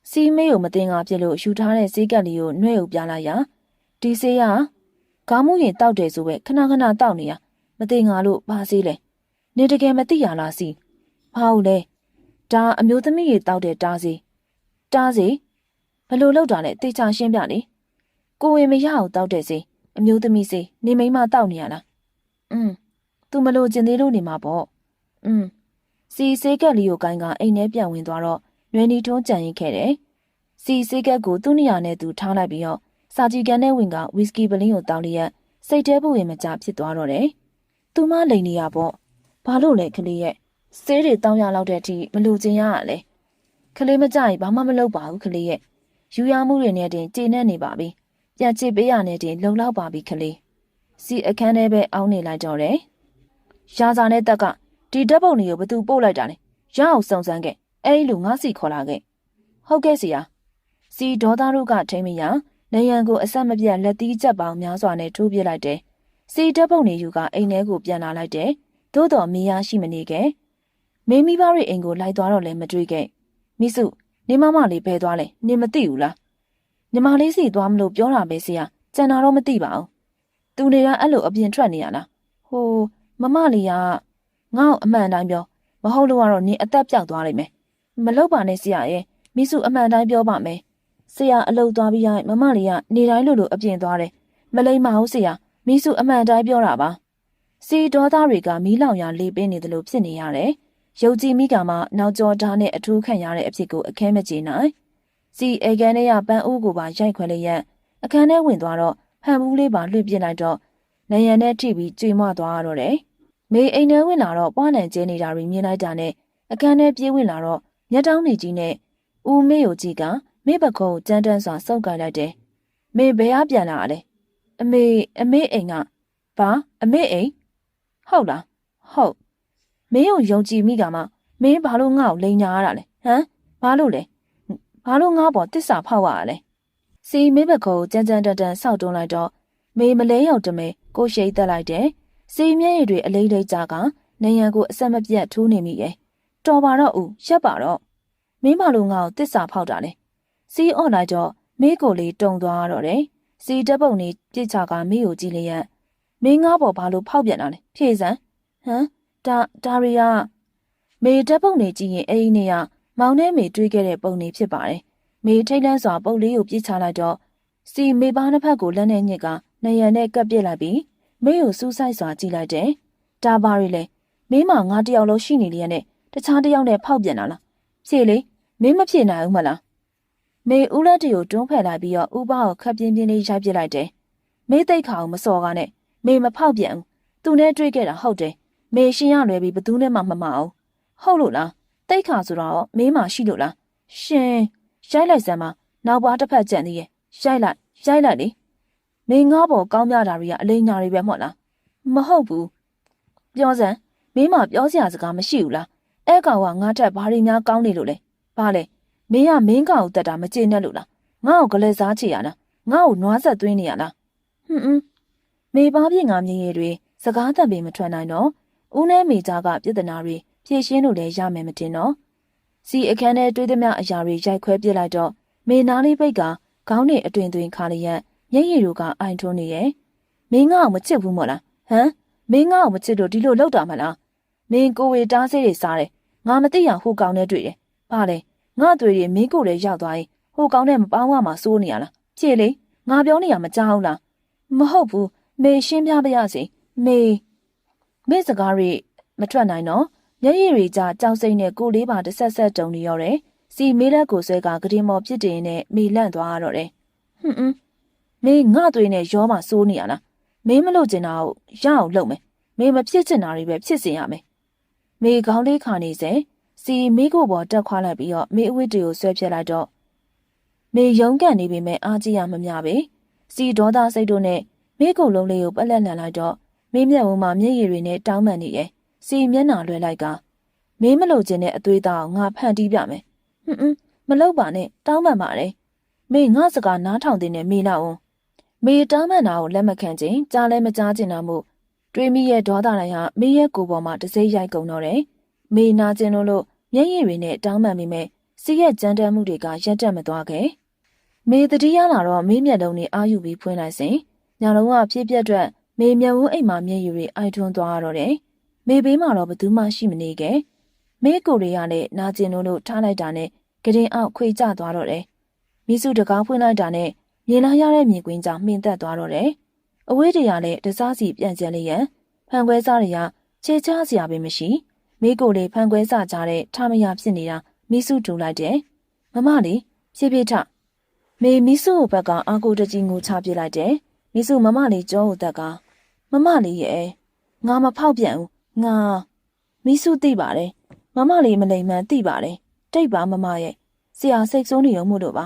စီမေးကိုမတင်ငါပြစ်လို့ယူထားတဲ့ဈေးကက်လေးကိုနှွဲ့ကိုပြလိုက်ရဒီဈေးကခေါင်းမူရင်တောက်တယ်ဆိုပဲခဏခဏတောက်နေရမတင်ငါလို့ဘာဈေးလဲနေတကယ်မသိရလားစီဘာဟုတ်လဲဒါအမျိုးသမီးတွေတောက်တဲ့တားဈေးဘယ်လိုလုပ်တာလဲတေချာရှင်းပြလေကိုဝင်မရအောင်တောက်တဲ့ဈေးအမျိုးသမီးဈေးနေမိမတောက်နေရလားသူမလို့ကျင်သေးလို့နေမှာပေါ့စီစေးကက်လေးကိုကိုင်းကအိမ်ထဲပြန်ဝင်သွားတော့နွယ်နီထုံးကြံရင်ခဲ့တယ်စီစေးကက်ကိုသူ့နေရာနဲ့သူထားလိုက်ပြီးတော့စာကြည့်ကန်နဲ့ဝင်ကဝီစကီပလင်းကိုတောင်းလျက်စိတ်တဲဖို့ရင်မကြဖြစ်သွားတော့တယ်သူမလိန်နေရပေါ့ဘာလို့လဲကလေးရဲ့ဆေးတွေတောင်းရလောက်တဲ့အထိမလို့ကျင်ရရလဲကလေးမကြရင်ဘာမှမလုပ်ပါဘူးကလေးရဲ့ယူရမှုတွေနဲ့တင်ကျေနပ်နေပါပြီပြန်ချစ်ပေးရနဲ့တင်လုံလောက်ပါပြီကလေးစီအခန်းထဲပဲအောင်းနေလိုက်တော့တယ်ရာဇာနဲ့တက်ကဒီဓာတ်ပုံတွေကိုဘသူပို့လိုက်တာလဲရအောင်စုံစမ်းခဲ့အဲ့ဒီလူငါစီခေါ်လာခဲ့ဟုတ်ကဲ့စီယာစီဒေါသတို့ကထိမ့်မရနေရန်ကိုအဆက်မပြတ်လက်သီးချက်ပေါင်းများစွာနဲ့ထိုးပြလိုက်တယ်စီဓာတ်ပုံတွေယူကအိမ်ထဲကိုပြန်လာလိုက်တယ်သို့တော်မင်းရရှိမနေခဲ့မိမိဘရဲ့အိမ်ကိုလိုက်သွားတော့လည်းမတွေ့ခဲ့မိစုနေမမလေးဘယ်သွားလဲနေမသိဘူးလားညီမလေးစီသွားမလို့ပြောတာပဲစီယာကြံတာတော့မသိပါဘူးသူတွေကအဲ့လိုအပြင်ထွက်နေရလားဟိုမမလေးကငါ့ကိုအမှန်တိုင်းပြောမဟုတ်လို့ကတော့နင်အသက်ပြောက်သွားလိမ့်မယ်မလုပ်ပါနဲ့ဆရာရဲ့မိစုအမှန်တိုင်းပြောပါမယ်ဆရာအလုပ်သွားပြီးရင်မမလေးကနေတိုင်းလို့အပြင်သွားတယ်မလိမ္မာဘူးဆရာမိစုအမှန်တိုင်းပြောတာပါစီဒေါသတွေကမီးလောင်ရလေးပင်းနေတယ်လို့ဖြစ်နေရတယ်ရုပ်ကြည်မိကမှနောက်ကျော်ဓာတ်နဲ့အထူးခံရတဲ့အဖြစ်ကိုအခဲမကျေနိုင်စီအေကန်နဲ့ပန်းဦးကိုပါရိုက်ခွဲလိုက်ရက်အခန်းထဲဝင်သွားတော့ဟန်ဘူးလေးပါလွှင့်ပြစ်လိုက်တော့နေရန်နဲ့ထိပြီးကျွေမွသွားတော့တယ်မေအိမ်ထဲဝင်လာတော့ပွားလန်ကျဲနေတာတွေမြင်လိုက်တာနဲ့အခန်းထဲပြေးဝင်လာတော့မျက်တောင်းနေကြီးနဲ့ဦးမေကိုကြည့်ကမေဘခုံကြမ်းတမ်းစွာစုပ်ကိုင်လိုက်တယ်မေဘယ်ပြန်လာလဲအမေအိမ်ကဘာအမေအိမ်ဟုတ်လားဟုတ်မင်းကိုယုံကြည်မိကမှမင်းဘာလို့ငါ့ကိုလိန်ညာရတာလဲဟမ်ဘာလို့လဲဘာလို့ငါ့ပေါ်တစ္ဆာဖောက်ရတာလဲစီမေဘခုံကြမ်းတမ်းဆောက်တွန်းလိုက်တော့မေမလဲရောက်တမဲကိုရှိတ်တက်လိုက်တယ်စီမျက်ရည်တွေအလိမ့်လိမ့်ကြကနေရန်ကိုအဆက်မပြတ်ထိုးနေမိရဲ့တော်ပါတော့ဦးရက်ပါတော့မင်းမလို့ငါ့ကိုတစ္ဆာဖောက်တာလဲစီအော့လိုက်တော့မေကိုလေးတုံသွားတော့တယ်စီတက်ပုံနေပြစ်ချကမေကိုကြည့်လျက်မင်းငါ့ပေါ်ဘာလို့ဖောက်ပြန်တာလဲဖြေစမ်းဟမ်ဒါရီယာမေတက်ပုံနေကြည့်ရင်အဲ့ဒီနေ့ကမောင်နဲ့မေတွေးခဲ့တဲ့ပုံနေဖြစ်ပါတယ်မေထိတ်လန့်စွာပုတ်လေးကိုပြစ်ချလိုက်တော့စီမေပါနှစ်ဖက်ကိုလက်နဲ့ညစ်ကနေရန်နဲ့ကပ်ပစ်လိုက်ပြီးမေကိုစူးစိုက်စွာကြည့်လိုက်တယ်ဒါပါရီလေမင်းမငါတယောက်လုံးရှိနေလျက်နဲ့တခြားတယောက်နဲ့ဖောက်ပြန်တာလားဖြေလေမင်းမဖြေနိုင်ဘူးမလားမေဦးလက်တီကိုတွန်းဖယ်လိုက်ပြီးတော့ဥပကိုခပ်ပြင်းပြင်းလေးရိုက်ပစ်လိုက်တယ်မေသိတ်ခါအောင်မစော်ကားနဲ့မေမဖောက်ပြန်ဘူးသူနဲ့တွေ့ခဲ့တာဟုတ်တယ်မေရှင်ရလွယ်ပြီးဘသူနဲ့မှမမအောင်ဟုတ်လို့လားသိတ်ခါဆိုတော့မေးမှရှိလို့လားရှင်ရိုက်လိုက်စမ်းမနောက်ပွားတစ်ဖက်ကြံသေးရဲ့ရိုက်လိုက်လေ မင်းငါ့ဘောကောင်းပြတာတွေကအလိညာတွေပဲမဟုတ်လားမဟုတ်ဘူးပြောစမ်းမင်းမပြောစရာစကားမရှိဘူးလားအဲ့ကောင်ကငါ့ထက်ဘာတွေများကောင်းနေလို့လဲဘာလဲမင်းကမင်းကောင်ကိုတတ်တာမကျေနပ်လို့လားငါ့ကိုကလေးစားချေရလားငါ့ကိုနွားဆက်သွင်းနေရလားမေပါပြင်းငါမြင်ရည်တွေစကားတတ်ပေမထွက်နိုင်တော့ဦးနဲ့မေသားကပြဿနာတွေဖြေရှင်းလို့လည်းရမယ်မတင်တော့စီအခန်းထဲတွေးသမျှအရာတွေရိုက်ခွဲပြစ်လိုက်တော့မေနာလေးပိတ်ကခေါင်းနဲ့အတွင်သွင်းခါလျက်မျက်ရည်တို့ကအိုင်ထွန်းနေရဲ့မင်းငါ့ကိုမချစ်ဘူးမို့လားဟမ်မင်းငါ့ကိုမချစ်လို့ဒီလိုလောက်တာမလားမင်းကိုဝေတားစေးတွေစားတယ်ငါမသိရဟိုကောင်နဲ့တွေ့တယ်ဘာလဲငါတွေ့ရင်မင်းကိုလည်းရောက်သွားရင်ဟိုကောင်နဲ့မပေါင်းရမှာစိုးနေရလားဖြေလေငါပြောနေရမကြောက်လားမဟုတ်ဘူးမေရှင်းပြပါရစေမေစကားတွေမထွက်နိုင်တော့မျက်ရည်တွေကြကြောက်စိမ့်နဲ့ကိုလေးပါတစ်ဆက်တုံနေရောတယ်စီမေးလက်ကိုဆွဲကဂရင်မော်ပြစ်တင်နဲ့မေလန့်သွားရတော့တယ်မင်းငါသွေးနဲ့ရောမှစိုးနေရလားမင်းမလို့ကျင်တာကိုရအောင်လုပ်မယ်မင်းမဖြစ်ချင်တာတွေပဲဖြစ်စေရမယ်မေခေါင်းလေးခါနေစေစီမေကိုပေါ်တက်ခွာလိုက်ပြီးတော့မေအဝတ်တွေကိုဆွဲပြစ်လိုက်တော့မေရုံးကန်နေပေမဲ့အားကြီးရမမျှပဲစီဒေါသစိတ်တို့နဲ့မေကိုယ်လုံးလေးကိုပက်လက်လှန်လိုက်တော့မေမျက်ဝန်းမှာမျက်ရည်တွေနဲ့တောင်းပန်နေရဲ့စီမျက်နှာလွှဲလိုက်ကမင်းမလို့ကျင်တဲ့အသွေးသားကိုငါဖန်တီးပြမယ်မလုပ်ပါနဲ့တောင်းပန်ပါတယ်မေငါစကားနားထောင်တဲ့နဲ့မေလာအောင်မေတောင်းပန်တာကိုလက်မခံခြင်းကြားလဲမကြားခြင်းတော့မို့တွေးမိရဲ့ဒေါသတိုင်းဟာမေရဲ့ကိုယ်ပေါ်မှာတစိမ့်ရိုက်ကုန်တော့တယ်မေနာကျင်လို့မျက်ရည်တွေနဲ့တောင်းပန်မိမဲ့စီရဲ့ကြမ်းတမ်းမှုတွေကရက်တက်မသွားခဲ့မေတတိယလာတော့မေမျက်လုံးနဲ့အာယူပြီးဖွင့်လိုက်စဉ်ညလုံးကဖြည့်ပြက်အတွက်မေမျက်ဝန်းအိမ်မှာမျက်ရည်တွေအိုက်ထွန်းသွားရတော့တယ်မေဘေးမှာတော့ဘသူမှရှိမနေခဲ့မေကိုရီးယားနဲ့နာကျင်လို့ထားလိုက်တာနဲ့ကရင်အောက်ခွေကျသွားတော့တယ်မိစုတကားဖွင့်လိုက်တာနဲ့မြင်လာရတဲ့မြင်ကွင်းကြောင့်မှင်သက်သွားတော့တယ်အဝေးတရလည်းတစားစီပြန်ကျန်လျက်ဖန်ခွဲစားတွေကခြေချစရာပဲမရှိမိကိုလေးဖန်ခွဲစားကြတဲ့ထမရဖြစ်နေတာမိစုတူလိုက်တယ်မမလေးဖြည်းဖြည်းထမေမိစုဘက်ကအာကိုတကြီးငိုချပြလိုက်တယ်မိစုမမလေးကြောဟိုတက်ကမမလေးရဲ့ငါမဖောက်ပြန်ဘူးငါမိစုသိပါတယ်မမလေးမလိမ်မှန်သိပါတယ်တိတ်ပါမမရဲ့ဆရာစိတ်ဆိုးနေရုံမို့လို့ပါ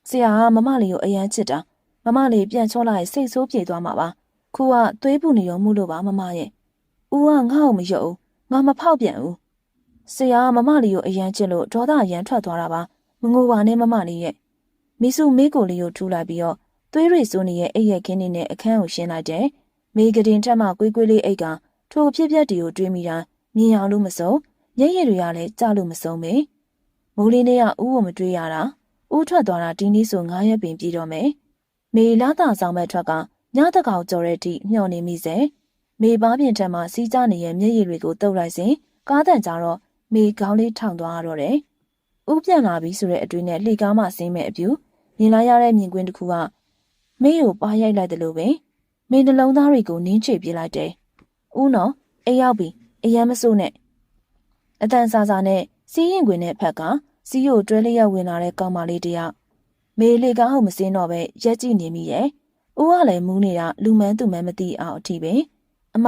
ဆရာကမမလေးကိုအယမ်းချစ်တာမမလေးပြန်ချောလိုက်စိတ်ဆိုးပြေသွားမှာပါခုကသွေးပူနေရုံမို့လို့ပါမမရဲ့ဦးကငါ့ကိုမယုံငါမဖောက်ပြန်ဘူးဆရာကမမလေးကိုအယမ်းချစ်လို့ဒေါသအယမ်းထွက်သွားတာပါမငိုပါနဲ့မမလေးရဲ့မိစုမေးကိုလေးကိုထူလိုက်ပြီးတော့သွေးရိပ်စိုးနေရဲ့အိပ်ရက်ခင်းနေနဲ့အခန်းကိုရှင်းလိုက်တယ်မေကတင်ထက်မှကွေးကွေးလေးအိတ်ကထိုဖြစ်ပျက်တွေကိုတွေးမိတာမြင်အောင်လို့မစုံမျက်ရည်တွေကလည်းကြားလို့မစုံပဲမိုးလေးနဲ့ကဦးကိုမတွေးရတာဦးထွက်သွားတာဒီနေ့ဆို9ရက်ပင်ပြည့်တော့မယ်မေလာတာဆောင်မဲ့ထွက်ကညတကောင်ကြော်တဲ့အထိမျှော်နေမိစေမေပါပြင်ထက်မှစီးကြနေရဲ့မျက်ရည်တွေကိုတုပ်လိုက်စဉ်ကားတန်ကြတော့မေခေါင်းလေးထောင်သွားရတော့တယ်ဦးပြန်လာပြီဆိုတဲ့အတွေ့နဲ့လှေကားမှဆင်းမဲ့အပြူမြင်လာရတဲ့မြင်ကွင်းတစ်ခုကမေကိုပါရိုက်လိုက်တယ်လို့ပဲမေနှလုံးသားတွေကိုနင်းချေပြလိုက်တယ်ဦးနော်အိမ်ရောက်ပြီအယမ်းမစိုးနဲ့အတန်စာစာနဲ့စီးရင်ခွင်နဲ့ဖက်ကစီးကိုတွဲလျက်ဝင်လာတဲ့ကောင်မလေးတယောက်မေလေကားဟုတ်မစင်းတော့ပဲရက်ကြည့်နေမိရဲ့ဦးကလည်းမူးနေတာလူမန်းသူမန်းမသိအောင်အထိပဲအမ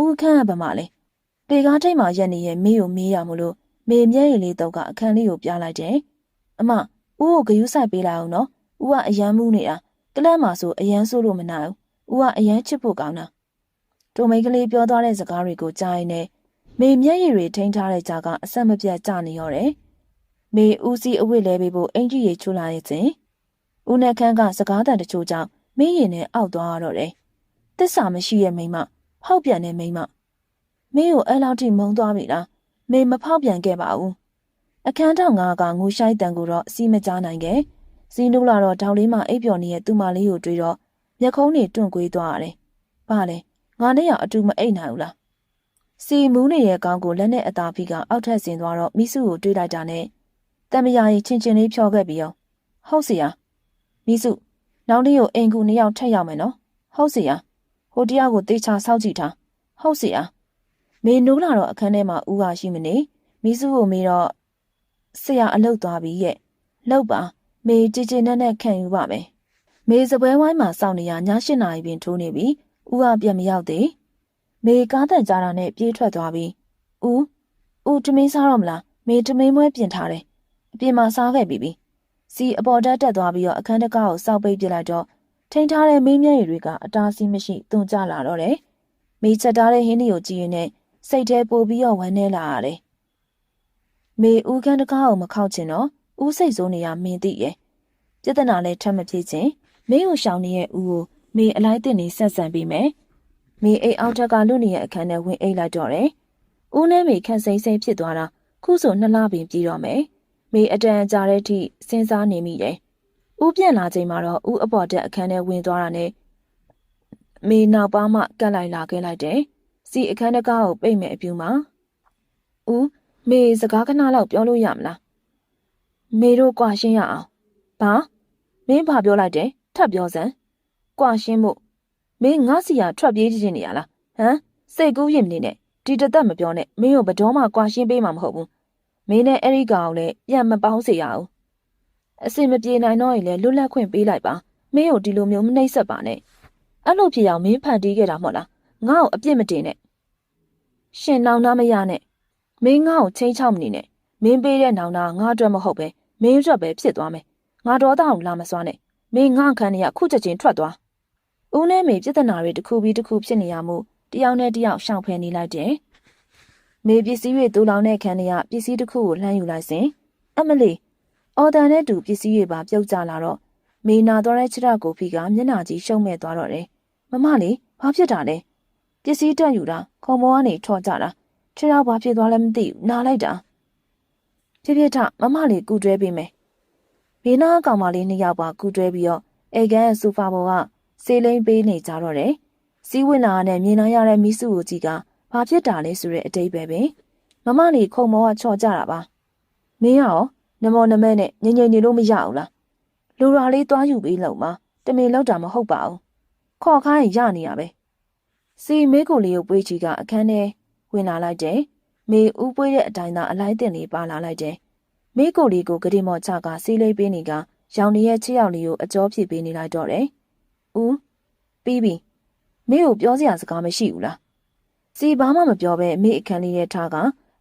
ဦးခန့်ကဗမာလဲလေကားထိတ်မှရက်နေရဲ့မေကိုမေးရမလို့မေမျက်ရည်လေးတော့ကအခန်းလေးကိုပြလိုက်တယ်အမဦးကိုဂယုစိုက်ပေးလိုက်အောင်နော်ဦးကအယမ်းမူးနေတာကလန့်မှာဆိုအယမ်းဆိုးလို့မနိုင်ဘူးဦးကအယမ်းချစ်ဖို့ကောင်းတာတိုမိတ်ကလေးပြောသွားတဲ့စကားတွေကိုကြားရင်လည်းမေမျက်ရည်တွေထိန်းထားတဲ့ကြားကအဆက်မပြတ်ကြနေရောတယ်မေဦးစီအဝတ်လဲပေးဖို့အင်ကြီးရီချူလာရဲ့စဉ်ဦးနဲ့ခန်းကစကားတန်တချို့ကြောင့်မင်းရင်နဲ့အောက်သွားရတော့တယ်တစ္ဆာမရှိရဲ့မိမဖောက်ပြန်တဲ့မိမမင်းကိုအဲ့လောက်ထိမုန်းသွားပြီလားမေမဖောက်ပြန်ခဲ့ပါဘူးအခန်းထောင်ငါကငိုရှိုက်တန်ကိုတော့စီးမကြားနိုင်ခဲ့စီးလို့လာတော့တောင်လေးမှာအိပ်ပျော်နေတဲ့သူမလေးကိုတွေ့တော့မျက်ခုံးတွေတွန့်ကွေးသွားရတယ်ဘာလဲငါနဲ့ရအတူမအိပ်နိုင်ဘူးလားစီမူးနေတဲ့ကောင်းကိုလက်နဲ့အသာဖိကအောက်ထက်ဆင်းသွားတော့မိစုကိုတွေးလိုက်တာနဲ့တမယာကြီးချင်းချင်းလေးဖြောခဲ့ပြီးရောဟုတ်စီယာမိစုနောက်နေ့ကိုအိမ်ကူ2ယောက်ထက်ရောက်မယ်နော်ဟုတ်စီယာဟိုတယောက်ကိုတေချာစောင့်ကြည့်ထားဟုတ်စီယာမေနိုးလာတော့အခန်းထဲမှာဦးကရှိမနေမိစုကိုမေးတော့ဆရာအလုတ်သွားပြီရဲ့လောက်ပါမေကြည်ကြည်နက်နက်ခံယူပါမယ်မေစပွဲဝိုင်းမှာစောင့်နေရည8 နာရီပင်ထိုးနေပြီဦးကပြန်မရောက်သေးမေကားတန်ကြတာနဲ့ပြေးထွက်သွားပြီဦးထမင်းစားတော့မလားမေထမင်းမွဲပြင်ထားတယ်အပြင်မှာစားခဲ့ပြီစီအပေါ်တက်သွားပြီးတော့အခန်းတကားကိုစောက်ပိတ်ပြလိုက်တော့ ထိန်ထားတဲ့မေးမြန်းရည်တွေကအတားအဆီးမရှိသွန်ကျလာတော့တယ်။မေချက်ထားတဲ့ဟင်းတွေကိုကြည့်ရင်နဲ့စိတ်ထဲပိုပြီးတော့ဝမ်းနည်းလာရတယ်။မေဦးခန်းတကားကိုမခောက်ချင်တော့ဦးစိတ်ဆိုးနေရမင်းသိရဲ့။ပြဿနာလည်းထပ်မဖြစ်ချင်းမင်းကိုရှောင်နေတဲ့ဦးကိုမေအလိုက်တင်နေဆက်ဆံပြီးမယ်။မေအိတ်အောက်ထက်ကလူနေရဲ့အခန်းထဲဝင်အိတ်လိုက်တော့တယ်။ဦးနဲ့မေခန့်စိမ့်စိမ့်ဖြစ်သွားတာခုဆို2 လပင်ပြီးတော့မယ်။မေအတန်ကြာတဲ့အထိစဉ်းစားနေမိတယ်။ဦးပြန်လာချိန်မှာတော့ဦးအပေါ်တက်အခန်းထဲဝင်သွားတာနဲ့မေနောက်ပါမှကတ်လိုက်လာခဲ့လိုက်တယ်။စီအခန်းတကားကိုပိတ်မဲ့အပြူမှာဦးမေစကားခဏလောက်ပြောလို့ရမလား။မေတို့ကြွားရှင်းရအောင်။ဘာမင်းဘာပြောလိုက်တယ်ထပ်ပြောစမ်း။ကြွားရှင်းဖို့မင်းငါစီရထွက်ပြေးခြင်းနေရလား။ဟမ်စိတ်ကူးရင်နေနဲ့ဒီတသက်မပြောနဲ့မင်းကိုဘတော်မှကြွားရှင်းပေးမှာမဟုတ်ဘူး။မင်းနဲ့အဲ့ဒီကောင်လည်းပြန်မပေါင်းစေရအောင်။အစင်မပြေနိုင်တော့ရင်လည်းလွတ်လပ်ခွင့်ပေးလိုက်ပါမင်းကိုဒီလိုမျိုးမနှိပ်စက်ပါနဲ့အဲ့လိုဖြစ်အောင်မင်းဖန်တီးခဲ့တာမဟုတ်လားငါ့ကိုအပြစ်မတင်နဲ့ရှင်နောင်နာမရနဲ့မင်းငါ့ကိုချင်းချောက်မနေနဲ့မင်းပေးတဲ့နောင်နာငါအတွက်မဟုတ်ပဲမင်းအတွက်ပဲဖြစ်သွားမယ်ငါတော်သားကိုလာမစွာနဲ့မင်းငါခန်းနေရခုချက်ချင်းထွက်သွားဦးနဲ့မေပြဿနာတွေတစ်ခုပြီးတစ်ခုဖြစ်နေရမှုတယောက်နဲ့တယောက်ရှောင်ဖယ်နေလိုက်တယ်မေပစ္စည်းတွေတူလောင်တဲ့ခန်းနေရပစ္စည်းတစ်ခုကိုလှမ်းယူလိုက်စဉ်အမလီအော်တန်နဲ့တူပစ္စည်းတွေပါပြုတ်ကျလာတော့မေနာသွားတဲ့ခြေထောက်ကိုဖီကမျက်နှာကြီးရှုံမဲ့သွားတော့တယ်မမလေးဘာဖြစ်တာလဲပစ္စည်းတက်ယူတာခုံပေါ်ကနေထော်ကြတာခြေထောက်ဘာဖြစ်သွားလဲမသိဘူးနားလိုက်တာဖြစ်ဖြစ်ထမမလေးကူတွဲပေးမယ်ဘေးနားကောင်မလေး2 ယောက်ပါကူတွဲပြီးတော့အေကန်ရဲ့ဆိုဖာပေါ်ကဆေးလိမ့်ပေးနေကြတော့တယ်စီးဝင်လာနဲ့မြင်လာရတဲ့မိစုကိုကြီးကဘာဖြစ်တာလဲဆိုတဲ့အတိတ်ပဲမမလေးခုံပေါ်ကချော်ကြတာပါမင်းရောနမောနမဲနဲ့ငြိမ်ငြိမ်နေလို့မရဘူးလားလူရာလေးသွားယူပြီးလုံမှာတမင်လောက်တာမဟုတ်ပါဘူးခေါ်ခိုင်းရနေရပဲစီမေးကိုလေးကိုပွေးချီကအခန်းထဲဝင်လာလိုက်တယ်မေဦးပွေးတဲ့အတိုင်းသာအလိုက်တင်လေးပါလာလိုက်တယ်မေးကိုလေးကိုဂတိမော်ချကစီးလေးပေးနေကရောင်နေရဲ့ချစ်ရောက်လေးကိုအကြောဖြစ်ပေးနေလိုက်တော့တယ်ဦးပြီးပြီမေကိုပြောစရာစကားမရှိဘူးလားစီဘာမှမပြောပဲမေအခန်းလေးရဲ့ထားက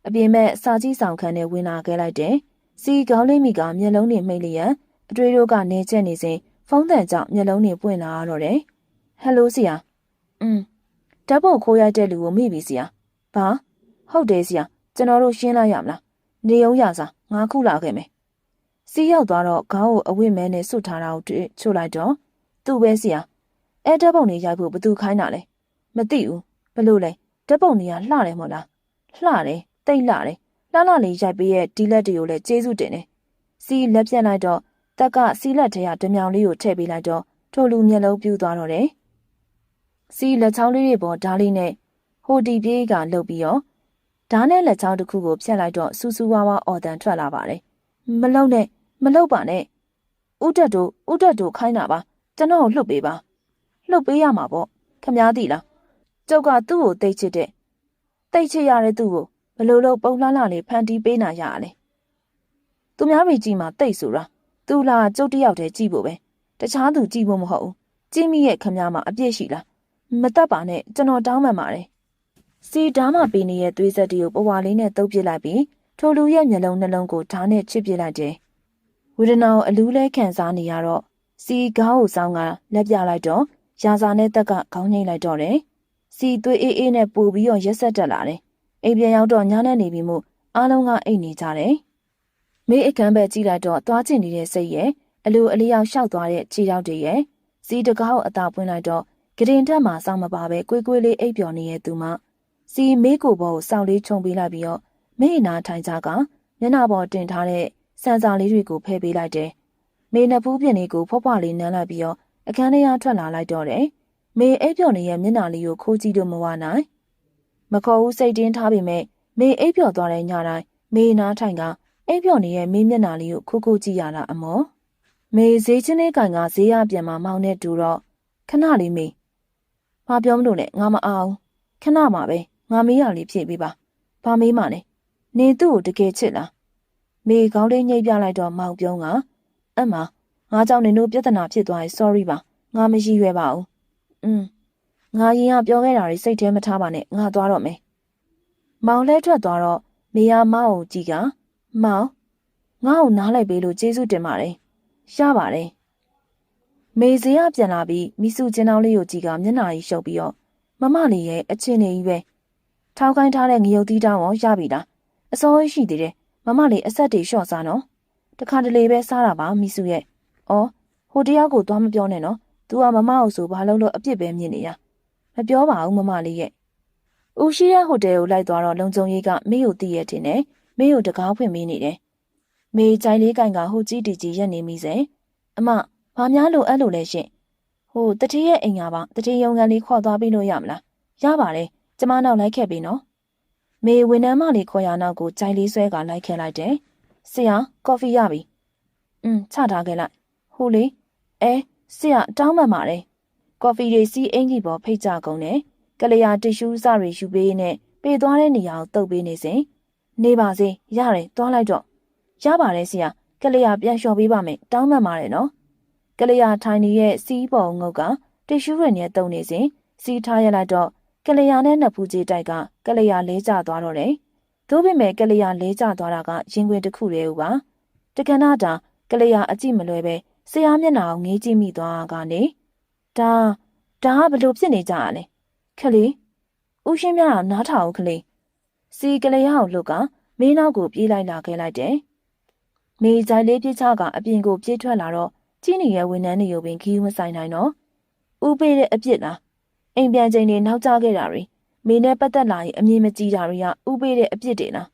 အပြင်မဲ့စာကြီးဆောင်ခန်းထဲဝင်လာခဲ့လိုက်တယ်စီကောင်းလေးမိကမျက်လုံးတွေမှိတ်လျက်အတွေ့တို့ကနေချက်နေစဉ်ဖုန်းတန်ကြောင့်မျက်လုံးတွေပွင့်လာတော့တယ်ဟယ်လိုဆရာဓာတ်ပုံခိုးရိုက်တဲ့လူကိုမိပြီဆရာဘာဟုတ်တယ်ဆရာကျွန်တော်တို့ရှင်းလိုက်ရမလားနေအောင်ရစားငါခုလာခဲ့မယ်စီးရောက်သွားတော့ခေါင်းကိုအဝတ်မဲနဲ့စွတ်ထားတာကိုချို့လိုက်တော့သူ့ပဲဆရာအဲဓာတ်ပုံတွေရိုက်ဖို့ဘသူခိုင်းတာလဲမသိဘူးဘလို့လဲဓာတ်ပုံတွေကလှတယ်မဟုတ်လားလှတယ်တိတ်လှတယ်လှလေးရိုက်ပေးရဲ့ဒီလက်တွေကိုလည်းကျေးဇူးတင်တယ်စီးလက်ပြတ်လိုက်တော့တက်ကစီးလက်ထဲကဓမြောင်လေးကိုထည့်ပေးလိုက်တော့ထိုလူမျက်လုံးပြူသွားတော့တယ်စီးလက်ချောင်းလေးတွေပေါ်ဓားလေးနဲ့ဟိုဒီပြေးကလှုပ်ပြီးတော့ဓားနဲ့လက်ချောင်းတစ်ခုကိုဖြတ်လိုက်တော့စူးစူးဝါးဝါအော်တန်ထွက်လာပါတယ်မလုံပါနဲ့ဥတက်တို့ခိုင်းတာပါကျွန်တော်လှုပ်ပေးပါလှုပ်ပေးရမှာပေါ့ခမားသိလားကျုပ်ကသူ့ကိုတိတ်ချစ်တဲ့တိတ်ချစ်ရတဲ့သူ့ကိုဘလို့လို့ပုံလှလှလေးဖန်တီးပေးနာရရလဲသူများတွေကြည့်မှတိတ်ဆိုတာသူလာကျုပ်တယောက်တည်းကြည့်ဖို့ပဲတခြားသူကြည့်ဖို့မဟုတ်ဘူးကြည့်မိရဲ့ခမားမှာအပြစ်ရှိလားမတတ်ပါနဲ့ကျွန်တော်တောင်းပန်ပါတယ်စီဓားမှပေးနေတဲ့သွေးဆက်တီကိုပဝါလေးနဲ့တုပ်ပစ်လိုက်ပြီးထိုလူရဲ့မျက်လုံးနှလုံးကိုဓားနဲ့ချစ်ပစ်လိုက်တယ်ဝေဒနာကိုအလူးလဲခံစားနေရတော့စီခေါင်းကိုစောင်းကလက်ပြလိုက်တော့ရာစာနဲ့တက်ကခေါင်းငိမ့်လိုက်တော့တယ်စီသွေးအေးနဲ့ပူပြီးတော့ရက်ဆက်တက်လာတယ်အိမ်ပြန်ရောက်တော့ညနေနေပြီမို့အားလုံးကအိတ်နေကြတယ်မေးအခန်းပဲကြည့်လိုက်တော့သွားချင်နေတဲ့စိတ်ရဲ့အလိုအလျောက်ရှောက်သွားတဲ့ခြေထောက်တွေရဲ့စီတကားကိုအသာပွင့်လိုက်တော့ဂရင်ထက်မှာစောင်းမပါပဲကွေးကွေးလေးအိပ်ပျော်နေတဲ့သူမှစီမေးကိုဘောကိုစောင်းလေးခြုံပေးလိုက်ပြီးတော့မေးနာထိုင်ကြကမျက်နှာပေါ်တင်ထားတဲ့စံစာလေးတွေကိုဖယ်ပေးလိုက်တယ်မေနှစ်ဖူးပြင်လေးကိုဖွားဖွားလေးနမ်းလိုက်ပြီးတော့အခန်းထဲကထွက်လာလိုက်တော့တယ်မေအိပ်ပျော်နေတဲ့မျက်နှာလေးကိုခိုးကြည့်လို့မဝနိုင်မခေါ်ဘူးစိတ်တင်းထားပေမဲ့မေအိပ်ပျော်သွားတဲ့ညတိုင်းမေနာထိုင်ကအိပ်ပျော်နေတဲ့မေမျက်နှာလေးကိုခိုးကြည့်ရတာအမောမေဈေးချင်းလေးကန်ကဈေးရပြန်มาမောင်းနေတူတော့ခဏလေးမေမပြောမလို့နဲ့ငါမအောင်ခဏမှပဲငါမေးရလေးဖြည့်ပေးပါဘာမေးမှလဲနေသူ့ကိုတကယ်ချစ်လားမေခေါင်းလေးညှိပြလိုက်တော့မောင်ပြုံးကအမငါကြောင့်နင်တို့ပြဿနာဖြစ်သွားရင် sorry ပါငါမရည်ရွယ်ပါဘူးငါရင်ကပြောခဲ့တာတွေစိတ်ထဲမထားပါနဲ့ငါသွားတော့မယ်မောင်လဲထွက်သွားတော့မေယာမောင်ကိုကြည့်ကမောင်ငါ့ကိုနားလိုက်ပေးလို့ကျေးဇူးတင်ပါတယ်ရပါတယ် မေစရပြန်လာပြီးမိစုချင်းတော်လေးကိုကြည့်ကမျက်နှာကြီးရှုပ်ပြီးတော့မမလေးရဲ့အချင်းနေကြီးပဲထောက်ခိုင်းထားတဲ့ငရုတ်တီးတောင်းရောရပြီလားအစောရှိသေးတယ်မမလေးအဆက်တွေလျှော့စားနော်တခါတလေပဲစားတာပါမိစုရဲ့အော်ဟိုတယောက်ကိုသွားမပြောနဲ့နော်သူကမမအုပ်ဆိုဘာလို့လို့အပြစ်ပဲမြင်နေရမပြောပါဘူးမမလေးရဲ့ဦးရှိရဲ့ဟိုတယ်ကိုလိုက်သွားတော့လုံခြုံရေးကမင်းကိုတည်ရတင်တယ်မင်းကိုတကားဖွင့်ပေးနေတယ်မေကြိုင်လေးကင်ကဟိုကြီးတီကြီးရက်နေမိစေအမဘာများလို့အဲ့လိုလဲရှင်ဟိုတတိရဲ့အိမ်ကပါတတိယုံကန်လေးခေါ်သွားပြီးလို့ရမလားရပါတယ်ကျမနောက်လိုက်ခဲ့ပြီနော်မေဝန်ထမ်းမလေးခေါ်ရနောက်ကိုကြိုင်လေးဆွဲကလိုက်ခဲ့လိုက်တယ်ဆရာကော်ဖီရပြီချထားခဲ့လိုက်ဟိုလေဆရာတောင်းမှန်ပါတယ်ကော်ဖီတွေစီးအင်ကြီးပေါ်ဖိတ်ကြကုန်တယ်ကလျာတီရှူးစတွေယူပေးနဲ့ပေသွားတဲ့နေရာကိုတုပ်ပေးနေစဉ်နေပါစေရတယ်သွားလိုက်တော့ရပါတယ်ဆရာကလျာပြန်လျှော်ပေးပါမယ်တောင်းမှန်ပါတယ်နော်ကလျာထိုင်နေရဲ့စီးပေါ်ငုတ်ကတီရှူးတွေနဲ့တုပ်နေစဉ်စီးထားရလိုက်တော့ကလျာနဲ့နှစ်ဖူးကြီးတိုက်ကကလျာလဲကျသွားတော့တယ်သို့ပေမဲ့ကလျာလဲကျသွားတာကရင်ခွင်တစ်ခုတည်းဦးပါတက္ကနာတာကလျာအကြည့်မလွဲပဲဆရာမျက်နှာကိုငေးကြည့်မိသွားကနေဒါကဘလို့ဖြစ်နေကြရလဲခလေးဦးရှင်းမြတာနားထောင်ခလေးစီကလေးဟောက်လုတ်ကမင်းနောက်ကိုပြေးလိုက်လာခဲ့လိုက်တယ်မေကြိုင်လေးပြေးချကအပြင်ကိုပြေးထွက်လာတော့ကြီးနေရဲ့ဝန်ထမ်းတွေကိုပင်ခီးမဆိုင်နိုင်တော့ဦးပေးတဲ့အပြစ်လားအိမ်ပြန်ချိန်တွေနောက်ကျခဲ့တာတွေမေနဲ့ပတ်သက်လာရင်အမြင်မကြည့်တာတွေကဦးပေးတဲ့အပြစ်တွေလား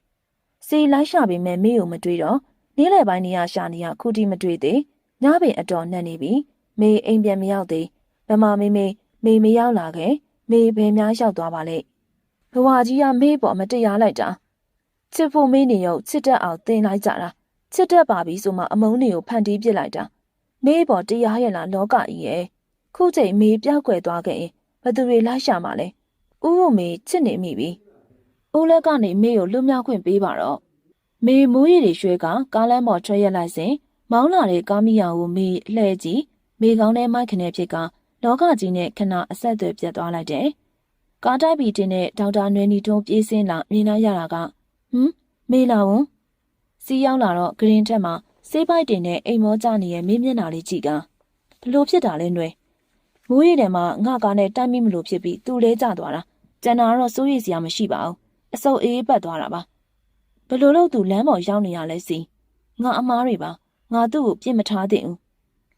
စီလိုက်ရှာပေမဲ့မေကိုမတွေ့တော့နေ့လယ်ပိုင်းနေရရှာနေရခုထိမတွေ့သေးညပင်အတော်နှက်နေပြီမေအိမ်ပြန်မရောက်သေးဗမာမေမရောက်လာခဲ့မေဘယ်များရောက်သွားပါလဲဘဝကြီးကမေပေါ်မတရားလိုက်တာချစ်ဖို့မေနေရုံချစ်တတ်အောင်သင်လိုက်ကြတာချစ်တတ်ပါပြီဆိုမှအမုန်းတွေကိုဖန်တီးပစ်လိုက်တာမေပေါ်တရားရဲ့လားလောကကြီးရဲ့ခုချိန်မေပြောက်ွယ်သွားခဲ့ရင်ဘသူတွေလိုက်ရှာမှာလဲဦးကိုမေချစ်နေမိပြီဦးလက်ကနေမေကိုလွတ်မြောက်ခွင့်ပေးပါတော့မေမိုးရည်တွေရွှဲကကားလမ်းပေါ်ထွက်ရက်လိုက်စဉ်မောင်းလာတဲ့ကားမီးရောင်ကိုမေလှဲကြည့်မေကောင်းတဲ့မိုက်ခနဲ့ဖြစ်ကလောကကြီးနဲ့ခဏအဆက်အသွယ်ပြတ်သွားလိုက်တယ်။ကားတိုက်ပြီးတင်တဲ့ဒေါက်တာနွယ်နီတွန်းပြေးစင်းလာမြင်လိုက်ရတာကမေလာဝန်စီးရောက်လာတော့ဂရင်ထက်မှာဆေးပိုက်တင်တဲ့အိမ်မောကြနေရဲ့မင်းမျက်နှာလေးကြည့်ကဘလို့ဖြစ်တာလဲနွယ်မိုးရည်ထဲမှာငါကားနဲ့တိုက်မိမလို့ဖြစ်ပြီးသူ့လဲကျသွားတာကျန်တာတော့စိုးရိမ်စရာမရှိပါဘူးအစုပ်အေးပတ်သွားတာပါဘလို့လို့သူလမ်းပေါ်ရောက်နေရလဲစီငါအမားတွေပါငါသူ့ကိုပြစ်မထားသင့်ဘူး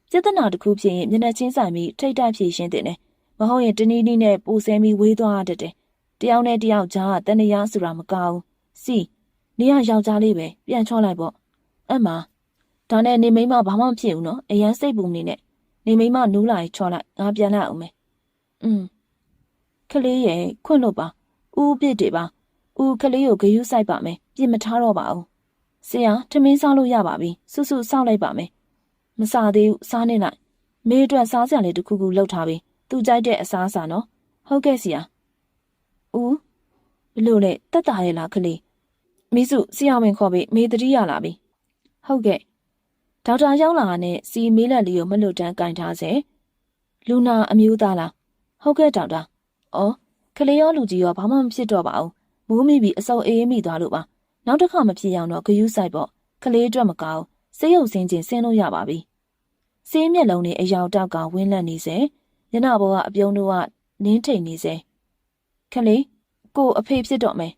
ပြဿနာတစ်ခုဖြစ်ရင်မျက်နှာချင်းဆိုင်ပြီးထိတ်တိုက်ဖြေရှင်းတင်တယ်မဟုတ်ရင်တနည်းနည်းနဲ့ပူဆဲပြီးဝေးသွားတတ်တယ်တယောက်နဲ့တယောက်ကြားကတဏှာဆိုတာမကောင်းစီနေရယောက်ျားလေးပဲပြန်ချောလိုက်ပေါ့အမဒါနဲ့နေမိမဘာမှမဖြစ်ဘူးနော်အရန်စိတ်ပူနေနဲ့နေမိမနူးလာချောလိုက်ငါပြန်လာအောင်မယ်ခလေးရဲ့ခွင့်လို့ပါဦးပြစ်တွေပါဦးခလေးကိုဂယုစိုက်ပါမယ်ပြစ်မထားတော့ပါဘူးဆရာထမင်းစားလို့ရပါပြီစွတ်စောက်လိုက်ပါမယ်မစားသေးဘူးစားနေလိုက်မေအတွက်စားစရာလေးတစ်ခုခုလုပ်ထားပြီသူကြိုက်တဲ့အစားအစာနော်ဟုတ်ကဲ့ဆရာဦးဘလို့လဲတက်တာရဲ့လားခလေးမိစုဆရာဝင်ခေါ်ပြီးမေတတိရလာပြီဟုတ်ကဲ့ဒေါက်တာရောက်လာတဲ့စီမေးလက်လေးကိုမလွတ်တမ်းကင်ထားစေလူနာအမျိုးသားလားဟုတ်ကဲ့ဒေါက်တာအော်ခလေးရောလူကြီးရောဘာမှမဖြစ်တော့ပါဘူးမိုးမိပြီးအစုပ်အေးမိသွားလို့ပါနောက်တစ်ခါမဖြစ်အောင်တော့ဂယုစိုက်ပေါ့ခလေးအတွက်မကောင်းဆေးရုပ်စင်းချင်းဆင်းလို့ရပါပြီဆေးမျက်လုံးနဲ့အယောင်တောက်ကဝင်းလက်နေစေညနာဘောကအပြုံးတို့ကနင်းထိန်နေစေခလေးကိုအဖေဖြစ်တော့မယ်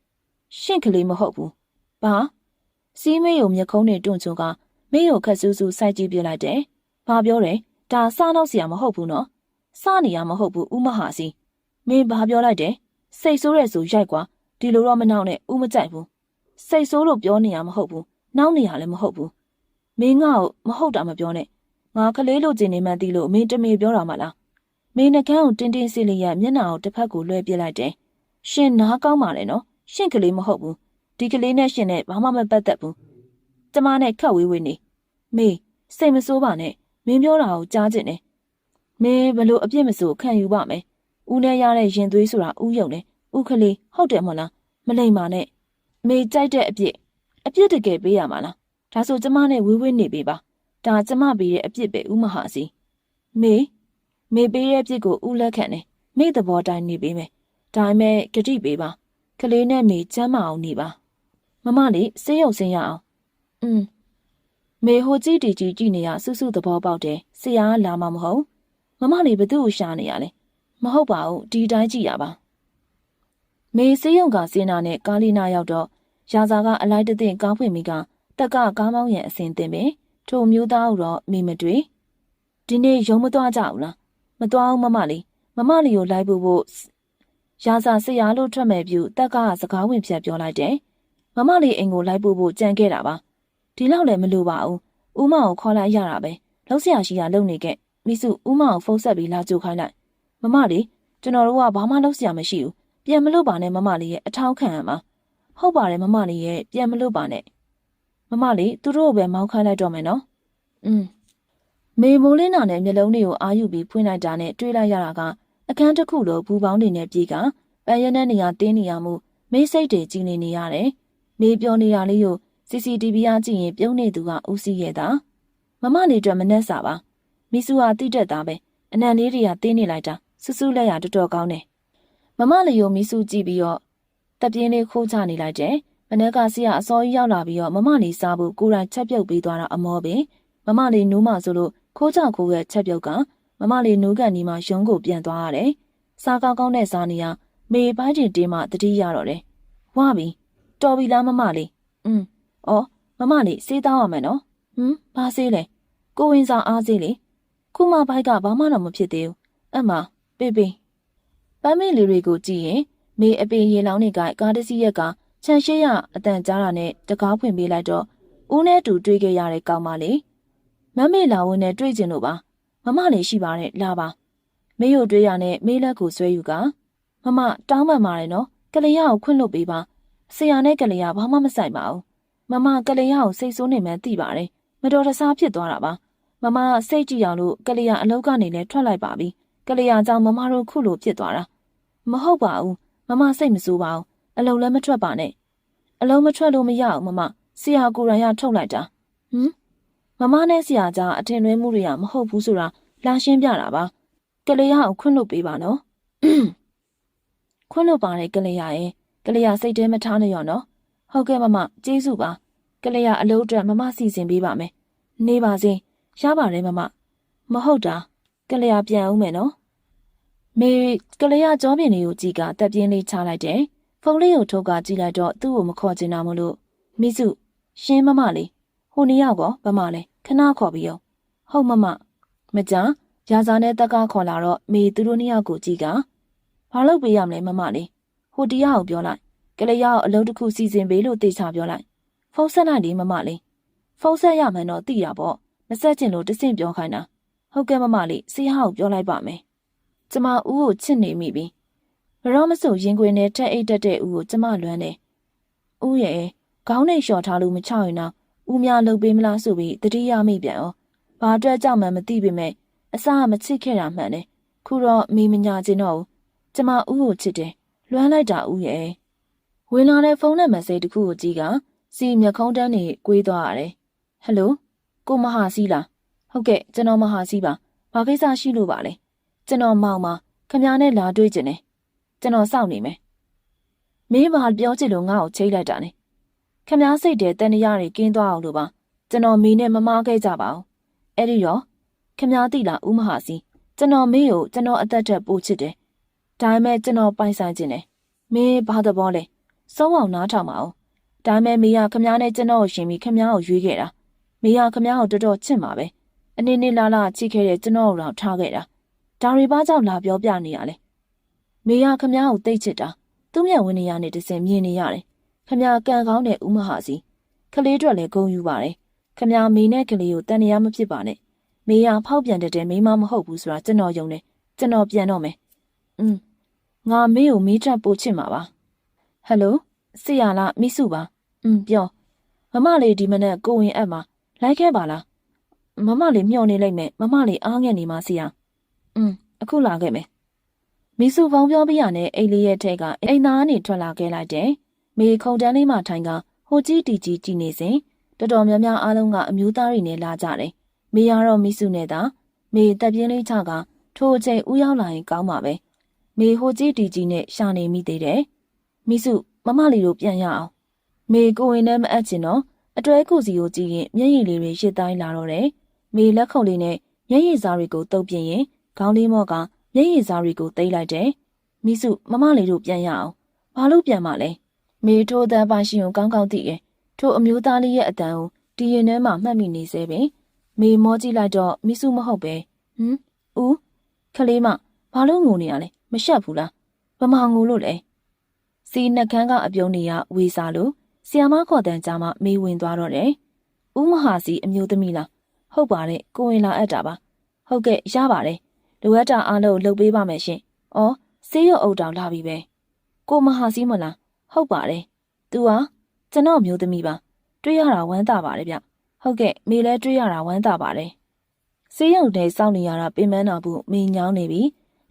ရှင့်ကလေးမဟုတ်ဘူးဘာစီးမေးကိုမျက်ခုံးနဲ့တွန့်ချုံကမေးကိုခက်ဆူဆူစိုက်ကြည့်ပြလိုက်တယ်ဘာပြောတယ်ဒါစားတော့စရာမဟုတ်ဘူးနော်စားနေရမဟုတ်ဘူးဦးမဟာစီမင်းဘာပြောလိုက်တယ်စိတ်ဆိုးတဲ့ဆိုရိုက်ကွာဒီလိုတော့မနှောက်နဲ့ဦးမကြိုက်ဘူးစိတ်ဆိုးလို့ပြောနေရမဟုတ်ဘူးနှောက်နေရလည်းမဟုတ်ဘူးမင်းငါ့ကိုမဟုတ်တာမပြောနဲ့ငါကလေးလိုချင်နေမှန်းသိလို့မင်းတမေပြောတာမလားမင်းနှကန်းကိုတင်းတင်းစီလေးရမျက်နှာကိုတစ်ဖက်ကိုလွှဲပြလိုက်တယ်ရှင်နားကောင်းပါလေနော်ရှင့်ကလေးမဟုတ်ဘူးဒီကလေးနဲ့ရှင်နဲ့ဘာမှမပတ်သက်ဘူးကျမနဲ့ခက်ဝေးဝေးနေမေးစိတ်မဆိုးပါနဲ့မင်းပြောတာကိုကြားကျင်တယ်မင်းဘလို့အပြစ်မဆိုးခံယူပါမယ်ဦးနဲ့ရတဲ့ရင်သွေးဆိုတာဦးယုံတယ်ဦးကလေးဟုတ်တယ်မလားမလိမ္မာနဲ့မေးကြိုက်တဲ့အပြစ်တကယ်ပေးရမှာလားဒါဆိုကျမနဲ့ဝေးဝေးနေပေးပါဒါကျမပေးတဲ့အပြစ်ပဲဦးမဟာစီမေပေးတဲ့အပြစ်ကိုဦးလက်ခံတယ်မေသဘောတိုင်းနေပေးမယ်ဒါပေမဲ့ဂတိပေးပါကလေးနဲ့မေချမ်းမအောင်နေပါမမလေးဆေးရုံဆင်းရအောင် မေဟိုကြည့်တီကြည့်နေရစွစွသဘောပေါက်တယ်ဆရာကလာမှမဟုတ်မမလေးဘသူ့ကိုရှာနေရလဲမဟုတ်ပါဘူးဒီတိုင်းကြည့်ရပါမေစေးရုံကစင်းနာနဲ့ကာလီနာရောက်တော့ရာဇာကအလိုက်တသိမ့်ကားဖွင့်မိကတက်ကကားမောင်းရန်အစဉ်တင်ပင်ထိုမျိုးသားတော့မေမတွေ့ဒီနေ့ရုံမသွားကြဘူးလားမသွားဘူးမမလေးကိုလိုက်ဖို့ရာဇာဆရာလို့ထွက်မဲ့ပြူတက်ကစကားဝင်ဖြတ်ပြောလိုက်တယ်မမလေးအိမ်ကိုလိုက်ဖို့ကြံခဲ့တာပါဒီလောက်လည်းမလိုပါဘူးဦးမကိုခေါ်လိုက်ရတာပဲလောက်ဆရာရှိရလုံနေခဲ့မိစုဦးမကိုဖုန်းဆက်ပြီးလာကြိုခိုင်းလိုက်မမလေးကျွန်တော်တို့ကဘာမှလုပ်ဆရာမရှိဘူးပြန်မလို့ပါနဲ့မမလေးရဲ့အထောက်ခံရမှာဟုတ်ပါတယ်မမလေးရဲ့ပြန်မလို့ပါနဲ့မမလေးသူတို့ပဲမောင်းခိုင်းလိုက်တော့မယ်နော်မေမိုးလင်းနာနဲ့မျက်လုံးတွေကိုအာယူပြီးဖွင့်လိုက်တာနဲ့တွေးလိုက်ရတာကအခန်းတစ်ခုလိုဘူပေါင်းတွေနဲ့ပြေးကပန်းရတဲ့နေရာတင်းနေရမှုမေးစိတ်တွေကြီးနေရတယ်မေးပြောနေတာလေးကို CCTV ကကြည့်ရင်ပြုံးနေသူကဦးစီးရဲ့တာမမလေးအတွက်မနှက်စာပါမိစုဟာတိတက်တာပဲအနံလေးတွေကတင်းနေလိုက်တာစွစွလက်ရတော်တော်ကောင်းတယ်မမလေးကိုမိစုကြည့်ပြီးတော့တပ်ပြင်းလေးခိုးချနေလိုက်တယ်မနက်ကစီကအစောကြီးရောက်လာပြီးတော့မမလေးစားဖို့ကိုယ်တိုင်ချက်ပြုတ်ပေးသွားတာအမောပဲမမလေးနိုးမှဆိုလို့ခိုးချခိုးရဲ့ချက်ပြုတ်ကမမလေးနိုးကန်ဒီမှာရုံးကိုပြန်သွားရတယ်စားကောင်းတဲ့စားနေရမေပိုင်းတင်တင်းမှတတိရတော့တယ်ဝါပြီတော်ပြီလားမမလေးဩမမလေးစေးသားရမယ်နော်ဘာစေးလဲကိုဝင်စားအားစေးလေခုမှဘိုက်ကဘာမှတော့မဖြစ်သေးဘူးအမပေးပန်းမေးလေးတွေကိုကြည့်ရင်မေအပင်ရေလောင်းနေကကားတစ်စီးရက်ကခြံရှိရအတန်ကြားတာနဲ့တကားဖွင့်ပေးလိုက်တော့ဦးနဲ့တူတွေ့ခဲ့ရတဲ့ကောင်မလေးမမေလာဝင်နဲ့တွေ့ကျင်လို့ပါမမလေးရှိပါတယ်လာပါမေကိုတွေ့ရနဲ့မေလက်ကိုဆွဲယူကမမတောင်းပန်ပါတယ်နော်ကလေးရကိုခွင့်လွတ်ပေးပါဆရာနဲ့ကလေးရဘာမှမဆိုင်ပါဘူးမမကလေးရကိုစိတ်ဆိုးနေမှန်းသိပါတယ်မတော်တဆဖြစ်သွားတာပါမမစိတ်ကြည့်အောင်လို့ကလေးရအလောက်ကနေလဲထွက်လိုက်ပါပြီကလေးရကြောင့်မမတို့ခုလိုဖြစ်သွားတာမဟုတ်ပါဘူးမမစိတ်မဆိုးပါဘူးအလုံးလည်းမထွက်ပါနဲ့အလုံးမထွက်လို့မရအောင်မဆရာကိုယ်တိုင်ရထုတ်လိုက်တာမမနဲ့ဆရာကြားအထင်လွဲမှုတွေကမဟုတ်ဘူးဆိုတာလာရှင်းပြတာပါကလေးရကိုခွင့်လွတ်ပေးပါနော်ခွင့်လွတ်ပါတယ်ကလေးရရဲ့ကလေးရစိတ်ထဲမထားနဲ့ရောနော်ဟုတ်ကဲ့မကျေးဇူးပါကလေးရအလုပ်အတွက်မစီစဉ်ပေးပါမယ်နေပါစေရပါတယ်မဟုတ်တာကလေးရပြန်အောင်မယ်နော်မေကလေးရကြောပြင်လေးကိုကြည့်ကတက်ပြင်းလေးချလိုက်တယ်ဖုန်းလေးကိုထုတ်ကကြည့်လိုက်တော့သူ့ကိုမခေါ်ချင်တာမလို့မိစုရှင်းမလေးဟိုနေ့ရောဗမာလဲခဏခေါ်ပြီးရောဟုတ်မကြာရာဇာနဲ့တက်ကခေါ်လာတော့မေသူတို့နှစ်ယောက်ကိုကြည့်ကဘာလုပ်ပေးရမလဲမလေးဟိုတရားကိုပြောလိုက်ကလေးရကိုအလုပ်တစ်ခုစီစဉ်ပေးလို့တေချာပြောလိုက်ဖုန်းဆက်လိုက်လေမလေးဖုန်းဆက်ရမှန်းတော့သိရပေါ့မဆက်ချင်လို့တဆင့်ပြောခိုင်းတာဟုတ်ကဲ့မလေးဆရာကိုပြောလိုက်ပါမယ်ကျမဦးကိုချစ်နေမိပြီဘရောမဆိုရင်ခွင်နဲ့တက်အိတ်တက်တဲ့ဦးကိုကျမလွမ်းတယ်ဦးရဲ့ခေါင်းနဲ့လျှော်ထားလို့မချရင်တော့ဦးများလှုပ်ပေးမလားဆိုပြီးတတိယမိပြန်အောင်ဘာအတွက်ကြောက်မှန်းမသိပေမဲ့အစားမချစ်ခဲ့တာမှန်တယ်ခုတော့မိမညာကျင်တော့ကျမဦးကိုချစ်တယ်လွမ်းလိုက်တာဦးရဲ့ဝင်လာတဲ့ဖုန်းနံပါတ်စိတ်တစ်ခုကိုကြည့်ကစီမျက်ခုံးတန်းနေကွေးသွားရတယ်ဟယ်လိုကိုမဟာစီလားဟုတ်ကဲ့ကျွန်တော်မဟာစီပါဘာကိစ္စရှိလို့ပါလဲကျွန်တော်မောင်ပါခင်ဗျားနဲ့လာတွေ့ကျင်တယ်ကျွန်တော်စောင့်နေမယ်မင်းဘာပြောချင်လို့ငါ့ကိုချိတ်လိုက်တာနဲ့ခင်ဗျားစိတ်တဲ့တန်တရားတွေကင်းသွားအောင်လို့ပါကျွန်တော်မေနဲ့မမားခဲ့ကြပါဘူးအဲ့ဒီတော့ခင်ဗျားသိလားဦးမဟာစီကျွန်တော်မေကိုကျွန်တော်အသက်ထက်ပိုချစ်တယ်ဒါပေမဲ့ကျွန်တော်ပိုင်ဆိုင်ခြင်းတယ်မင်းဘာသဘောလဲစောအောင်နားထောင်ပါဦးဒါပေမဲ့မေကခင်ဗျားနဲ့ကျွန်တော်ကိုရှင်ပြီးခင်ဗျားကိုရွေးခဲ့တာမေကခင်ဗျားကိုတော်တော်ချစ်မှာပဲအနေနဲ့လာချစ်ခဲ့တဲ့ကျွန်တော်ကိုတော့ထားခဲ့တာဒါတွေဘာကြောင့်လာပြောပြနေရလဲမေကခမ ्या ကိုတိတ်ချစ်တာသူ့မျက်ဝန်းနေရနဲ့တစင်မြင်နေရတယ်ခမ ्या ကန်ကောင်းတဲ့ဦးမဟာစီကလေးအတွက်လည်းဂုဏ်ယူပါတယ်ခမ ्या မေနဲ့ကလေးကိုတန်တရားမဖြစ်ပါနဲ့မေကဖောက်ပြန်တဲ့မိန်းမမဟုတ်ဘူးဆိုတာကျွန်တော်ယုံတယ်ကျွန်တော်ပြန်တော့မယ်ငါမေကိုမေးချက်ပို့ချင်မှာပါဟယ်လိုဆရာလားမိစုပါပြောမမလေးဒီမနက်ကိုဝင်အပ်မှာလိုက်ခဲ့ပါလားမမလေးမျှော်နေလိုက်မယ်မမလေးအားငယ်နေမှာဆရာအခုလာခဲ့မယ်မီစုဖုံပြောပြရနဲ့အိတ်လေးရဲ့ထက်ကအိမ်သားကနေထွက်လာခဲ့လိုက်တယ်မေခုံတန်းလေးမှထိုင်ကဟိုကြီးတီကြီးကြည့်နေစဉ်တော်တော်များများအားလုံးကအမျိုးသားတွေနဲ့လာကြတယ်မေကတော့မီစုနဲ့သာမေတက်ပြင်းလေးချကထိုအချိန်ဦးရောက်လာရင်ကောင်းပါပဲမေဟိုကြီးတီကြီးနဲ့ရှာနေမိသေးတယ်မီစုမမလေးတို့ပြန်ရအောင်မေကိုဝင်နဲ့မအပ်ချင်တော့ အတွဲကိုစီကိုကြည့်ရင်မျက်ရည်လေးတွေရစ်တိုင်းလာတော့တယ်မေလက်ခုပ်လေးနဲ့မျက်ရည်စားတွေကိုတုပ်ပြင်းရင်ခေါင်းလေးမော့ကမျက်ရည်စားတွေကိုသိမ့်လိုက်တယ်မိစုမမလေးတို့ပြန်ရအောင်ဘာလို့ပြန်မလဲမေထိုးအတန်းပါရှင်ကိုကောင်းကောင်းသိတယ်ထိုအမျိုးသားလေးရဲ့အတန်းကိုဒီရင်ထဲမှာမှတ်မိနေစေပင်မေမောကြည့်လိုက်တော့မိစုမဟုတ်ပဲဦးခလေးမဘာလို့ငိုနေရလဲမရှက်ဘူးလားဗမာငိုလို့လဲစီနှက်ခမ်းကအပြုံးနေရဝေစာလို့ဆီယာမခေါ်တန်းကြားမှမေးဝင်သွားတော့တယ်ဦးမဟာစီအမျိုးသမီးလားဟုတ်ပါတယ်ကိုဝင်လာအပ်တာပါဟုတ်ကဲ့ရပါတယ်လိုအပ်တာအားလုံးလုပ်ပေးပါမယ်ရှင်ဩဆေးရုံအုပ်တောင်လာပြီပဲကိုမဟာစီမလားဟုတ်ပါတယ်သူဟာကျွန်တော်မျိုးသမီးပါတွေ့ရတာဝမ်းသာပါတယ်ဗျဟုတ်ကဲ့မေလဲတွေ့ရတာဝမ်းသာပါတယ်ဆေးရုံထဲစောင့်နေရတာပင်ပန်းတာဘူးမေညောင်းနေပြီ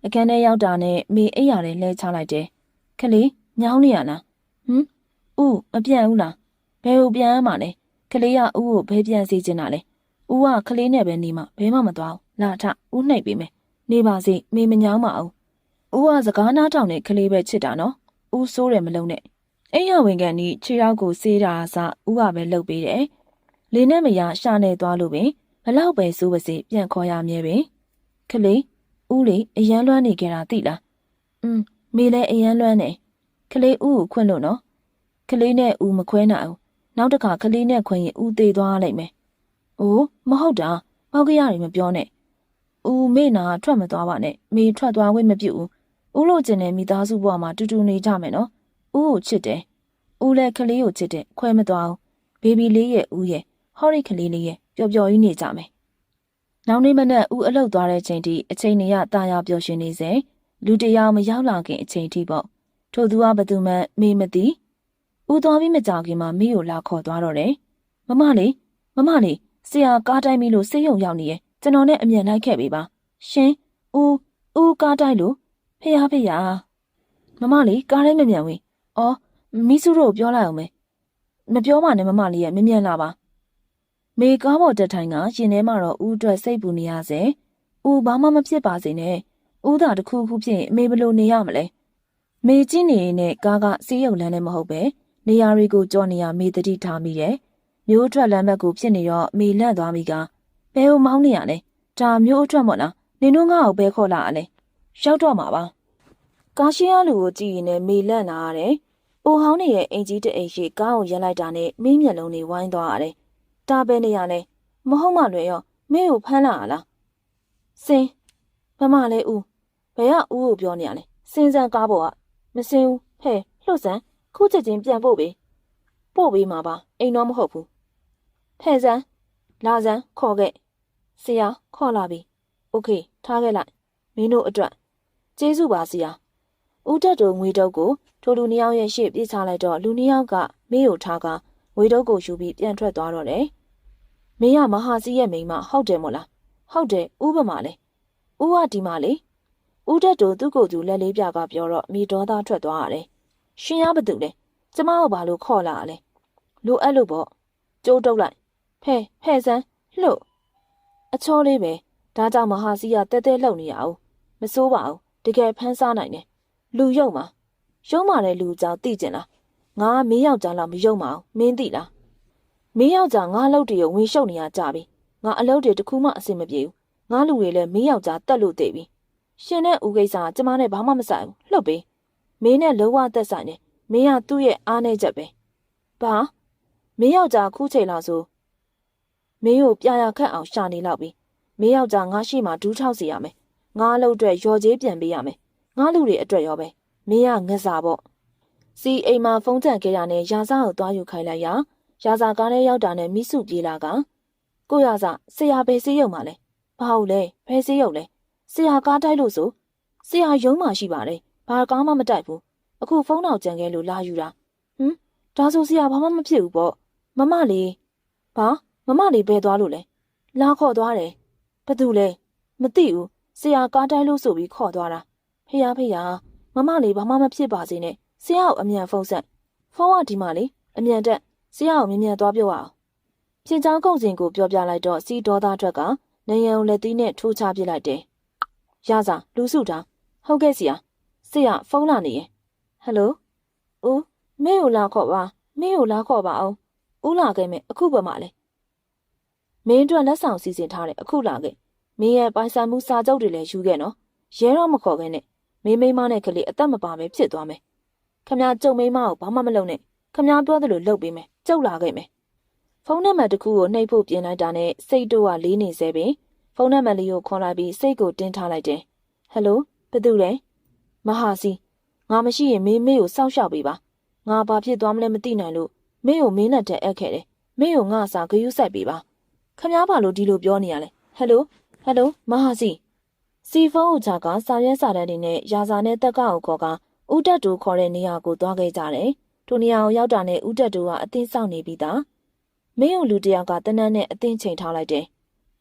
အခန်းထဲရောက်တာနဲ့မေအိပ်ရတယ်လှဲချလိုက်တယ်ခလေးညောင်းနေရလားဦးမပြန်ဘူးလားဘယ်ကိုပြန်ရမှာလဲခလေးကဦးကိုဘယ်ပြန်စီချင်တာလဲဦးကခလေးနဲ့ပဲနေမှာဘဲမှမသွားဘူးလာထဦးနှိပ်ပေးမယ်နေပါစေမေမညောင်းပါဘူးဦးကစကားနားထောင်နဲ့ခလေးပဲချစ်တာနော်ဦးစိုးတယ်မလုံးနဲ့အိမ်ရဝင်ကန်ဒီခြေရောက်ကိုစေးတာအစဦးကပဲလှုပ်ပေးတယ်လေနဲ့မရရှာနေသွားလို့ပင်ဘလောက်ပဲစိုးပါစေပြန်ခေါ်ရမြဲပင်ခလေးဦးလေအရန်လွမ်းနေကြတာသိလားမေလဲအရန်လွမ်းနေခလေးဦးကိုခွင့်လို့နော်ခလေးနဲ့ဦးမခွဲနိုင်ဘူးနောက်တစ်ခါခလေးနဲ့ခွင့်ရင်ဦးသေးသွားလိုက်မယ်အိုးမဟုတ်တာပေါက်ကရတွေမပြောနဲ့ဦးမေနာထွက်မသွားပါနဲ့မေထွက်သွားခွင့်မပြုဘူးဦးလို့ကျင်တဲ့မိသားစုဘဝမှာတူတူနေကြမယ်နော်ဦးကိုချစ်တယ်ဦးလည်းခလေးကိုချစ်တယ်ခွဲမသွားဘူးဘေဘီလေးရဲ့ဦးရဲ့ဟော်ရီခလေးလေးရဲ့ပျော်ပျော်ကြီးနေကြမယ်နောက်နေ့မနက်ဦးအလုပ်သွားတဲ့ချိန်ထိအချိန်တွေကတာယာပျော်ရွှင်နေစေလူတယောက်မရောက်လာခင်အချိန်ထိပေါ့ထို့သူကဘသူမှမေးမသိဦးသွားပြီးမကြောက်ခင်မှာမိကိုလာခေါ်သွားတော့တယ်မမလေးဆရာကားတိုင်းပြီလို့ဆေးရုံရောက်နေရဲ့ကျွန်တော်နဲ့အမြန်လိုက်ခဲ့ပေးပါရှင်ဦးကားတိုင်းလို့ဖေးမမလေးကားတိုင်းမမြန်ဝင်အော်မိစုတို့ပြောလိုက်အောင်မပြောပါနဲ့မမလေးရဲ့မမြန်လာပါမေကားပေါ်တက်ထိုင်ကရင်ထဲမှာတော့ဦးအတွက်စိတ်ပူနေရစေဦးဘာမှမဖြစ်ပါစေနဲ့ဦးသာတစ်ခုခုဖြစ်ရင်အမေဘလို့နေရမလဲမေကြည့်နေနဲ့ကားကဆေးရုံလမ်းနဲ့မဟုတ်ပဲနေရာတွေကိုကြော်နေရမေတတိထားမိတယ်မျိုးအထွက်လမ်းဘက်ကိုဖြစ်နေတော့မေလန့်သွားမိကဘဲကိုမောင်းနေရလဲဒါမျိုးအထွက်မို့လားနင်တို့ငါ့ကိုဘဲခေါ်လာရလဲရောက်တော့မှာပါကားရှင်းရလူကိုကြည့်ရင်လည်းမေလန့်လာရတယ်အိုဟောင်းနေရဲ့အင်ကြီးတအိမ်ရှိကားကိုရက်လိုက်တာနဲ့မင်းမျက်လုံးတွေဝိုင်းသွားရတယ်ဒါပဲနေရလဲမဟုတ်မှလွယ်ရောမင်းကိုဖမ်းလာရလားစင်ဘမလဲဦးဘယ်ကဦးကိုပြောနေရလဲစင်စံကားပေါ်ကမစင်ဘူးဟဲ့လှုပ်စမ်းခုချက်ချင်းပြန်ပို့ပေးမှာပါအိမ်တော့မဟုတ်ဘူးဖဲ့စမ်းလာစမ်းခေါ်ခဲ့ဆရာခေါ်လာပြီโอเคထားခဲ့လိုက်မင်းတို့အတွက်ကျေးဇူးပါဆရာဦးတက်တို့ငွေတုပ်ကိုထိုလူနှစ်ယောက်ရဲ့ရှေ့ပြေးချလိုက်တော့လူနှစ်ယောက်ကမင်းကိုထားကငွေတုပ်ကိုယူပြီးပြန်ထွက်သွားတော့တယ်မင်းကမဟာစီရဲ့မိန်းမဟုတ်တယ်မို့လားဟုတ်တယ်ဦးဗမာလဲဦးကဒီမှာလေဦးတက်တို့သူ့ကိုယ်သူလက်လေးပြကပြောတော့မိဒေါသထွက်သွားရတယ်ရှင်ရဘသူလဲကျမကိုဘာလို့ခေါ်လာလဲလိုအပ်လို့ပေါ့ကျိုးတုပ်လိုက်ဖဲ့စမ်းလှုပ်အချောလေးပဲဒါကြောင့်မဟာစီကတဲတဲလှုပ်နေရအောင်မစိုးပါဘူးတကယ်ဖမ်းစားနိုင်တယ်လူယုံမှာတဲ့လူကြောင့်သိကျင်လားငါမင်းယောက်ျားလောက်မယုံပါဘူးမင်းသိလားမင်းယောက်ျားငါအလုပ်တွေဝင်ရှုပ်နေရကြပြီငါအလုပ်တွေတခုမှအဆင်မပြေဘူးငါလူတွေလည်းမင်းယောက်ျားတက်လို့သိပြီရှင်နဲ့ဦးကိစ္စကကျမနဲ့ဘာမှမဆိုင်ဘူးလှုပ်ပေးမင်းနဲ့လုံးဝသက်ဆိုင်တယ်မင်းကသူ့ရဲ့အားနည်းချက်ပဲဘာမင်းယောက်ျားခုချိန်လောက်ဆိုမင်းကိုပြရခတ်အောင်ရှာနေလောက်ပြီမင်းယောက်ျားငါရှိမှဒူးထောက်စီရမယ်ငါအလုပ်အတွက်ရော်ကြေးပြန်ပေးရမယ်ငါလူတွေအတွက်ရောပဲမင်းကငက်စာပေါ့စီအိမ်မှာဖုန်းကြံခဲ့တာနဲ့ရာဇာကိုသွားယူခိုင်းလိုက်ရာဇာကားထဲရောက်တာနဲ့မိစုပြေးလာကကိုရာဇာဆရာဘယ်စေးရုံမှာလဲဘာဟုတ်လဲဘယ်စေးရုံလဲဆရာကားတိုက်လို့ဆိုဆရာရုံးမှာရှိပါတယ်ဘာကားမှမတိုက်ဘူးအခုဖုန်းတော့ကြံခဲ့လို့လာယူတာဒါဆိုဆရာဘာမှမဖြစ်ဘူးပေါ့မမလေးဘာမမလေးဘယ်သွားလို့လဲလာခေါ်သွားတယ်ဘသူလဲမသိဘူးဆရာကားတိုက်လို့ဆိုပြီးခေါ်သွားတာဖေးမမလေးဘာမှမဖြစ်ပါစေနဲ့ဆရာကိုအမြန်ဖုန်းဆက်ဖုန်းကဒီမှာလေအမြန်တက်ဆရာကိုမြန်သွားပြောအောင်ပြင်ချောင်းကုန်းစင်ကိုပြောပြလိုက်တော့စီဒေါသထွက်ကနယံကိုလက်သီးနဲ့ထိုးချပစ်လိုက်တယ်ရစာလူစုတာဟုတ်ကဲ့ဆရာဖုန်းလာနေရဲ့ဟယ်လိုဦးမင်းကိုလာခေါ်ပါအောင် ဦးလာခဲ့မယ်အခုပဲမှလေမင်းတို့လက်ဆောင်စီစဉ်ထားတယ်အခုလာခဲ့မင်းရဲ့ပိုင်ဆိုင်မှုစာချုပ်တွေလည်းယူခဲ့နော်ရဲတော့မခေါ်ခဲ့နဲ့မင်းမိမနဲ့ကလေးအသက်မပါပဲဖြစ်သွားမယ်ခမကျုံမိမကိုဘာမှမလုပ်နဲ့ခမပြောသလိုလုပ်ပေးမယ်ကျုပ်လာခဲ့မယ်ဖုန်းနံပါတ်တစ်ခုကိုနှိပ်ဖို့ပြင်လိုက်တာနဲ့စိတ်တို့ကလေးနေစေပင်ဖုန်းနံပါတ်လေးကိုခေါ်လိုက်ပြီးစိတ်ကိုတင်းထားလိုက်တယ်ဟယ်လိုဘယ်သူလဲမဟာစီငါမရှိရင်မေကိုစောက်ရှောက်ပေးပါငါဘာဖြစ်သွားမလဲမသိနိုင်လို့မေကိုမင်းနဲ့တက်အပ်ခဲ့တယ်မေကိုငါအစားဂရုစိုက်ပေးပါခမဘာလို့ဒီလိုပြောနေရလဲဟယ်လိုမဟာစီဖုန်းဦးချကစာရွက်စာတမ်းတွေနဲ့ရာဇာနဲ့တက်ကောက်ကိုခေါ်ကဦးတက်တူခေါ်တဲ့နေရာကိုသွားခဲ့ကြတယ်ထိုနေရာကိုရောက်တာနဲ့ဦးတက်တူကအသင်းဆောင်နေပြီးသားမင်းကိုလူတယောက်ကတနန်းနဲ့အသင်းချိန်ထားလိုက်တယ်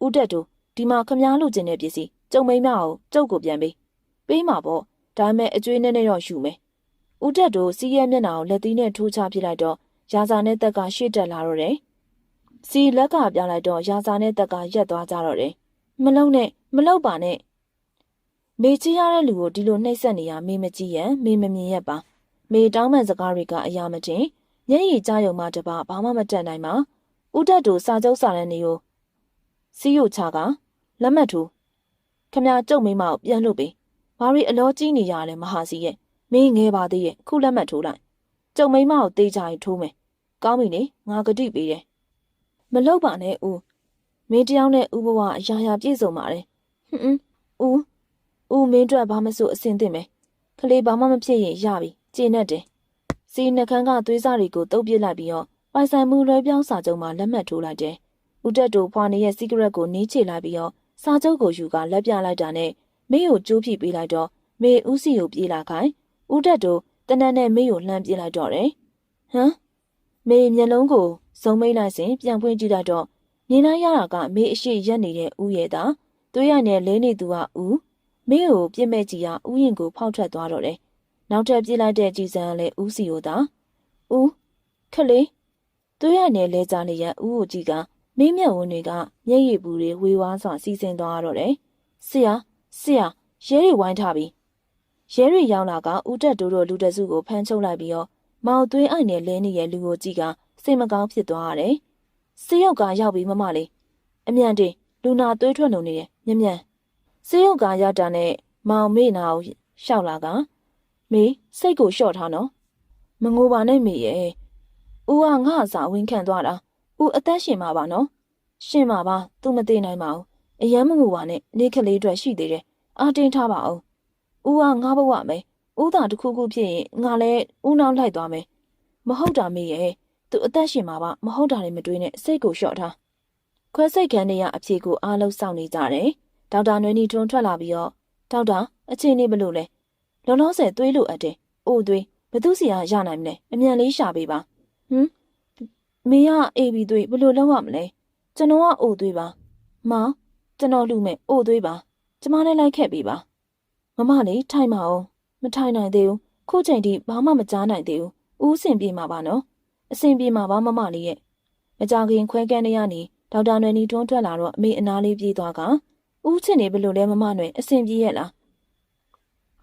ဦးတက်တူဒီမှာခမလူကျင်တဲ့ပစ္စည်းကျုံမိန်းမကိုကျုပ်ကိုပြန်ပေးမှာပေါ့ဒါမဲ့အကျွေးနဲ့တော့ယူမယ်ဦးတက်တူစီးရဲမျက်နှာကိုလက်သီးနဲ့ထိုးချပြလိုက်တော့ရာဇာနဲ့တက်ကရှေ့တက်လာတော့တယ်စီလက်ကပြလိုက်တော့ရာဇာနဲ့တက်ကရက်သွားကြတော့တယ်မလုံပါနဲ့မေချရတဲ့လူကိုဒီလိုနှိပ်စက်နေရမေမကြည့်ရန်မေမမြင်ရပါမေတောင်းမှန်စကားတွေကအရာမတင်မျက်ရည်ကြားယုံမှတပါဘာမှမတက်နိုင်ပါဦးတက်တူစာချုပ်စာတမ်းတွေကိုစီယိုချကလက်မှတ်ထိုးခမကျုံမိမကိုပြန်လို့ပေးဘာရီအလောကြီးနေရလဲမဟာစီရဲ့မင်းငယ်ပါသေးရဲ့ခုလက်မှတ်ထိုးလိုက်ကျုံမိမကိုတေးချရင်ထိုးမယ်ကောင်းပြီလေငါဂတိပေးတယ်မလောက်ပါနဲ့ဦးမင်းတယောက်နဲ့ဦးဘဝအရာပြည့်စုံပါတယ်ဦးမင်းတို့ဘာမဆိုအစင်သင့်မယ်ကလေးဘာမှမဖြစ်ရင်ရပြီကျေနပ်တယ်စီနှခမ်းကသွေးစားတွေကိုတုပ်ပစ်လိုက်ပြီးတော့ပိုင်ဆိုင်မှုလွှဲပြောင်းစာချုပ်မှာလက်မှတ်ထိုးလိုက်တယ်ဦးတက်တူဖွာနေရဲ့စီကရက်ကိုနီးချလိုက်ပြီးတော့စာချုပ်ကိုယူကလက်ပြလိုက်တာနဲ့မေကိုကျိုးပြပေးလိုက်တော့မေဦးစီကိုပြေးလာခိုင်းဦးတက်တူတနက်နဲ့မေကိုလှမ်းပြေးလိုက်တော့တယ်ဟမ်မေမျက်လုံးကိုစုံမိတ်လိုက်စဉ်ပြန်ဖွင့်ကြည့်လိုက်တော့မြင်လိုက်ရတာကမေအရှိရက်နေတဲ့ဦးရဲ့သားသွေးရနဲ့လဲနေသူကဦးမေကိုပြစ်မဲ့ကြီးကဥယျင်ကိုဖောက်ထွက်သွားတော့တယ်။နောက်ထပ်ပြစ်လိုက်တဲ့ကြည်စံကလည်းဦးစီကိုသာဦးခလေးသွေးရနဲ့လဲကြနေရဦးကိုကြည့်ကမင်းမျက်ဝန်းတွေကမျက်ရည်ပူတွေဝေဝါးစွာစီးဆင်းသွားတော့တယ်။ဆရာရဲတွေဝိုင်းထားပြီ။ရဲတွေရောက်လာကဦးတက်တိုးတို့လူတစုကိုဖမ်းချုပ်လိုက်ပြီးတော့မောင်သွေးအိုက်နဲ့လဲနေတဲ့လူကိုကြည့်ကစိတ်မကောင်းဖြစ်သွားရတယ်။ဆေးရုံကရောက်ပြီးမမလေးအမြန်တင်လူနာသွေးထွက်လုံနေတယ်မြန်ဆေးရုံကရောက်တာနဲ့မောင်မေနာကိုရှောက်လာကမေစိတ်ကိုလျှော့ထားနော်မငိုပါနဲ့မေရဲ့ဦးကငါ့အစာဝင်ခံသွားတာဦးအသက်ရှင်မှာပါနော်ရှင်မှာပါသူမသေးနိုင်ပါဘူးအယမ်းမငိုပါနဲ့နေကလေးအတွက်ရှိသေးတယ်အာတင်းထားပါအောင်ဦးကငါဘဝမယ်ဦးသာတစ်ခုခုဖြစ်ရင်ငါလည်းဦးနောက်လိုက်သွားမယ်မဟုတ်တာမေရဲ့သူအသက်ရှင်မှာပါမဟုတ်တာတွေမတွေးနဲ့စိတ်ကိုလျှော့ထားခွဲစိတ်ခန်းတွေကအဖြေကိုအားလုံးစောင့်နေကြတယ်ဒေါက်တာနွေနီထွန်းထွက်လာပြီးတော့ဒေါက်တာအခြေအနေဘယ်လိုလဲလောလောဆယ်သွေးလိုအပ်တယ်အိုးသွေးဘသူစီကရနိုင်မလဲအမြန်လေးရှာပေးပါမေကအေးပြီးသွေးဘယ်လိုလုပ်ရမလဲကျွန်တော်ကအိုးသွေးပါမောင်ကျွန်တော်လူမဲ့အိုးသွေးပါကျမလည်းလိုက်ခဲ့ပေးပါမမလေးထိုင်ပါအောင်မထိုင်နိုင်သေးဘူးခုချိန်ထိဘာမှမကြားနိုင်သေးဘူးဦးစင်ပြေမှာပါနော်အစင်ပြေမှာပါမမလေးရဲ့မကြခင်ခွဲကန်းနေရနေဒေါက်တာနွေနီထွန်းထွက်လာတော့အမေအနာလေးပြေးသွားကဦးချစ်နေဘလို့လဲမမနွယ်အဆင်ပြေရဲ့လား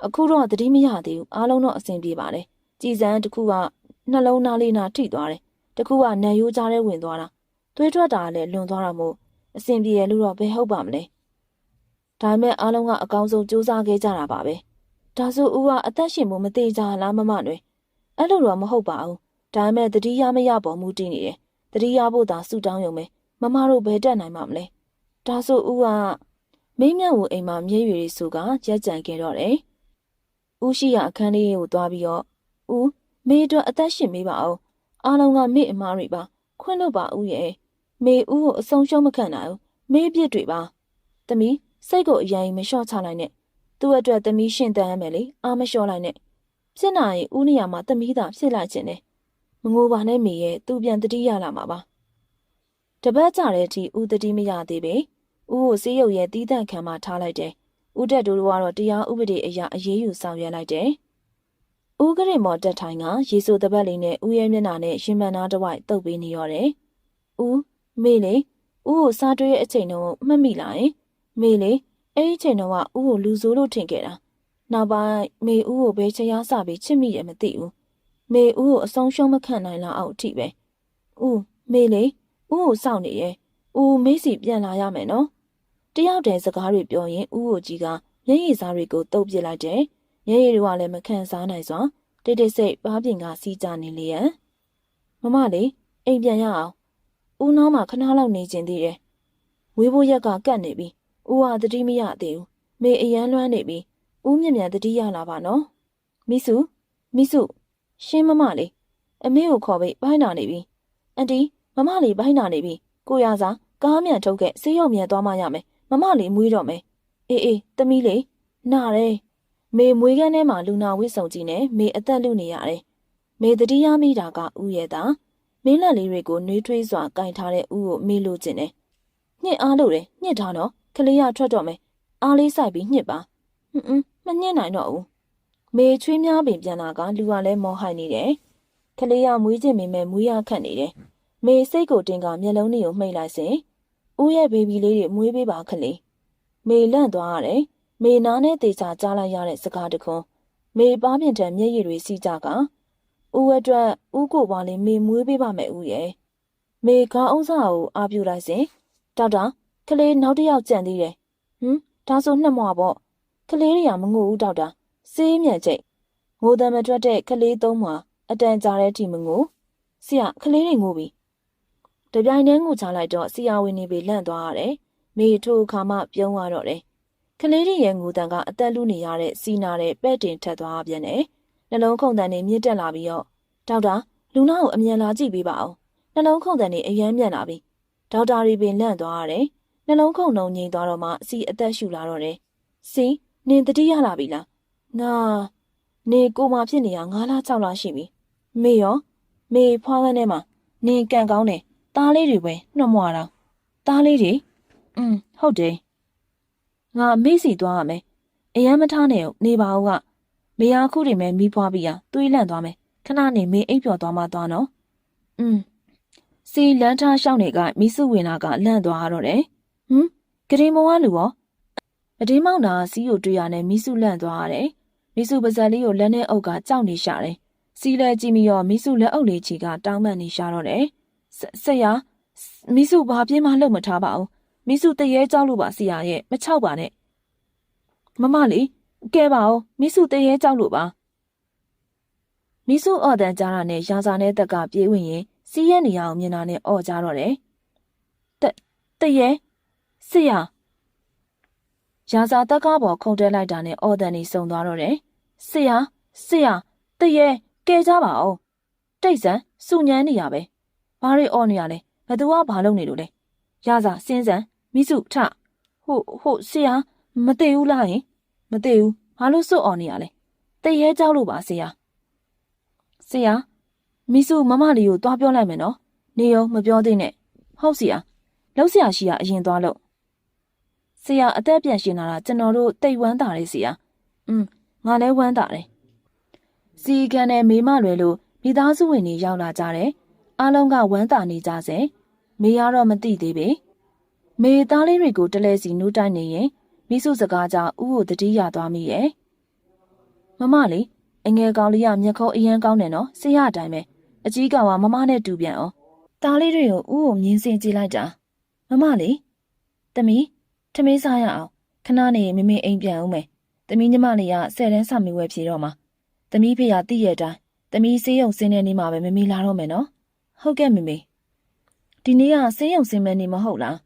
အခုတော့သတိမရသေးဘူးအားလုံးတော့အဆင်ပြေပါတယ်ကြည်စံတစ်ခုကနှလုံးသားလေးနာထိသွားတယ်တစ်ခုကနံရိုးကြားထဲဝင်သွားတာသွေးထွက်တာလည်းလွန်သွားတာမို့အဆင်ပြေရလို့တော့ဘယ်ဟုတ်ပါမလဲဒါမဲ့အားလုံးကအကောင်းဆုံးစူးစမ်းခဲ့ကြတာပါပဲဒါဆိုဦးကအသက်ရှင်မှုမသေးကြလားမမနွယ်အဲ့လိုတော့မဟုတ်ပါဘူးဒါမဲ့သတိရမရပေါ်မူတည်နေတယ်သတိရဖို့သာဆူတောင်းရုံပဲမမတို့ဘယ်တက်နိုင်မှာမလဲဒါဆိုဦးကမင်းမြတ်ကိုအိမ်မှာမြဲရွေတွေဆိုကရက်ကြံခဲ့တော့တယ်။ဦးရှိရအခန်းလေးကိုသွားပြီးတော့ဦးမေအတွက်အသက်ရှင်မေးပါအောင်အားလုံးကမေ့အမားတွေပါခွင့်လို့ပါဦးရဲ့မေဦးကိုအဆုံးရှုံးမခံနိုင်ဘူးမေးပြစ်တွေပါသမီးစိတ်ကိုအရင်မလျှော့ချလိုက်နဲ့သူ့အတွက်သမီးရှင်တန်ရမယ်လေအားမလျှော့လိုက်နဲ့ဖြစ်နိုင်ရင်ဦးနေရာမှာသမီးသာဖြစ်လိုက်ခြင်းနဲ့မငိုပါနဲ့မေရဲ့သူပြန်တတိရလာမှာပါတပတ်ကြတဲ့အထိဦးတတိမရသေးပေဦးကိုစေးရုပ်ရဲ့တီးတန့်ခံမှထားလိုက်တယ်ဦးတက်တို့ကတော့တရားဥပဒေအရအရေးယူဆောင်ရွက်လိုက်တယ်ဦးကရင်မော်တက်ထိုင်ကရေဆိုတပတ်လေးနဲ့ဦးရဲ့မျက်နှာနဲ့ရှင်မန်နာတစ်ဝိုက်တုပ်ပေးနေရတယ်ဦးမေလေဦးကိုစားတွေးရဲ့အချိန်တော့မှတ်မိလားမေလေအဲ့ဒီချိန်တော့ကဦးကိုလူဆိုးလို့ထင်ခဲ့တာနောက်ပိုင်းမေဦးကိုဘယ်ချရာစပြီးချစ်မိတယ်မသိဘူးမေဦးကိုအဆုံးရှုံးမခံနိုင်လောက်အောင်အထိပဲဦး မေလေးဦးကိုစောင့်နေရဲ့ဦးမေးစီပြန်လာရမယ်နော်တယောက်တည်းစကားတွေပြောရင်ဦးကိုကြီးကမျက်ရည်စားတွေကိုတုပ်ပစ်လိုက်တယ်မျက်ရည်တွေကလည်းမခံစားနိုင်စွာတိတ်တိတ်ဆိတ်ပါးပြင်ကစီးကြနေလေရန်မမလေးအိမ်ပြန်ရအောင်ဦးနောင်းမှာခဏလောက်နေကျင်သေးတယ်ဝေးဖို့ရက်ကကတ်နေပြီဦးဟာတတိမရသေးဘူးမေအရန်လွမ်းနေပြီဦးမြင်မြန်တတိရလာပါနော်မိစုရှင်းမမလေးအမေကိုခေါ်ပြီးဘိုင်းနာနေပြီအန်တီမမလေးဘိုင်းနာနေပြီကိုရစားကားမြန်ထုတ်ခဲ့ဆေးရုံမြန်သွားမှရမယ်မမလေးမွေးတော့မယ်အေးသမီးလေးနာတယ်မေမွေးခန်းထဲမှာလူနာဝိဆုံကြီးနဲ့မေအသက်လူနေရတယ်မေတတိယမိတာကဦးရဲ့သားမင်းလက်လေးတွေကိုနှွေးထွေးစွာကင်ထားတဲ့ဦးကိုမေးလို့ကျင်တယ်ညှစ်အားလို့တယ်ညှစ်ထားတော့ကလေးရထွက်တော့မယ်အားလေးစိုက်ပြီးညှစ်ပါမညှစ်နိုင်တော့ဘူးမေချွေးများပင်ပြန်လာကလူကလည်းမောဟိုက်နေတယ်ကလေးရမွေးခြင်းမိမဲ့မွေးရခတ်နေတယ်မေစိတ်ကိုတင်ကမျက်လုံးတွေကိုမှိတ်လိုက်စဉ်ဦးရဲ့ဘေဘီလေးတွေမွေးပေးပါခလေးမေလန့်သွားရတယ်မေနားနဲ့တေချာကြားလိုက်ရတဲ့စကားတခွန်းမေပါးပြင်တံမျက်ရည်တွေစီးကြကဦးအတွက်ဦးကိုပါလေးမေမွေးပေးပါမယ်ဦးရဲ့မေခေါင်းအုပ်စာကိုအားပြုလိုက်စဉ်ဒေါက်တာကလေးနောက်တစ်ယောက်ကြံသေးတယ်ဒါဆို2 မွာပေါ့ကလေးတွေကမငိုဘူးဒေါက်တာစေးမြန်ချိတ်ငိုတယ်မထွက်တဲ့ကလေး3 မွာအတန်ကြာတဲ့အထိမငိုဆရာကလေးတွေငိုပြီတပြိုင်တည်းငိုချလိုက်တော့ဆရာဝန်နေပေလန့်သွားရတယ်မေထိုအခါမှပြုံးသွားတော့တယ်ကလေးတွေရဲ့ငိုတန်ကအသက်လူနေရတဲ့စီနာတဲ့ပဲ့တင်ထက်သွားပြန်တယ်နှလုံးခုန်တန်တွေမြင့်တက်လာပြီးတော့ဒေါက်တာလူနာကိုအမြန်လာကြည့်ပေးပါဦးနှလုံးခုန်တန်တွေအယမ်းမြန်လာပြီဒေါက်တာတွေပင်လန့်သွားရတယ်နှလုံးခုန်နှုံငြိမ်သွားတော့မှစီအသက်ရှူလာတော့တယ်စီနင်တတိရလာပြီလားငါနေကိုမဖြစ်နေတာ9 လ 6 လရှိပြီမေရောမေဖွားခန်းထဲမှာနင်ကန်ကောင်းတယ်သားလေးတွေပဲနှမွာတော့သားလေးတွေဟုတ်တယ်ငါမေ့စီသွားရမယ်အရန်မထားနဲ့နေပါဦးကမေယာခုတွေမဲ့မီးဖွားပြီးသွေးလန့်သွားမယ်ခဏနေမေအိပ်ပျော်သွားမှသွားနော်စီလန်းထားရှောင်းနေကမီးစုဝင်လာကလန့်သွားတော့တယ်ဂရင်မောကလူရောအတင်းမောင်တာစီကိုတွေ့ရနဲ့မီးစုလန့်သွားရတယ်မီးစုပါဇက်လေးကိုလက်နဲ့အုပ်ကကြောက်နေရှာတယ်စီလဲကြည့်ပြီးတော့မီးစုလက်အုပ်လေးချီကတောင်းပန်နေရှာတော့တယ်ဆရာမီးစုဘာပြင်းမှလှုပ်မထားပါဘူးမီးစုတရေကြောက်လို့ပါဆရာရဲ့မချောက်ပါနဲ့မမလေးကဲပါဦးမီးစုတရေကြောက်လို့ပါမီးစုအော်တန်ကြားတာနဲ့ရာဇာနဲ့တက်ကပြေးဝင်ရင်စီးရဲနေရအောင်မြင်တာနဲ့အော်ကြတော့တယ်တရေဆရာရာဇာတက်ကပေါ်ခုန်တက်လိုက်တာနဲ့အော်တန်နေစုံသွားတော့တယ်ဆရာတရေကဲကြပါဦးတိတ်ဆန်စူညမ်းနေရပဲဘာတွေအော်နေရလဲဘသူကဘာလုပ်နေလို့လဲရာဇာစင်းစံမိစုထဟုတ်ဆရာမသိဘူးလားဟင်မသိဘူးဘာလို့စွတ်အော်နေရလဲတရေကြောက်လို့ပါဆရာမိစုမမလေးကိုသွားပြောလိုက်မယ်နော်နေရောမပြောသေးနဲ့ဟုတ်ဆရာလှုပ်ဆရာရှိရအရင်သွားလို့ဆရာအသက်ပြန်ရှင်လာတာကျွန်တော်တို့တိတ်ဝမ်းသာတယ်ဆရာငါလည်းဝမ်းသာတယ်စီကန်နဲ့မေမလွယ်လို့မိသားစုဝင်တွေရောက်လာကြတယ်အားလုံးကဝမ်းသာနေကြစေမေကတော့မသိသေးပေမေသားလေးတွေကိုတလဲစီနိုးတိုင်းနေရင်မိစုစကားကြောင့်ဥကိုတတိယသွားမိရဲ့မမလေးအငယ်ကောင်လေးကမျက်ခုံးအရန်ကောင်းတယ်နော်ဆရာအတိုင်းပဲအကြီးကောင်ကမမနဲ့တူပြန်အောင်သားလေးတွေကိုဥကိုမြင်စင်ကြည့်လိုက်တာမမလေးသမီးထမင်းစားရအောင်ခဏနေမမေအိမ်ပြန်ဦးမယ်သမီးညီမလေးက10 တန်းစာမေးဝဲဖြေတော့မှာသမီးဖေကသိရတိုင်းသမီးဆေးရုံဆင်းတဲ့နေ့မှာပဲမမေလာတော့မယ်နော်ဟုတ်ကဲ့မမေဒီနေ့ကဆေးရုံဆင်းမဲ့နေ့မဟုတ်လား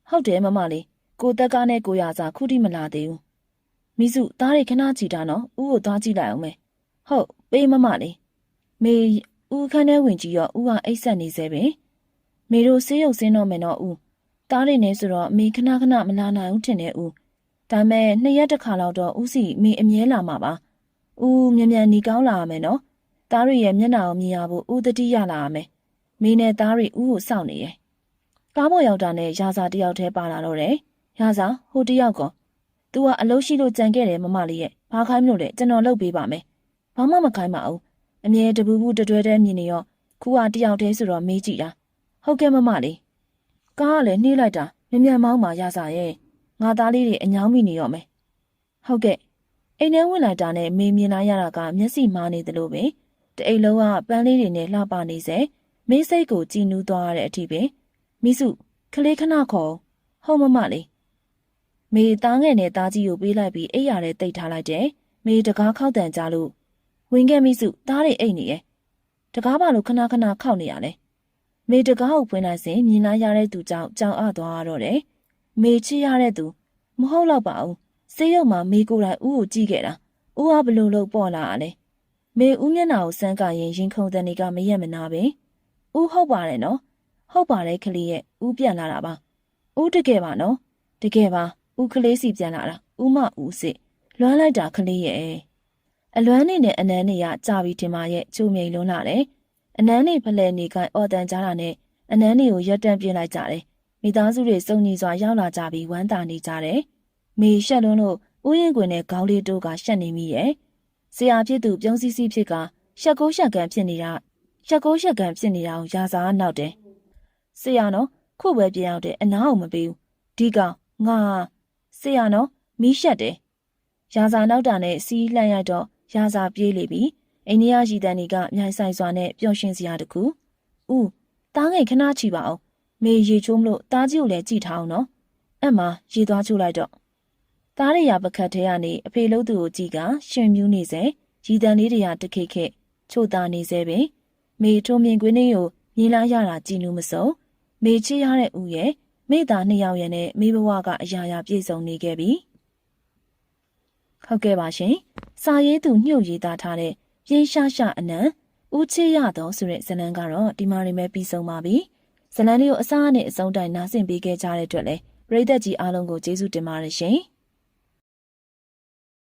ဟုတ်တယ်မမလေးကိုတက်ကားနဲ့ကိုရစာခုထိမလာသေးဘူးမိစုသားတွေခဏကြည့်တာနော်ဥကိုသွားကြည့်လိုက်အောင်မယ်ဟုတ်ပေးမမလေးမေဥခန်းထဲဝင်ကြည့်ရောဥကအိတ်ဆက်နေစေပဲမေတို့ဆေးရုံဆင်းတော့မယ်နော်ဥသားတွေနဲ့ဆိုတော့မေခဏမလာနိုင်ဘူးထင်တယ်ဥဒါမဲ့2 ရက်တစ်ခါလောက်တော့ဥစီမေအမြဲလာမှာပါဥမြန်နေကောင်းလာရမယ်နော်သားတွေရဲ့မျက်နှာကိုမြင်ရဖို့ဥတတိရလာရမယ်မင်းနဲ့သားတွေဥကိုစောင့်နေရဲ့ကားပေါ်ရောက်တာနဲ့ရာဇာတယောက်တည်းပါလာတော့တယ်ရာဇာဟိုတယောက်ကောသူကအလုပ်ရှိလို့ကြံခဲ့တယ်မမလေးရဲ့ဘာခိုင်းမလို့လဲကျွန်တော်လုပ်ပေးပါမယ်ဘာမှမခိုင်းပါဘူးအမြဲတပူပူတတွဲတဲမြင်နေရောခုကတယောက်တည်းဆိုတော့မေးကြည့်တာဟုတ်ကဲ့မမလေးကားကလည်းနှေးလိုက်တာမြန်မောင်းပါရာဇာရဲ့ငါသားလေးတွေအညောင်းမိနေရောမယ်ဟုတ်ကဲ့အိမ်ထဲဝင်လာတာနဲ့မေမြင်လိုက်ရတာကမျက်စိမားနေသလိုပဲတအိမ်လုံးကပန်းလေးတွေနဲ့လှပနေစေ မေးစိတ်ကိုကြည်နူးသွားရတဲ့အထိပဲမိစုကလေးခဏခေါ်ဟုတ်မမလေးမေသားငယ်နဲ့သားကြီးကိုပေးလိုက်ပြီးအိပ်ရတဲ့တိတ်ထားလိုက်တယ်မေတကားခောက်တန်ကြလို့ဝင်ခဲ့မိစုသားတွေအိတ်နေရဲ့တကားပါလို့ခဏခဏခောက်နေရလဲမေတကားကိုဖွင့်လိုက်စဉ်မြင်လာရတဲ့သူကြောင့်ကြောင်အသွားရတော့တယ်မေချစ်ရတဲ့သူမဟုတ်တော့ပါဘူးဆေးရုံမှာမေကိုယ်တိုင်ဦးကိုကြည့်ခဲ့တာဦးကဘလို့လို့ပေါ်လာတာလဲမေဦးမျက်နှာကိုစမ်းကရင်ရင်ခုန်တဲ့နေကမရက်မနာပဲဦးဟုတ်ပါတယ်နော်ဟုတ်ပါတယ်ကလေးရဲ့ဦးပြန်လာတာပါဦးတကယ်ပါနော်တကယ်ပါဦးကလေးစီပြန်လာတာဦးမဦးစစ်လွမ်းလိုက်တာကလေးရဲ့အလွမ်းနေနဲ့အနန်းနေရကြာပြီထင်ပါရဲ့ချိုးမြိန်လွန်းလာတယ်အနန်းနေဖလဲနေကိုအော်တန်ကြတာနဲ့အနန်းနေကိုရက်တန့်ပြစ်လိုက်ကြတယ်မိသားစုတွေစုံညီစွာရောက်လာကြပြီးဝမ်းသာနေကြတယ်မေရှက်လွန်းလို့ဦးရင်ကွင်နဲ့ခေါင်းလေးတို့ကရှက်နေမိရဲ့ဆရာဖြစ်သူပြုံးစီစီဖြစ်ကရှက်ကိုရှက်ကန်ဖြစ်နေတာကိုရာစာနောက်တယ်ဆရာနော်ခုပဲပြန်ရောက်တယ်အနားကိုမပေးဘူးဒီကောင်ငါဆရာနော်မီးရှက်တယ်ရာစာနောက်တာနဲ့စီးလှမ်းရတော့ရာစာပြေးလေပြီအိန္ဒိယရည်တန်တွေကမြိုင်ဆိုင်စွာနဲ့ပျော်ရွှင်စရာတခုဦးတားငယ်ခဏချီပါအောင်မေရေချိုးမလို့တားကြီးကိုလည်းကြည်ထားအောင်နော်အဲ့မှာရေသွားချိုးလိုက်တော့သားရရပကတ်ထဲကနေအဖေလို့သူကိုကြည့်ကရှင်မြူးနေစေရည်တန်လေးတွေကတခိခိချို့သားနေစေပဲမေထုံမြင်ကွင်းလေးကိုမြင်လာရတာကြည်နူးမစုံမေချစ်ရတဲ့ဦးရဲ့မိသားနှစ်ယောက်ရဲ့နဲ့မိဘဝကအရာရာပြည့်စုံနေခဲ့ပြီဟုတ်ကဲ့ပါရှင်စာရေးသူညှို့ရေးသားထားတဲ့ပြင်းရှာရှာအနံဦးချစ်ရတော့ဆိုတဲ့ဇာတ်လမ်းကတော့ဒီမှာနေမဲ့ပြီးဆုံးပါပြီဇာတ်လမ်းလေးကိုအစားနဲ့အဆုံးတိုင်နားဆင်ပေးခဲ့ကြတဲ့အတွက်လည်းပရိသတ်ကြီးအားလုံးကိုကျေးဇူးတင်ပါတယ်ရှင်